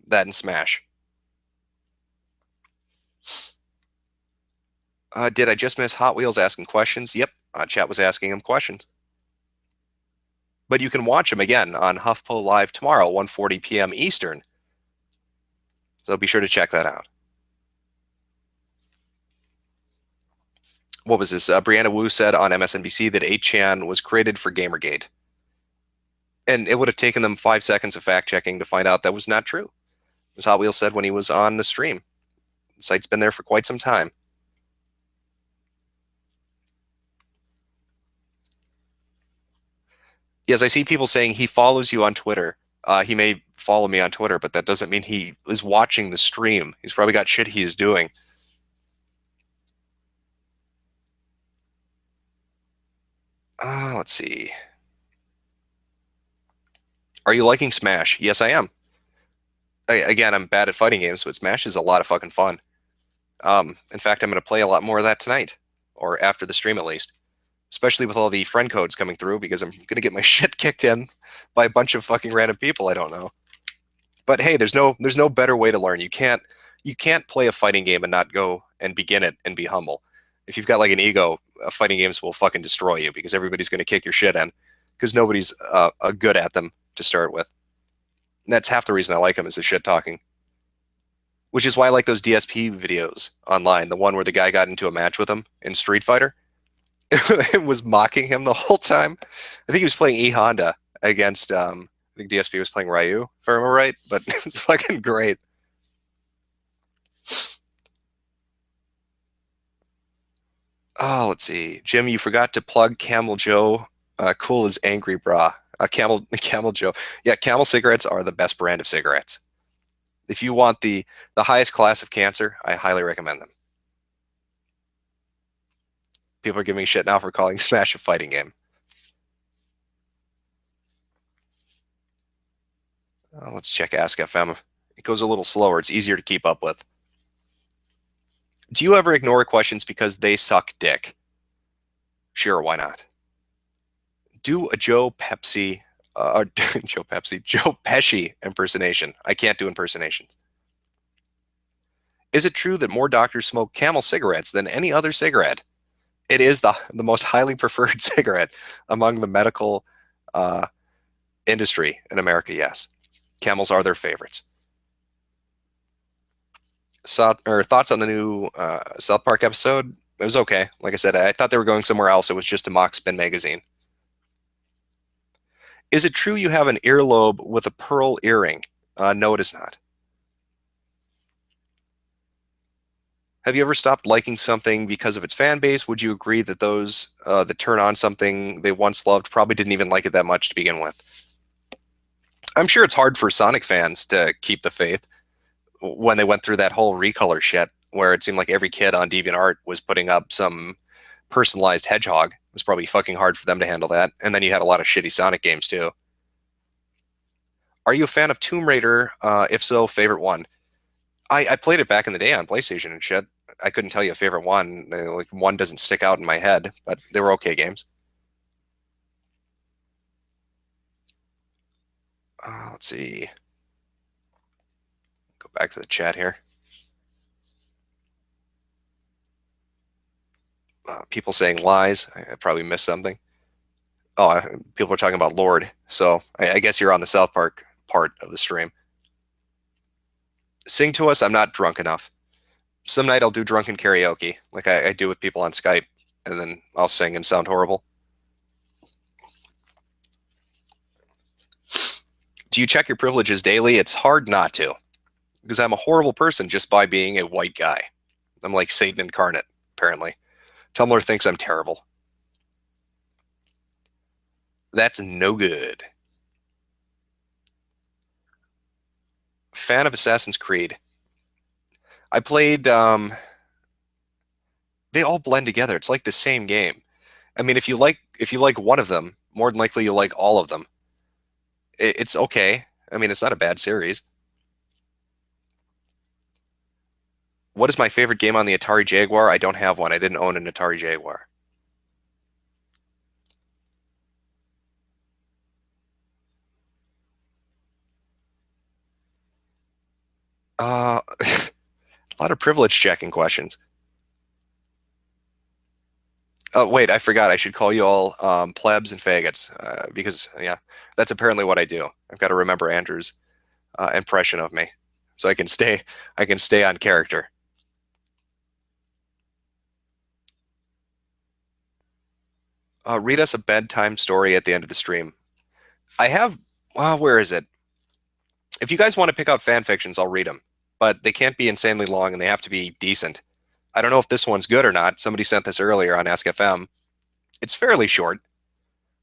That and Smash. Did I just miss Hot Wheels asking questions? Yep, chat was asking him questions. But you can watch him again on HuffPo Live tomorrow, 1:40 p.m. Eastern. So be sure to check that out. What was this? Brianna Wu said on MSNBC that 8chan was created for Gamergate. And it would have taken them 5 seconds of fact-checking to find out that was not true. As Hot Wheels said when he was on the stream. The site's been there for quite some time. Yes, I see people saying he follows you on Twitter. He may follow me on Twitter, but that doesn't mean he is watching the stream. He's probably got shit he is doing. Let's see. Are you liking Smash? Yes, I am. Again, I'm bad at fighting games, but Smash is a lot of fucking fun. In fact, I'm going to play a lot more of that tonight, or after the stream at least. Especially with all the friend codes coming through, because I'm going to get my shit kicked in by a bunch of fucking random people I don't know. But hey, there's no better way to learn. You can't play a fighting game and not go and begin it and be humble. If you've got like an ego, fighting games will fucking destroy you because everybody's going to kick your shit in because nobody's good at them to start with. And that's half the reason I like them is the shit talking. Which is why I like those DSP videos online. The one where the guy got into a match with him in Street Fighter. It was mocking him the whole time. I think he was playing E Honda against I think DSP was playing Ryu, if I remember right, but it was fucking great. Oh, let's see. Jim, you forgot to plug Camel Joe. Cool as Angry Bra. Camel Joe. Yeah, Camel cigarettes are the best brand of cigarettes. If you want the highest class of cancer, I highly recommend them. People are giving me shit now for calling Smash a fighting game. Let's check Ask FM. It goes a little slower. It's easier to keep up with. Do you ever ignore questions because they suck dick? Sure, why not? Do a Joe Pesci impersonation. I can't do impersonations. Is it true that more doctors smoke Camel cigarettes than any other cigarette? It is the most highly preferred cigarette among the medical industry in America, yes. Camels are their favorites. Thoughts on the new South Park episode? It was okay. Like I said, I thought they were going somewhere else. It was just a mock Spin magazine. Is it true you have an earlobe with a pearl earring? No, it is not. Have you ever stopped liking something because of its fan base? Would you agree that those that turn on something they once loved probably didn't even like it that much to begin with? I'm sure it's hard for Sonic fans to keep the faith when they went through that whole recolor shit where it seemed like every kid on DeviantArt was putting up some personalized hedgehog. It was probably fucking hard for them to handle that. And then you had a lot of shitty Sonic games too. Are you a fan of Tomb Raider? If so, favorite one? I played it back in the day on PlayStation and shit. I couldn't tell you a favorite one. Like one doesn't stick out in my head, but they were okay games. Let's see. Go back to the chat here. People saying lies. I probably missed something. Oh, people are talking about Lord. So I guess you're on the South Park part of the stream. Sing to us. I'm not drunk enough. Some night I'll do drunken karaoke, like I do with people on Skype, and then I'll sing and sound horrible. Do you check your privileges daily? It's hard not to, because I'm a horrible person just by being a white guy. I'm like Satan incarnate, apparently. Tumblr thinks I'm terrible. That's no good. Fan of Assassin's Creed. I played, they all blend together. It's like the same game. I mean, if you like one of them, more than likely you'll like all of them. It's okay. I mean, it's not a bad series. What is my favorite game on the Atari Jaguar? I don't have one. I didn't own an Atari Jaguar. A lot of privilege checking questions. Oh, wait, I forgot. I should call you all plebs and faggots because, yeah, that's apparently what I do. I've got to remember Andrew's impression of me so I can stay on character. Read us a bedtime story at the end of the stream. I have, where is it? If you guys want to pick out fan fictions, I'll read them, but they can't be insanely long and they have to be decent. I don't know if this one's good or not. Somebody sent this earlier on Ask FM. It's fairly short.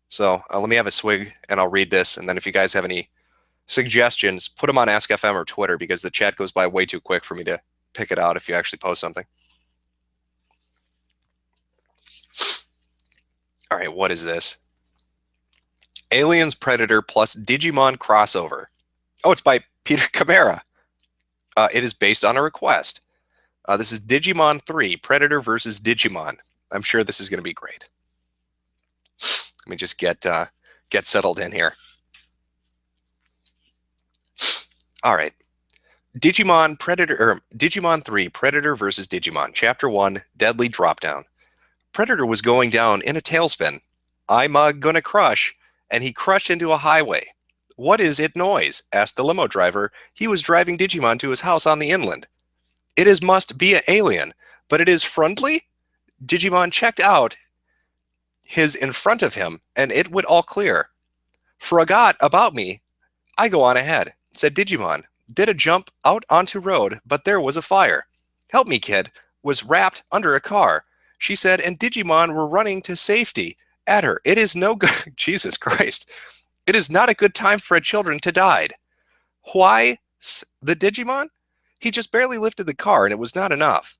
So let me have a swig and I'll read this. And then if you guys have any suggestions, put them on Ask FM or Twitter because the chat goes by way too quick for me to pick it out if you actually post something. All right, what is this? Aliens Predator plus Digimon crossover. Oh, it's by Peter Camara. It is based on a request. This is Digimon 3, Predator versus Digimon. I'm sure this is going to be great. Let me just get settled in here. All right. Digimon 3, Predator versus Digimon. Chapter 1, Deadly Dropdown. Predator was going down in a tailspin. I'm gonna crush, and he crushed into a highway. What is it noise? Asked the limo driver. He was driving Digimon to his house on the inland. It is must be an alien, but it is friendly? Digimon checked out his in front of him, and it would all clear. Forgot about me. I go on ahead, said Digimon. Did a jump out onto road, but there was a fire. Help me, kid. Was wrapped under a car. She said, and Digimon were running to safety at her. It is no good. Jesus Christ. It is not a good time for a children to die. Why? The Digimon? He just barely lifted the car, and it was not enough.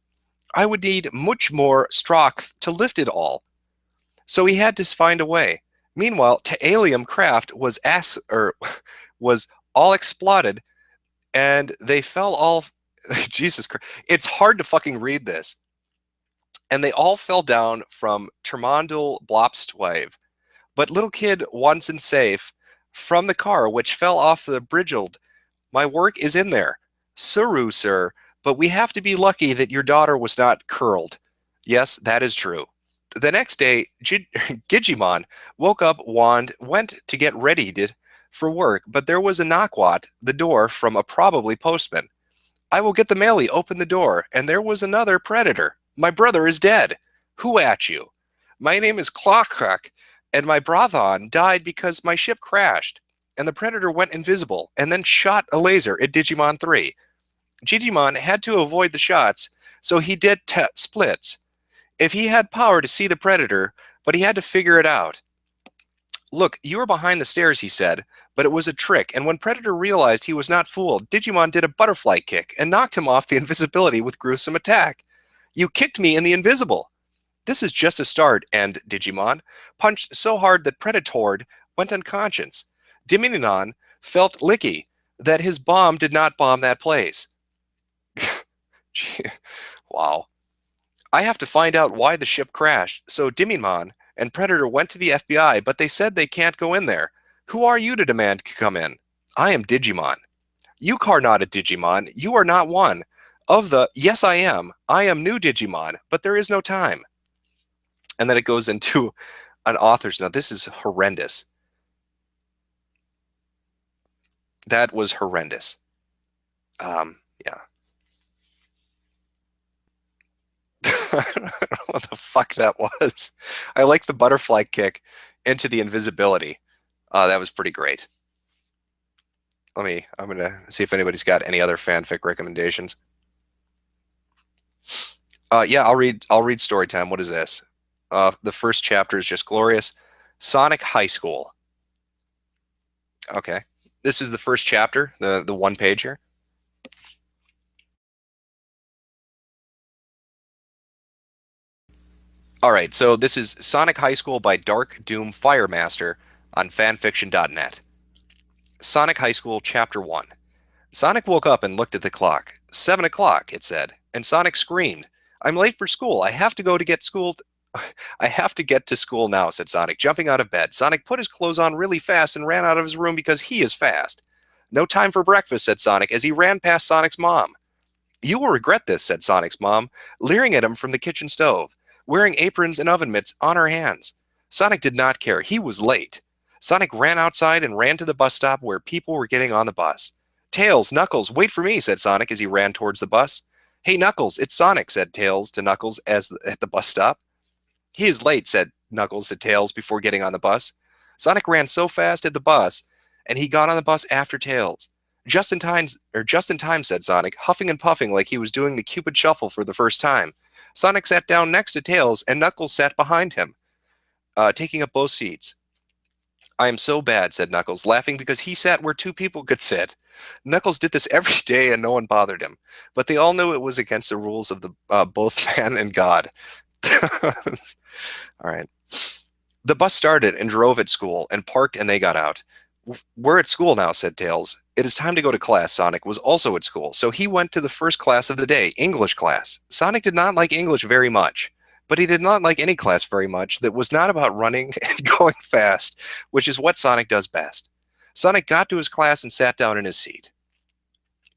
I would need much more strength to lift it all. So he had to find a way. Meanwhile, Taelium craft was all exploded, and they fell all. Jesus Christ! It's hard to fucking read this. And they all fell down from Termondal Blopstwave. But little kid once and safe from the car, which fell off the bridgeald. My work is in there. Suru, sir, but we have to be lucky that your daughter was not curled. Yes, that is true. The next day, Gigimon woke up, went to get ready for work, but there was a knock at the door from a probably postman. I will get the mailie, open the door, and there was another predator. My brother is dead. Who at you? My name is Clockcrack, and my Brathon died because my ship crashed, and the predator went invisible, and then shot a laser at Digimon 3. Digimon had to avoid the shots, so he did splits. If he had power to see the predator, but he had to figure it out. Look, you were behind the stairs, he said, but it was a trick, and when Predator realized he was not fooled, Digimon did a butterfly kick and knocked him off the invisibility with gruesome attack. You kicked me in the invisible. This is just a start, and Digimon punched so hard that Predator went unconscious. Diminon felt licky that his bomb did not bomb that place. Wow. I have to find out why the ship crashed, so Dimimon and Predator went to the FBI, but they said they can't go in there. Who are you to demand to come in? I am Digimon. You are not a Digimon. You are not one. Yes, I am. I am new Digimon, but there is no time. And then it goes into an author's note. This is horrendous. That was horrendous. Yeah. I don't know what the fuck that was. I like the butterfly kick into the invisibility. That was pretty great. I'm gonna see if anybody's got any other fanfic recommendations. Yeah, I'll read story time. What is this? The first chapter is just glorious. Sonic High School. Okay. This is the first chapter, the one page here. All right, so this is Sonic High School by Dark Doom Firemaster on fanfiction.net. Sonic High School Chapter 1. Sonic woke up and looked at the clock. 7 o'clock, it said, and Sonic screamed, I'm late for school. I have to get to school now, said Sonic, jumping out of bed. Sonic put his clothes on really fast and ran out of his room because he is fast. No time for breakfast, said Sonic as he ran past Sonic's mom. You will regret this, said Sonic's mom, leering at him from the kitchen stove, wearing aprons and oven mitts on her hands. Sonic did not care. He was late. Sonic ran outside and ran to the bus stop where people were getting on the bus. Tails, Knuckles, wait for me, said Sonic as he ran towards the bus. Hey, Knuckles, it's Sonic, said Tails to Knuckles at the bus stop. He is late, said Knuckles to Tails before getting on the bus. Sonic ran so fast at the bus, and he got on the bus after Tails. Just in time, said Sonic, huffing and puffing like he was doing the Cupid Shuffle for the first time. Sonic sat down next to Tails, and Knuckles sat behind him, taking up both seats. I am so bad, said Knuckles, laughing because he sat where two people could sit. Knuckles did this every day, and no one bothered him. But they all knew it was against the rules of the both man and God. All right. The bus started and drove at school, and parked, and they got out. We're at school now, said Tails. It is time to go to class. Sonic was also at school, so he went to the first class of the day, English class. Sonic did not like English very much, but he did not like any class very much that was not about running and going fast, which is what Sonic does best. Sonic got to his class and sat down in his seat.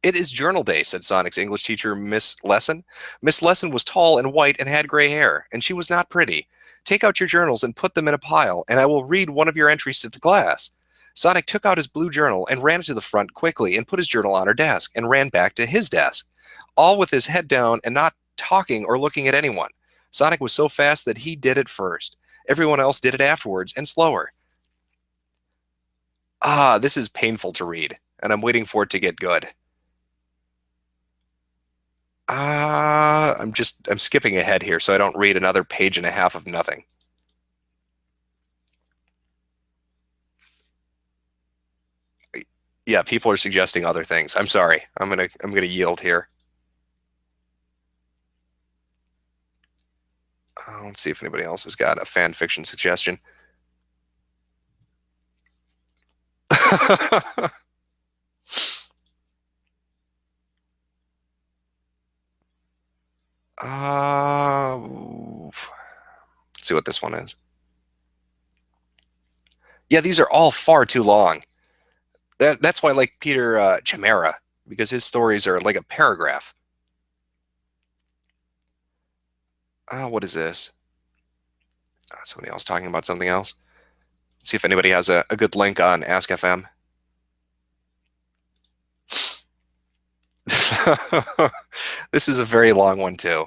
It is journal day, said Sonic's English teacher, Miss Lesson. Miss Lesson was tall and white and had gray hair, and she was not pretty. Take out your journals and put them in a pile, and I will read one of your entries to the class. Sonic took out his blue journal and ran to the front quickly and put his journal on her desk and ran back to his desk, all with his head down and not talking or looking at anyone. Sonic was so fast that he did it first. Everyone else did it afterwards and slower. This is painful to read, and I'm waiting for it to get good. I'm skipping ahead here so I don't read another page and a half of nothing. Yeah, people are suggesting other things. I'm sorry. I'm gonna yield here. Let's see if anybody else has got a fan fiction suggestion. Let's see what this one is. Yeah, these are all far too long. That's why I like Peter Chimera, because his stories are like a paragraph. What is this? Somebody else talking about something else. Let's see if anybody has a good link on Ask FM. This is a very long one too.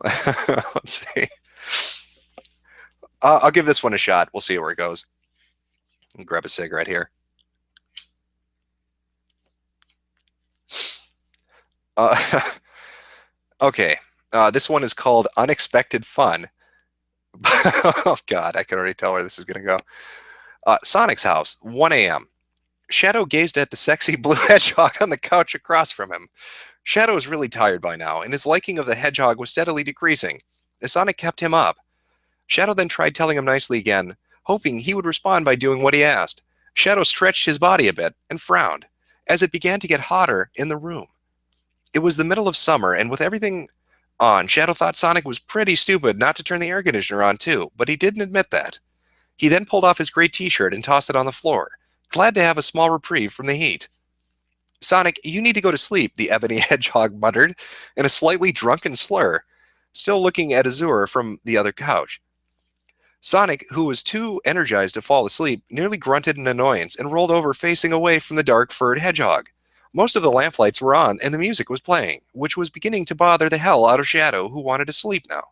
Let's see. I'll give this one a shot. We'll see where it goes. Grab a cigarette here. Okay. This one is called Unexpected Fun. Oh, God. I can already tell where this is going to go. Sonic's house, 1 a.m. Shadow gazed at the sexy blue hedgehog on the couch across from him. Shadow was really tired by now, and his liking of the hedgehog was steadily decreasing, as Sonic kept him up. Shadow then tried telling him nicely again, hoping he would respond by doing what he asked. Shadow stretched his body a bit and frowned, as it began to get hotter in the room. It was the middle of summer, and with everything on, Shadow thought Sonic was pretty stupid not to turn the air conditioner on too, but he didn't admit that. He then pulled off his gray t-shirt and tossed it on the floor, glad to have a small reprieve from the heat. Sonic, you need to go to sleep, the ebony hedgehog muttered, in a slightly drunken slur, still looking at Azure from the other couch. Sonic, who was too energized to fall asleep, nearly grunted in annoyance and rolled over facing away from the dark furred hedgehog. Most of the lamplights were on and the music was playing, which was beginning to bother the hell out of Shadow, who wanted to sleep now.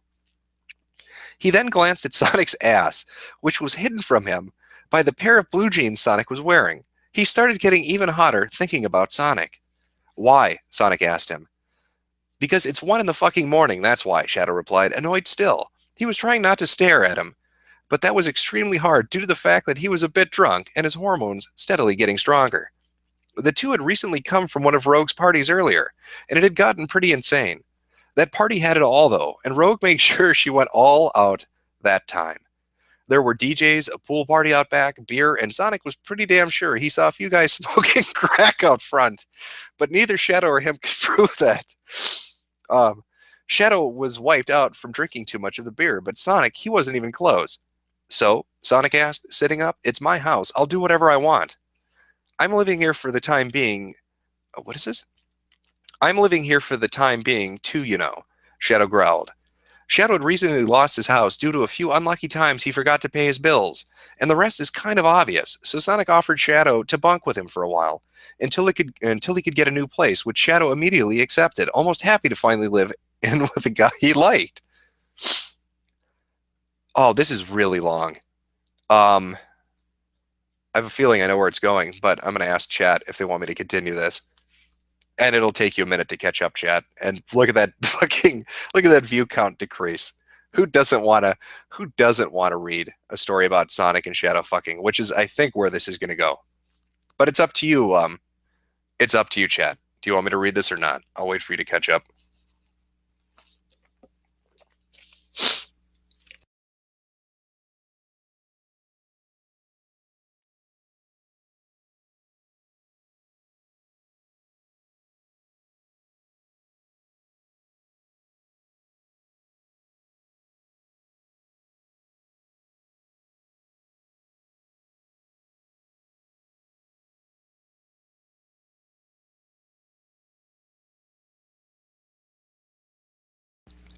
He then glanced at Sonic's ass, which was hidden from him by the pair of blue jeans Sonic was wearing. He started getting even hotter thinking about Sonic. Why? Sonic asked him. Because it's 1 in the fucking morning, that's why, Shadow replied, annoyed still. He was trying not to stare at him, but that was extremely hard due to the fact that he was a bit drunk and his hormones steadily getting stronger. The two had recently come from one of Rogue's parties earlier, and it had gotten pretty insane. That party had it all, though, and Rogue made sure she went all out that time. There were DJs, a pool party out back, beer, and Sonic was pretty damn sure he saw a few guys smoking crack out front, but neither Shadow or him could prove that. Shadow was wiped out from drinking too much of the beer, but Sonic, he wasn't even close. So, Sonic asked, sitting up, it's my house. I'll do whatever I want. I'm living here for the time being. What is this? I'm living here for the time being, too, you know, Shadow growled. Shadow had recently lost his house due to a few unlucky times he forgot to pay his bills, and the rest is kind of obvious, so Sonic offered Shadow to bunk with him for a while, until he could get a new place, which Shadow immediately accepted, almost happy to finally live in with a guy he liked. Oh, this is really long. I have a feeling I know where it's going, but I'm going to ask chat if they want me to continue this. And it'll take you a minute to catch up, chat. And look at that view count decrease. Who doesn't want to read a story about Sonic and Shadow fucking, which is I think where this is going to go. But it's up to you. It's up to you, chat. Do you want me to read this or not? I'll wait for you to catch up.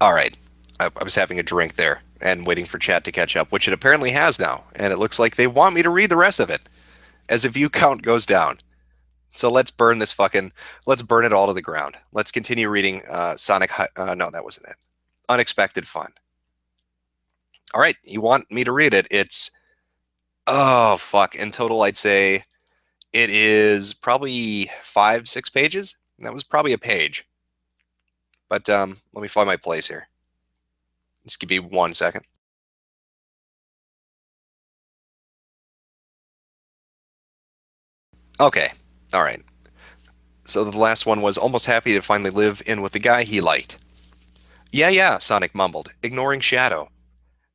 All right. I was having a drink there and waiting for chat to catch up, which it apparently has now. And it looks like they want me to read the rest of it as the view count goes down. So let's burn it all to the ground. Let's continue reading Sonic. No, that wasn't it. Unexpected Fun. All right. You want me to read it? Oh, fuck. In total, I'd say it is probably 5-6 pages. That was probably a page. But let me find my place here. Just give me 1 second. Okay, all right. So the last one was almost happy to finally live in with the guy he liked. Yeah, yeah, Sonic mumbled, ignoring Shadow.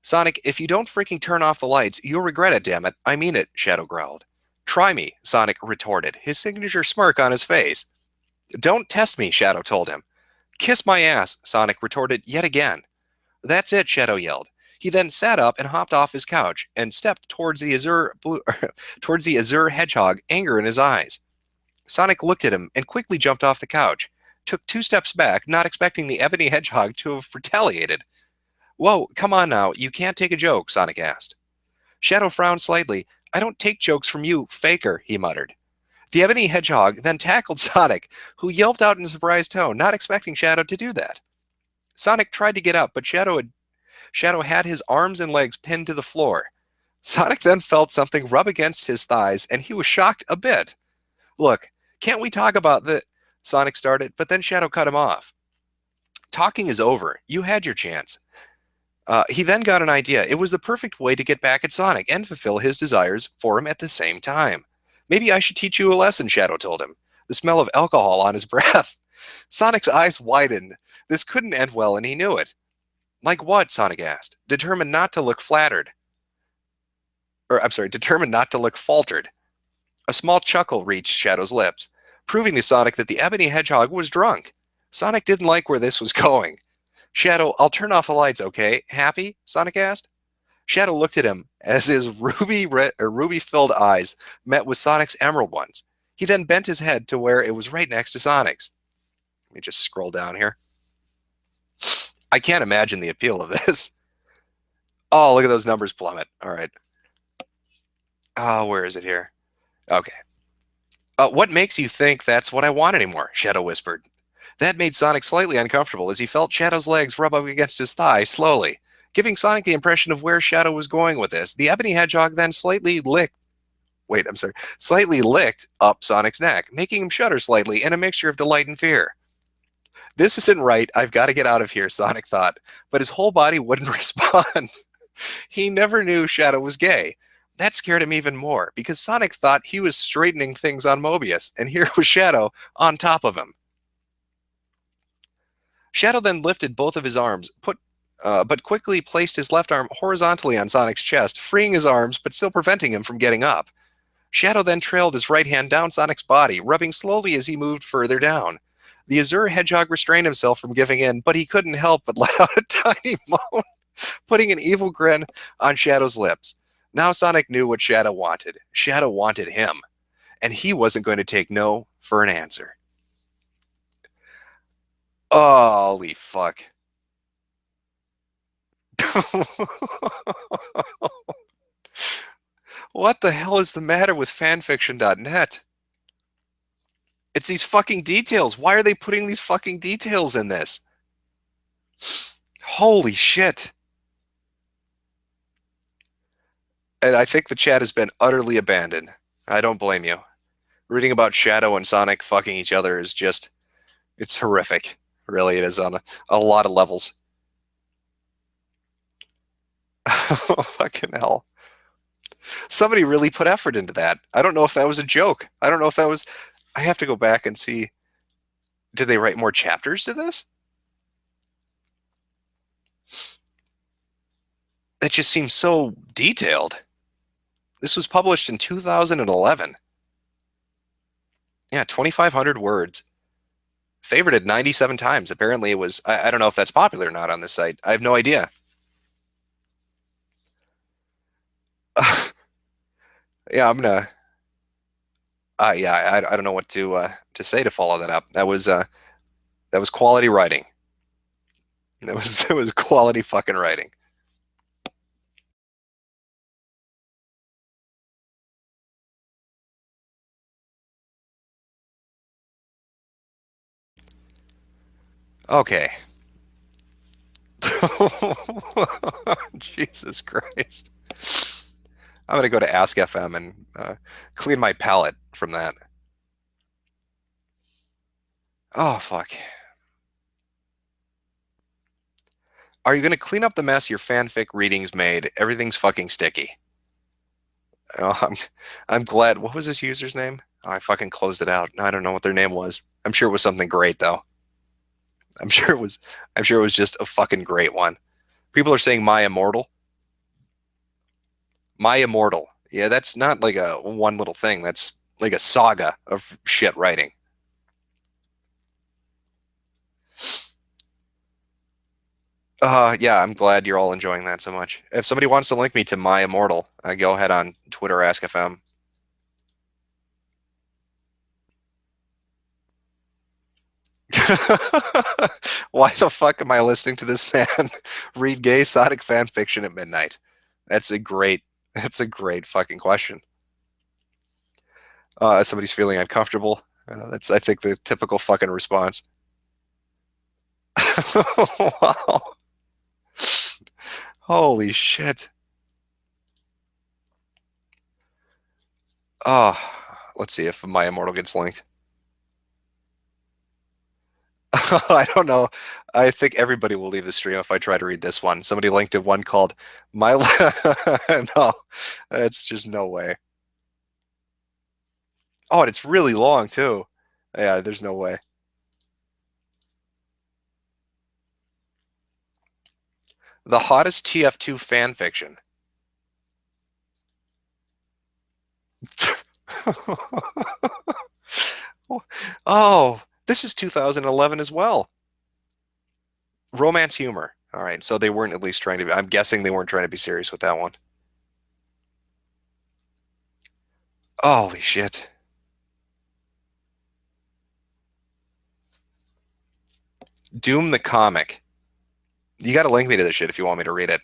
Sonic, if you don't freaking turn off the lights, you'll regret it, damn it. I mean it, Shadow growled. Try me, Sonic retorted, his signature smirk on his face. Don't test me, Shadow told him. Kiss my ass, Sonic retorted yet again. That's it, Shadow yelled. He then sat up and hopped off his couch and stepped towards the towards the Azure Hedgehog, anger in his eyes. Sonic looked at him and quickly jumped off the couch, took 2 steps back, not expecting the Ebony Hedgehog to have retaliated. Whoa, come on now, you can't take a joke, Sonic asked. Shadow frowned slightly. I don't take jokes from you, faker, he muttered. The Ebony Hedgehog then tackled Sonic, who yelped out in a surprised tone, not expecting Shadow to do that. Sonic tried to get up, but Shadow had his arms and legs pinned to the floor. Sonic then felt something rub against his thighs, and he was shocked a bit. Look, can't we talk about the... Sonic started, but then Shadow cut him off. Talking is over. You had your chance. He then got an idea. It was the perfect way to get back at Sonic and fulfill his desires for him at the same time. Maybe I should teach you a lesson, Shadow told him, the smell of alcohol on his breath. Sonic's eyes widened. This couldn't end well, and he knew it. Like what? Sonic asked, determined not to look flattered. Determined not to look faltered. A small chuckle reached Shadow's lips, proving to Sonic that the Ebony Hedgehog was drunk. Sonic didn't like where this was going. Shadow, I'll turn off the lights, okay? Happy? Sonic asked. Shadow looked at him as his ruby-filled eyes met with Sonic's emerald ones. He then bent his head to where it was right next to Sonic's. Let me just scroll down here. I can't imagine the appeal of this. Oh, look at those numbers plummet. All right. Oh, where is it here? Okay. What makes you think that's what I want anymore? Shadow whispered. That made Sonic slightly uncomfortable as he felt Shadow's legs rub up against his thigh slowly, giving Sonic the impression of where Shadow was going with this. The Ebony Hedgehog then slightly licked up Sonic's neck, making him shudder slightly in a mixture of delight and fear. This isn't right. I've got to get out of here, Sonic thought, but his whole body wouldn't respond. He never knew Shadow was gay. That scared him even more, because Sonic thought he was straightening things on Mobius, and here was Shadow on top of him. Shadow then lifted both of his arms, but quickly placed his left arm horizontally on Sonic's chest, freeing his arms, but still preventing him from getting up. Shadow then trailed his right hand down Sonic's body, rubbing slowly as he moved further down. The Azure Hedgehog restrained himself from giving in, but he couldn't help but let out a tiny moan, putting an evil grin on Shadow's lips. Now Sonic knew what Shadow wanted. Shadow wanted him, and he wasn't going to take no for an answer. Holy fuck. What the hell is the matter with fanfiction.net? It's these fucking details. Why are they putting these fucking details in this? Holy shit. And I think the chat has been utterly abandoned. I don't blame you. Reading about Shadow and Sonic fucking each other is just... it's horrific. Really, it is on a lot of levels. Oh, fucking hell. Somebody really put effort into that. I don't know if that was a joke. I don't know if that was... I have to go back and see. Did they write more chapters to this? That just seems so detailed. This was published in 2011. Yeah, 2,500 words. Favorited 97 times. Apparently it was... I don't know if that's popular or not on this site. I have no idea. Yeah, I'm gonna... yeah, I don't know what to say to follow that up. That was quality writing. It was quality fucking writing. Okay. Jesus Christ. I'm going to go to Ask FM and clean my palate from that. Oh, fuck. Are you going to clean up the mess your fanfic readings made? Everything's fucking sticky. Oh, I'm glad. What was this user's name? Oh, I fucking closed it out. I don't know what their name was. I'm sure it was something great though. I'm sure it was. I'm sure it was just a fucking great one. People are saying My Immortal. My Immortal. Yeah, that's not like a one little thing. That's like a saga of shit writing. Yeah, I'm glad you're all enjoying that so much. If somebody wants to link me to My Immortal, go ahead on Twitter, AskFM. Why the fuck am I listening to this man read gay Sonic fan fiction at midnight? That's a great fucking question. Somebody's feeling uncomfortable. That's, I think, the typical fucking response. Wow. Holy shit. Oh, let's see if My Immortal gets linked. I don't know. I think everybody will leave the stream if I try to read this one. Somebody linked to one called My. No, it's just no way. Oh, and it's really long too. Yeah, there's no way. The hottest TF2 fan fiction. Oh, this is 2011 as well. Romance humor. All right, so they weren't at least trying to be, I'm guessing they weren't trying to be serious with that one. Holy shit. Doom the comic. You got to link me to this shit if you want me to read it.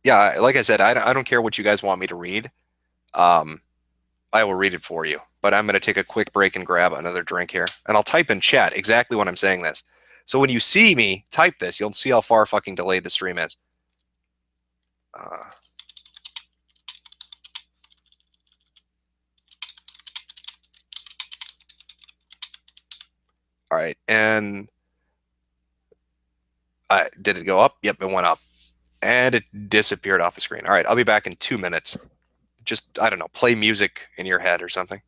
Yeah, like I said, I don't care what you guys want me to read. I will read it for you. But I'm going to take a quick break and grab another drink here. And I'll type in chat exactly when I'm saying this. So when you see me type this, you'll see how far fucking delayed the stream is. All right, and did it go up? Yep, it went up. And it disappeared off the screen. All right, I'll be back in 2 minutes. Just, I don't know, play music in your head or something.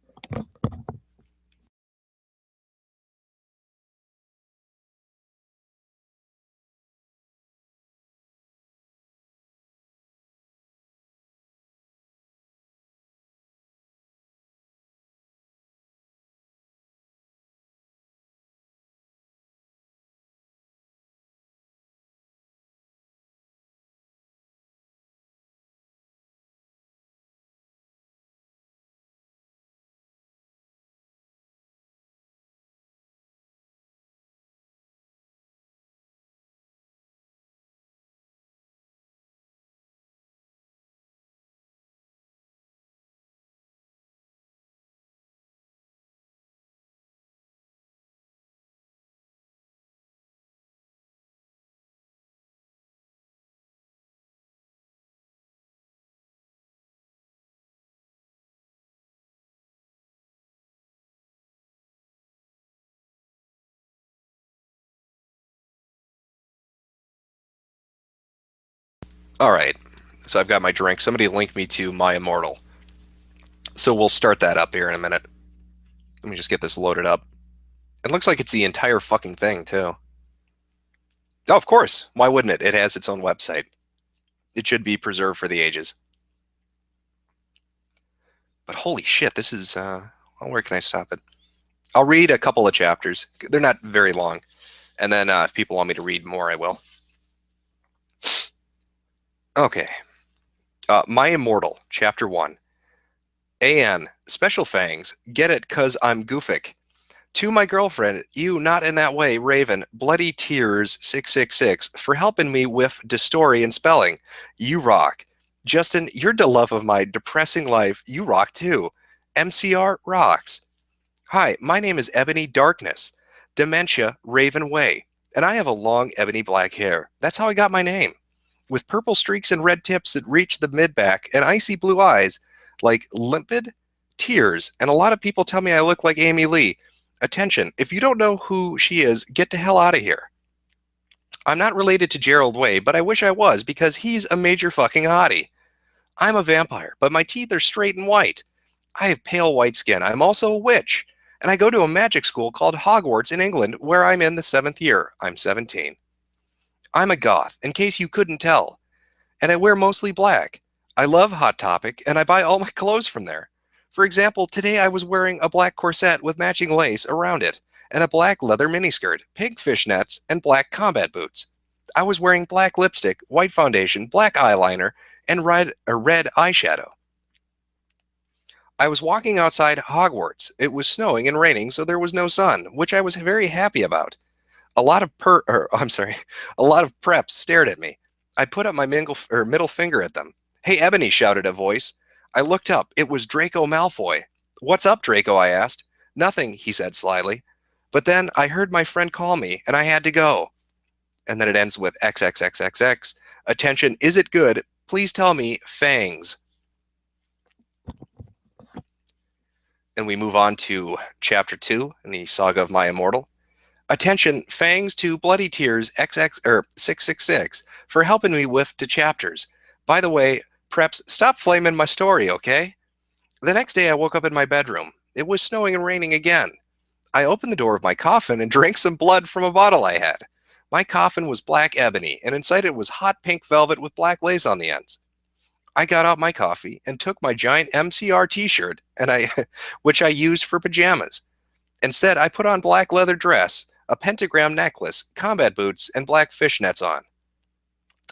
All right, so I've got my drink. Somebody link me to My Immortal. So we'll start that up here in a minute. Let me just get this loaded up. It looks like it's the entire fucking thing, too. Oh, of course. Why wouldn't it? It has its own website. It should be preserved for the ages. But holy shit, this is, well, where can I stop it? I'll read a couple of chapters. They're not very long. And then if people want me to read more, I will. Okay. My Immortal, Chapter 1. AN, Special Fangs, get it 'cause I'm goofic. To my girlfriend, you not in that way, Raven, bloody tears 666 for helping me with the story and spelling. You rock. Justin, you're the love of my depressing life. You rock too. MCR rocks. Hi, my name is Ebony Darkness, Dementia Raven Way, and I have a long ebony black hair. That's how I got my name. With purple streaks and red tips that reach the mid-back and icy blue eyes like limpid tears, and a lot of people tell me I look like Amy Lee. Attention, if you don't know who she is, get the hell out of here. I'm not related to Gerald Way, but I wish I was because he's a major fucking hottie. I'm a vampire, but my teeth are straight and white. I have pale white skin. I'm also a witch. And I go to a magic school called Hogwarts in England, where I'm in the 7th year. I'm 17. I'm a goth, in case you couldn't tell. And I wear mostly black. I love Hot Topic, and I buy all my clothes from there. For example, today I was wearing a black corset with matching lace around it, and a black leather miniskirt, pink fishnets, and black combat boots. I was wearing black lipstick, white foundation, black eyeliner, and red eyeshadow. I was walking outside Hogwarts. It was snowing and raining, so there was no sun, which I was very happy about. A lot of a lot of preps stared at me. I put up my middle finger at them. "Hey, Ebony," shouted a voice. I looked up. It was Draco Malfoy. "What's up, Draco?" I asked. "Nothing," he said slyly. But then I heard my friend call me, and I had to go. And then it ends with XXXXX. Attention, is it good? Please tell me, fangs. And we move on to Chapter 2 in the Saga of My Immortal. Attention, fangs to Bloody Tears XX 666 for helping me with the chapters. By the way, preps, stop flaming my story, okay? The next day I woke up in my bedroom. It was snowing and raining again. I opened the door of my coffin and drank some blood from a bottle I had. My coffin was black ebony, and inside it was hot pink velvet with black lace on the ends. I got out my coffee and took my giant MCR t-shirt, which I used for pajamas. Instead, I put on black leather dress, a pentagram necklace, combat boots, and black fishnets on.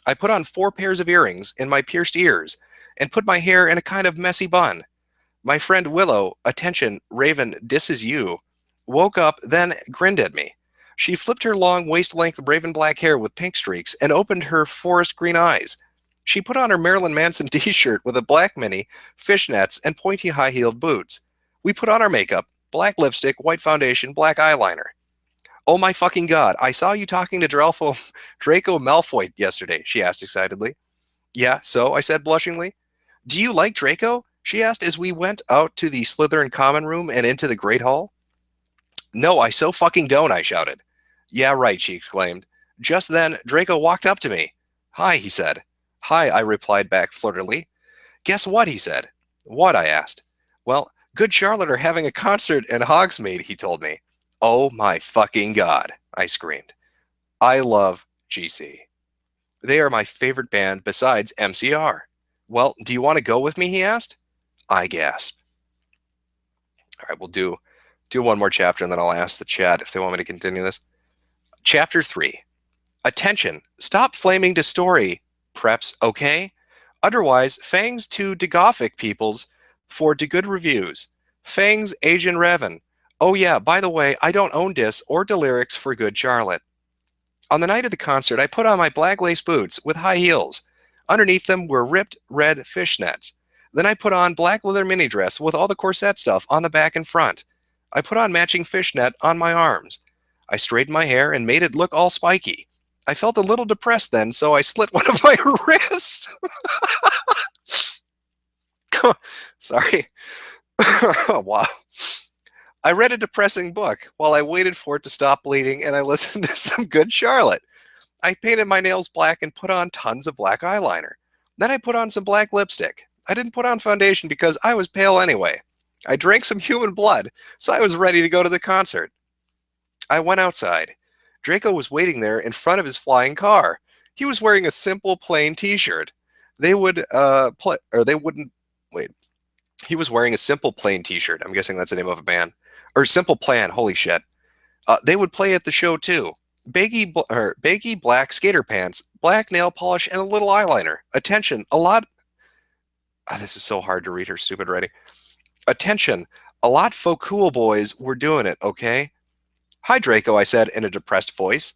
I put on 4 pairs of earrings in my pierced ears and put my hair in a kind of messy bun. My friend Willow, attention, Raven, this is you, woke up, then grinned at me. She flipped her long waist-length raven black hair with pink streaks and opened her forest green eyes. She put on her Marilyn Manson t-shirt with a black mini, fishnets, and pointy high-heeled boots. We put on our makeup, black lipstick, white foundation, black eyeliner. "Oh my fucking god, I saw you talking to Draco Malfoy yesterday," she asked excitedly. "Yeah, so?" I said blushingly. "Do you like Draco?" she asked as we went out to the Slytherin common room and into the Great Hall. "No, I so fucking don't," I shouted. "Yeah, right," she exclaimed. Just then, Draco walked up to me. "Hi," he said. "Hi," I replied back flirtily. "Guess what?" he said. "What?" I asked. "Well, Good Charlotte are having a concert in Hogsmeade," he told me. "Oh my fucking god," I screamed. I love GC. They are my favorite band besides MCR. "Well, do you want to go with me?" he asked. I gasped. All right, we'll do one more chapter and then I'll ask the chat if they want me to continue this. Chapter 3. Attention, stop flaming the story, preps, okay? Otherwise, fangs to the Gothic peoples for the good reviews. Fangs, Agent Revan. Oh yeah, by the way, I don't own this or the lyrics for Good Charlotte. On the night of the concert, I put on my black lace boots with high heels. Underneath them were ripped red fishnets. Then I put on black leather mini dress with all the corset stuff on the back and front. I put on matching fishnet on my arms. I straightened my hair and made it look all spiky. I felt a little depressed then, so I slit one of my wrists. Sorry. Wow. I read a depressing book while I waited for it to stop bleeding, and I listened to some Good Charlotte. I painted my nails black and put on tons of black eyeliner. Then I put on some black lipstick. I didn't put on foundation because I was pale anyway. I drank some human blood, so I was ready to go to the concert. I went outside. Draco was waiting there in front of his flying car. He was wearing a simple plain t-shirt. They wouldn't wait. He was wearing a simple plain t-shirt. I'm guessing that's the name of a band. Or Simple Plan, holy shit. They would play at the show too. Baggy black skater pants, black nail polish, and a little eyeliner. Attention, a lot... this is so hard to read her stupid writing. Attention, a lot faux cool boys were doing it, okay? "Hi, Draco," I said in a depressed voice.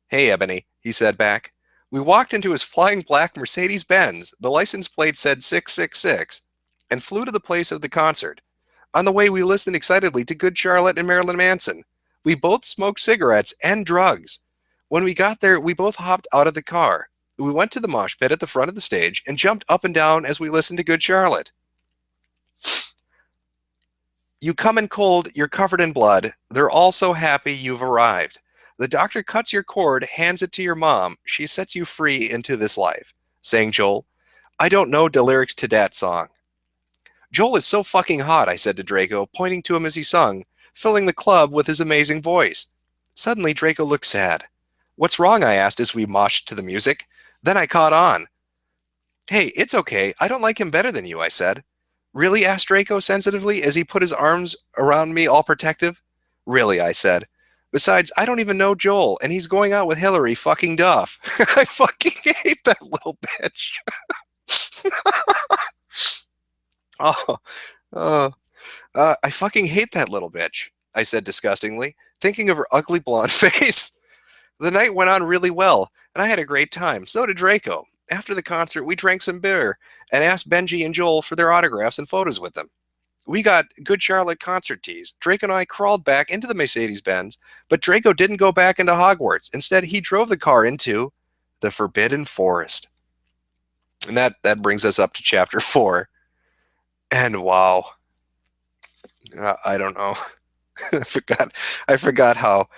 "Hey, Ebony," he said back. We walked into his flying black Mercedes-Benz. The license plate said 666, and flew to the place of the concert. On the way, we listened excitedly to Good Charlotte and Marilyn Manson. We both smoked cigarettes and drugs. When we got there, we both hopped out of the car. We went to the mosh pit at the front of the stage and jumped up and down as we listened to Good Charlotte. You come in cold, you're covered in blood. They're all so happy you've arrived. The doctor cuts your cord, hands it to your mom. She sets you free into this life. Sang Joel. I don't know the lyrics to that song. Joel is so fucking hot, I said to Draco, pointing to him as he sung, filling the club with his amazing voice. Suddenly, Draco looked sad. What's wrong? I asked as we moshed to the music. Then I caught on. Hey, it's okay. I don't like him better than you, I said. Really? Asked Draco sensitively as he put his arms around me all protective. Really, I said. Besides, I don't even know Joel, and he's going out with Hillary fucking Duff. I fucking hate that little bitch. oh, uh, I fucking hate that little bitch, I said disgustingly, thinking of her ugly blonde face. The night went on really well, and I had a great time. So did Draco. After the concert, we drank some beer and asked Benji and Joel for their autographs and photos with them. We got Good Charlotte concert tees. Draco and I crawled back into the Mercedes-Benz, but Draco didn't go back into Hogwarts. Instead, he drove the car into the Forbidden Forest. And that brings us up to chapter 4. And wow. I don't know. I forgot how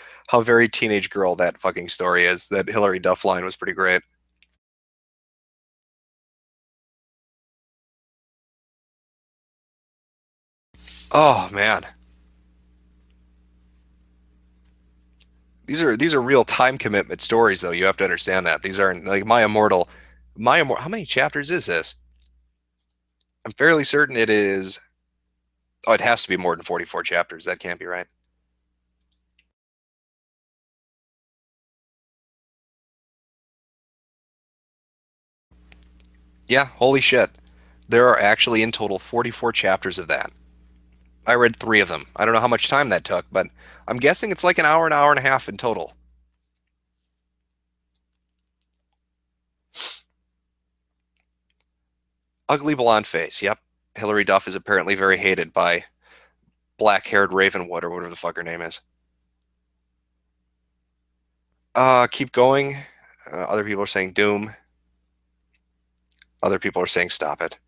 very teenage girl that fucking story is. That Hillary Duff line was pretty great. Oh man. These are real time commitment stories though. You have to understand that. These aren't like My Immortal. How many chapters is this? I'm fairly certain it is. Oh, it has to be more than 44 chapters. That can't be right. Yeah, holy shit. There are actually in total 44 chapters of that. I read 3 of them. I don't know how much time that took, but I'm guessing it's like an hour and a half in total. Ugly blonde face. Yep. Hillary Duff is apparently very hated by black-haired Ravenwood or whatever the fuck her name is. Keep going. Other people are saying doom. Other people are saying stop it.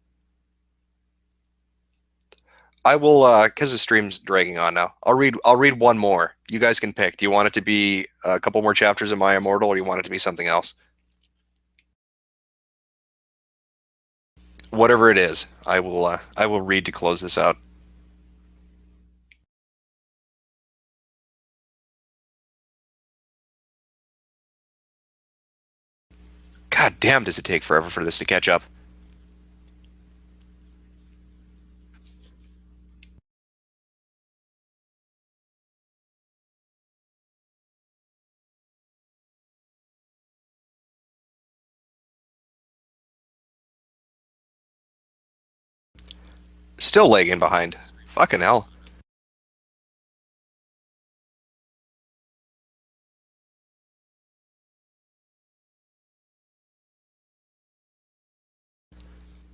I will, because the stream's dragging on now. I'll read one more. You guys can pick. Do you want it to be a couple more chapters of My Immortal, or do you want it to be something else? Whatever it is, I will read to close this out. God damn, does it take forever for this to catch up? Still lagging behind. Fucking hell.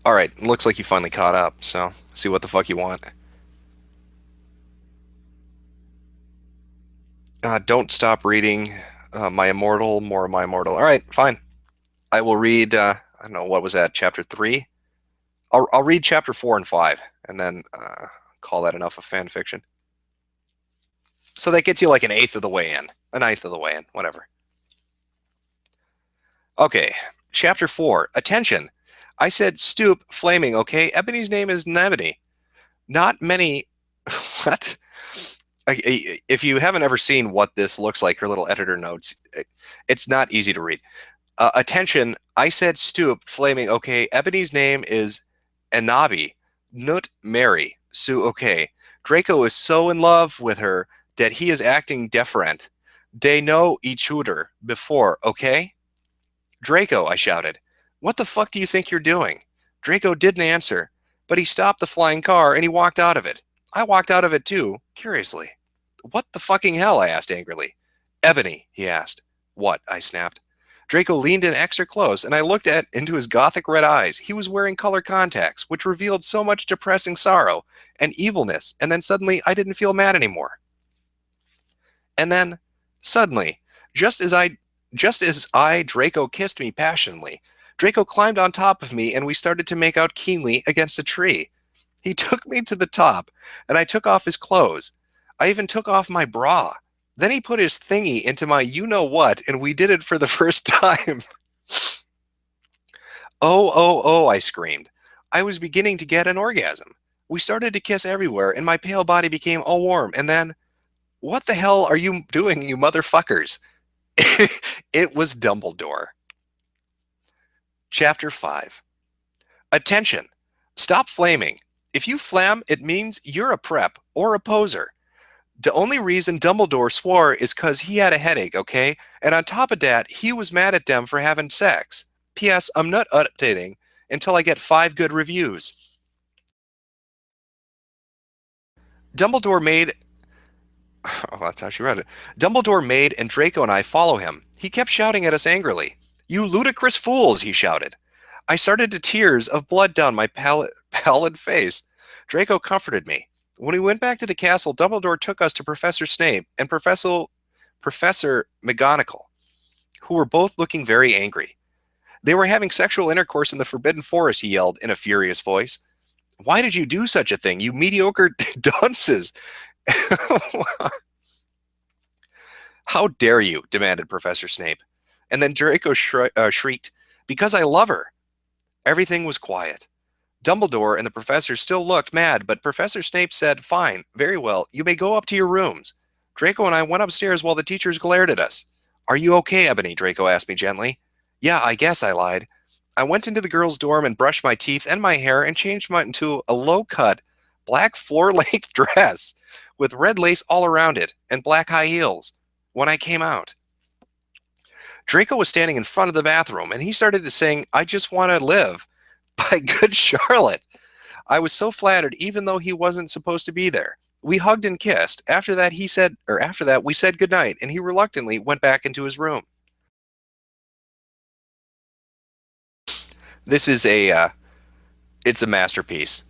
All right, looks like you finally caught up. So, see what the fuck you want. Don't stop reading My Immortal, more My Immortal. All right, fine. I will read. I don't know what was that. Chapter 3. I'll read chapter 4 and 5, and then call that enough of fan fiction. So that gets you like an eighth of the way in, a ninth of the way in, whatever. Okay, chapter 4. Attention. I said stoop, flaming. Okay, Ebony's name is Nebony. Not many. What? If you haven't ever seen what this looks like, her little editor notes, it's not easy to read. Attention, I said stoop, flaming. Okay, Ebony's name is Anabi, not Mary. Sue, okay. Draco is so in love with her that he is acting deferent. They know each other before, okay? Draco, I shouted. What the fuck do you think you're doing? Draco didn't answer, but he stopped the flying car and he walked out of it. I walked out of it too, curiously. What the fucking hell? I asked angrily. Ebony, he asked. What? I snapped. Draco leaned in extra close, and I looked into his gothic red eyes. He was wearing color contacts, which revealed so much depressing sorrow and evilness, and then suddenly I didn't feel mad anymore. And then, suddenly, just as Draco kissed me passionately, Draco climbed on top of me, and we started to make out keenly against a tree. He took me to the top, and I took off his clothes. I even took off my bra. Then he put his thingy into my you-know-what, and we did it for the first time. Oh, oh, oh, I screamed. I was beginning to get an orgasm. We started to kiss everywhere, and my pale body became all warm, and then, what the hell are you doing, you motherfuckers? It was Dumbledore. Chapter 5. Attention! Stop flaming. If you flam, it means you're a prep or a poser. The only reason Dumbledore swore is because he had a headache, okay? And on top of that, he was mad at them for having sex. P.S. I'm not updating until I get 5 good reviews. Dumbledore made... Oh, that's how she read it. Dumbledore made and Draco and I follow him. He kept shouting at us angrily. You ludicrous fools, he shouted. I started to tears of blood down my pallid face. Draco comforted me. When we went back to the castle, Dumbledore took us to Professor Snape and Professor McGonagall, who were both looking very angry. They were having sexual intercourse in the Forbidden Forest, he yelled in a furious voice. Why did you do such a thing, you mediocre dunces? How dare you, demanded Professor Snape. And then Draco shrieked, because I love her. Everything was quiet. Dumbledore and the professor still looked mad, but Professor Snape said, fine, very well, you may go up to your rooms. Draco and I went upstairs while the teachers glared at us. Are you okay, Ebony? Draco asked me gently. Yeah, I guess, I lied. I went into the girls' dorm and brushed my teeth and my hair and changed into a low-cut, black floor-length dress with red lace all around it and black high heels. When I came out, Draco was standing in front of the bathroom, and he started to sing, I Just Want to Live, by Good Charlotte. I was so flattered, even though he wasn't supposed to be there. We hugged and kissed. After that, we said goodnight, and he reluctantly went back into his room. This is it's a masterpiece.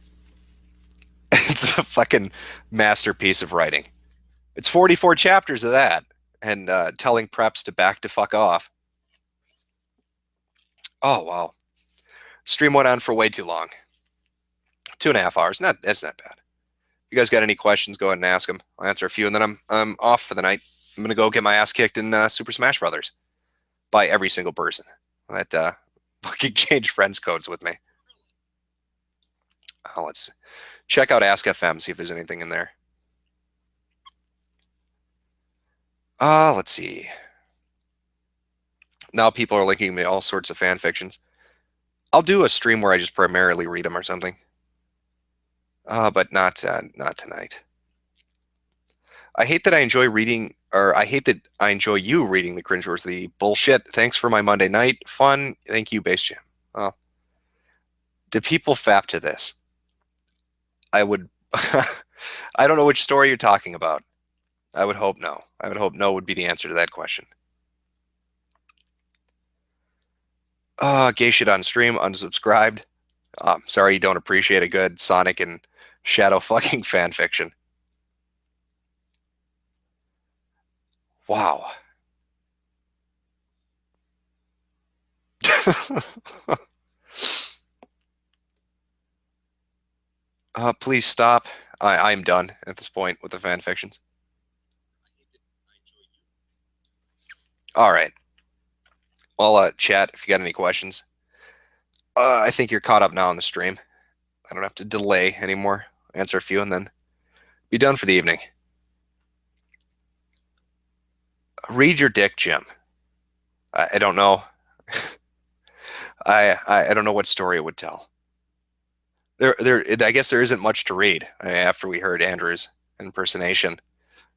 It's a fucking masterpiece of writing. It's 44 chapters of that, and telling preps to back to fuck off. Oh, wow. Stream went on for way too long. 2.5 hours. That's not bad. If you guys got any questions, go ahead and ask them. I'll answer a few, and then I'm off for the night. I'm going to go get my ass kicked in Super Smash Brothers by every single person that fucking changed friends codes with me. Let's check out Ask FM, see if there's anything in there. Let's see. Now people are linking me all sorts of fan fictions. I'll do a stream where I just primarily read them or something. But not tonight. I hate that I enjoy you reading the cringeworthy bullshit. Thanks for my Monday night fun. Thank you, Base Jam. Oh. Do people fap to this? I would. I don't know which story you're talking about. I would hope no. I would hope no would be the answer to that question. Gay shit on stream, unsubscribed. Sorry you don't appreciate a good Sonic and Shadow fucking fan fiction. Wow. Please stop. I'm done at this point with the fan fictions. All right. I'll chat if you got any questions. I think you're caught up now on the stream. I don't have to delay anymore. Answer a few and then be done for the evening. Read your dick, Jim. I don't know. I don't know what story it would tell. I guess there isn't much to read after we heard Andrew's impersonation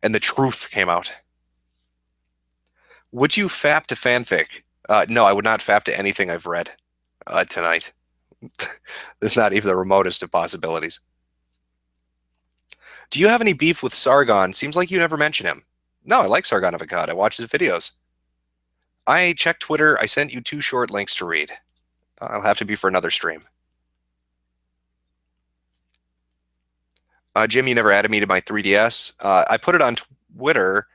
and the truth came out. Would you fap to fanfic? No, I would not fap to anything I've read tonight. There's not even the remotest of possibilities. Do you have any beef with Sargon? Seems like you never mention him. No, I like Sargon of Akkad. I watch his videos. I checked Twitter. I sent you 2 short links to read. I'll have to be for another stream. Jim, you never added me to my 3DS. I put it on Twitter.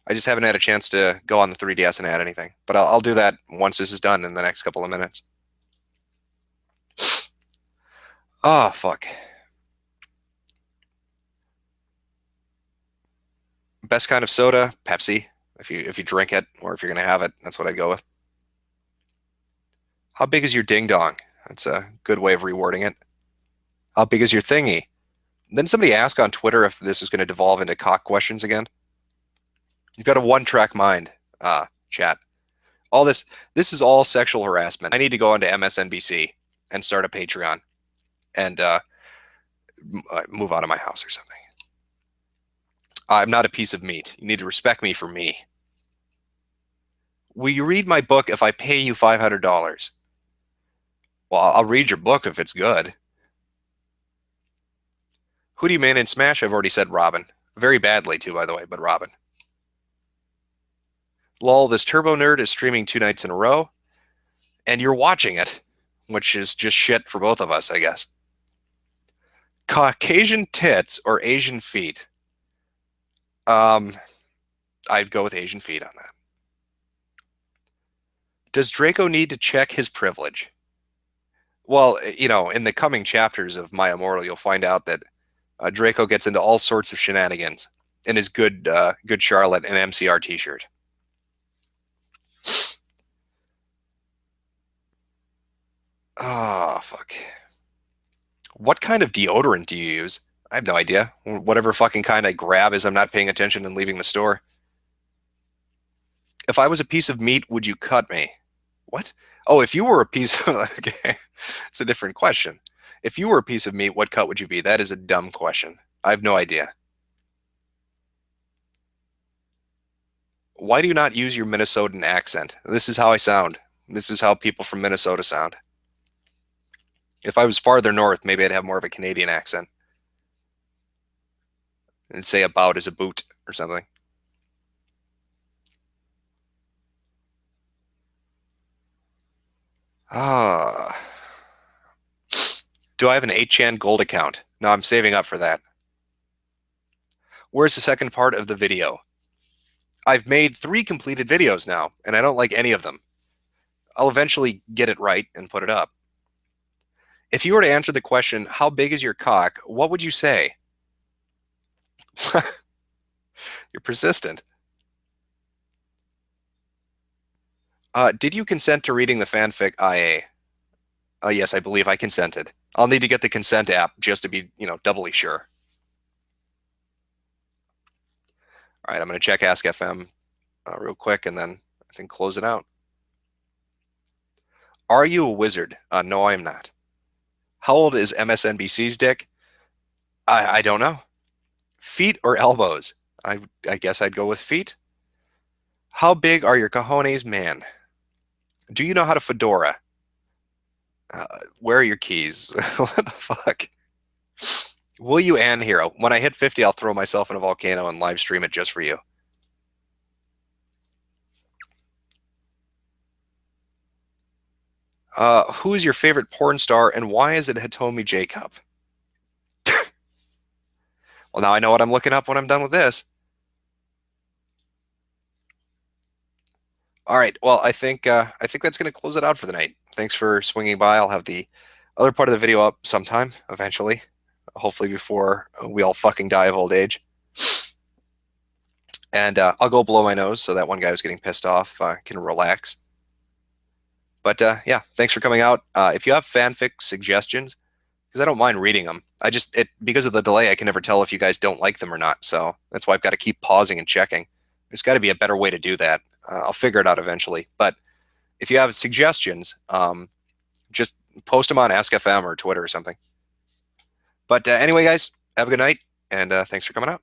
I just haven't had a chance to go on the 3DS and add anything. But I'll do that once this is done in the next couple of minutes. Oh, fuck. Best kind of soda, Pepsi. If you drink it, or if you're gonna have it, that's what I'd go with. How big is your ding dong? That's a good way of rewording it. How big is your thingy? Then somebody asked on Twitter if this is going to devolve into cock questions again. You've got a one-track mind, chat. All this is all sexual harassment. I need to go onto MSNBC and start a Patreon and move out of my house or something. I'm not a piece of meat. You need to respect me for me. Will you read my book if I pay you $500? Well, I'll read your book if it's good. Who do you man in Smash? I've already said Robin. Very badly, too, by the way, but Robin. Lol, this Turbo Nerd is streaming 2 nights in a row, and you're watching it, which is just shit for both of us, I guess. Caucasian tits or Asian feet? I'd go with Asian feet on that. Does Draco need to check his privilege? Well, you know, in the coming chapters of My Immortal, you'll find out that Draco gets into all sorts of shenanigans in his good Charlotte and MCR t-shirt. Oh, fuck. What kind of deodorant do you use? I have no idea. Whatever fucking kind I grab as I'm not paying attention and leaving the store. If I was a piece of meat, would you cut me? What? Oh, if you were a piece of... Okay, it's a different question. If you were a piece of meat, what cut would you be? That is a dumb question. I have no idea. Why do you not use your Minnesotan accent? This is how I sound. This is how people from Minnesota sound. If I was farther north, maybe I'd have more of a Canadian accent. And say about as a boot or something. Ah. Do I have an 8chan gold account? No, I'm saving up for that. Where's the second part of the video? I've made 3 completed videos now, and I don't like any of them. I'll eventually get it right and put it up. If you were to answer the question, how big is your cock, what would you say? You're persistent. Did you consent to reading the fanfic IA? Yes, I believe I consented. I'll need to get the consent app just to be, doubly sure. All right, I'm going to check Ask FM real quick and then I think close it out. Are you a wizard? No, I am not. How old is MSNBC's dick? I don't know. Feet or elbows? I guess I'd go with feet. How big are your cojones, man? Do you know how to fedora? Where are your keys? What the fuck? Will you Ann Hero? When I hit 50, I'll throw myself in a volcano and live stream it just for you. Who is your favorite porn star and why is it Hitomi Jacob? Well, now I know what I'm looking up when I'm done with this. All right. Well, I think that's going to close it out for the night. Thanks for swinging by. I'll have the other part of the video up sometime eventually, hopefully before we all fucking die of old age. And I'll go blow my nose so that one guy who's getting pissed off can relax. But yeah, thanks for coming out. If you have fanfic suggestions, because I don't mind reading them, because of the delay, I can never tell if you guys don't like them or not. So that's why I've got to keep pausing and checking. There's got to be a better way to do that. I'll figure it out eventually. But if you have suggestions, just post them on AskFM or Twitter or something. But anyway, guys, have a good night, and thanks for coming out.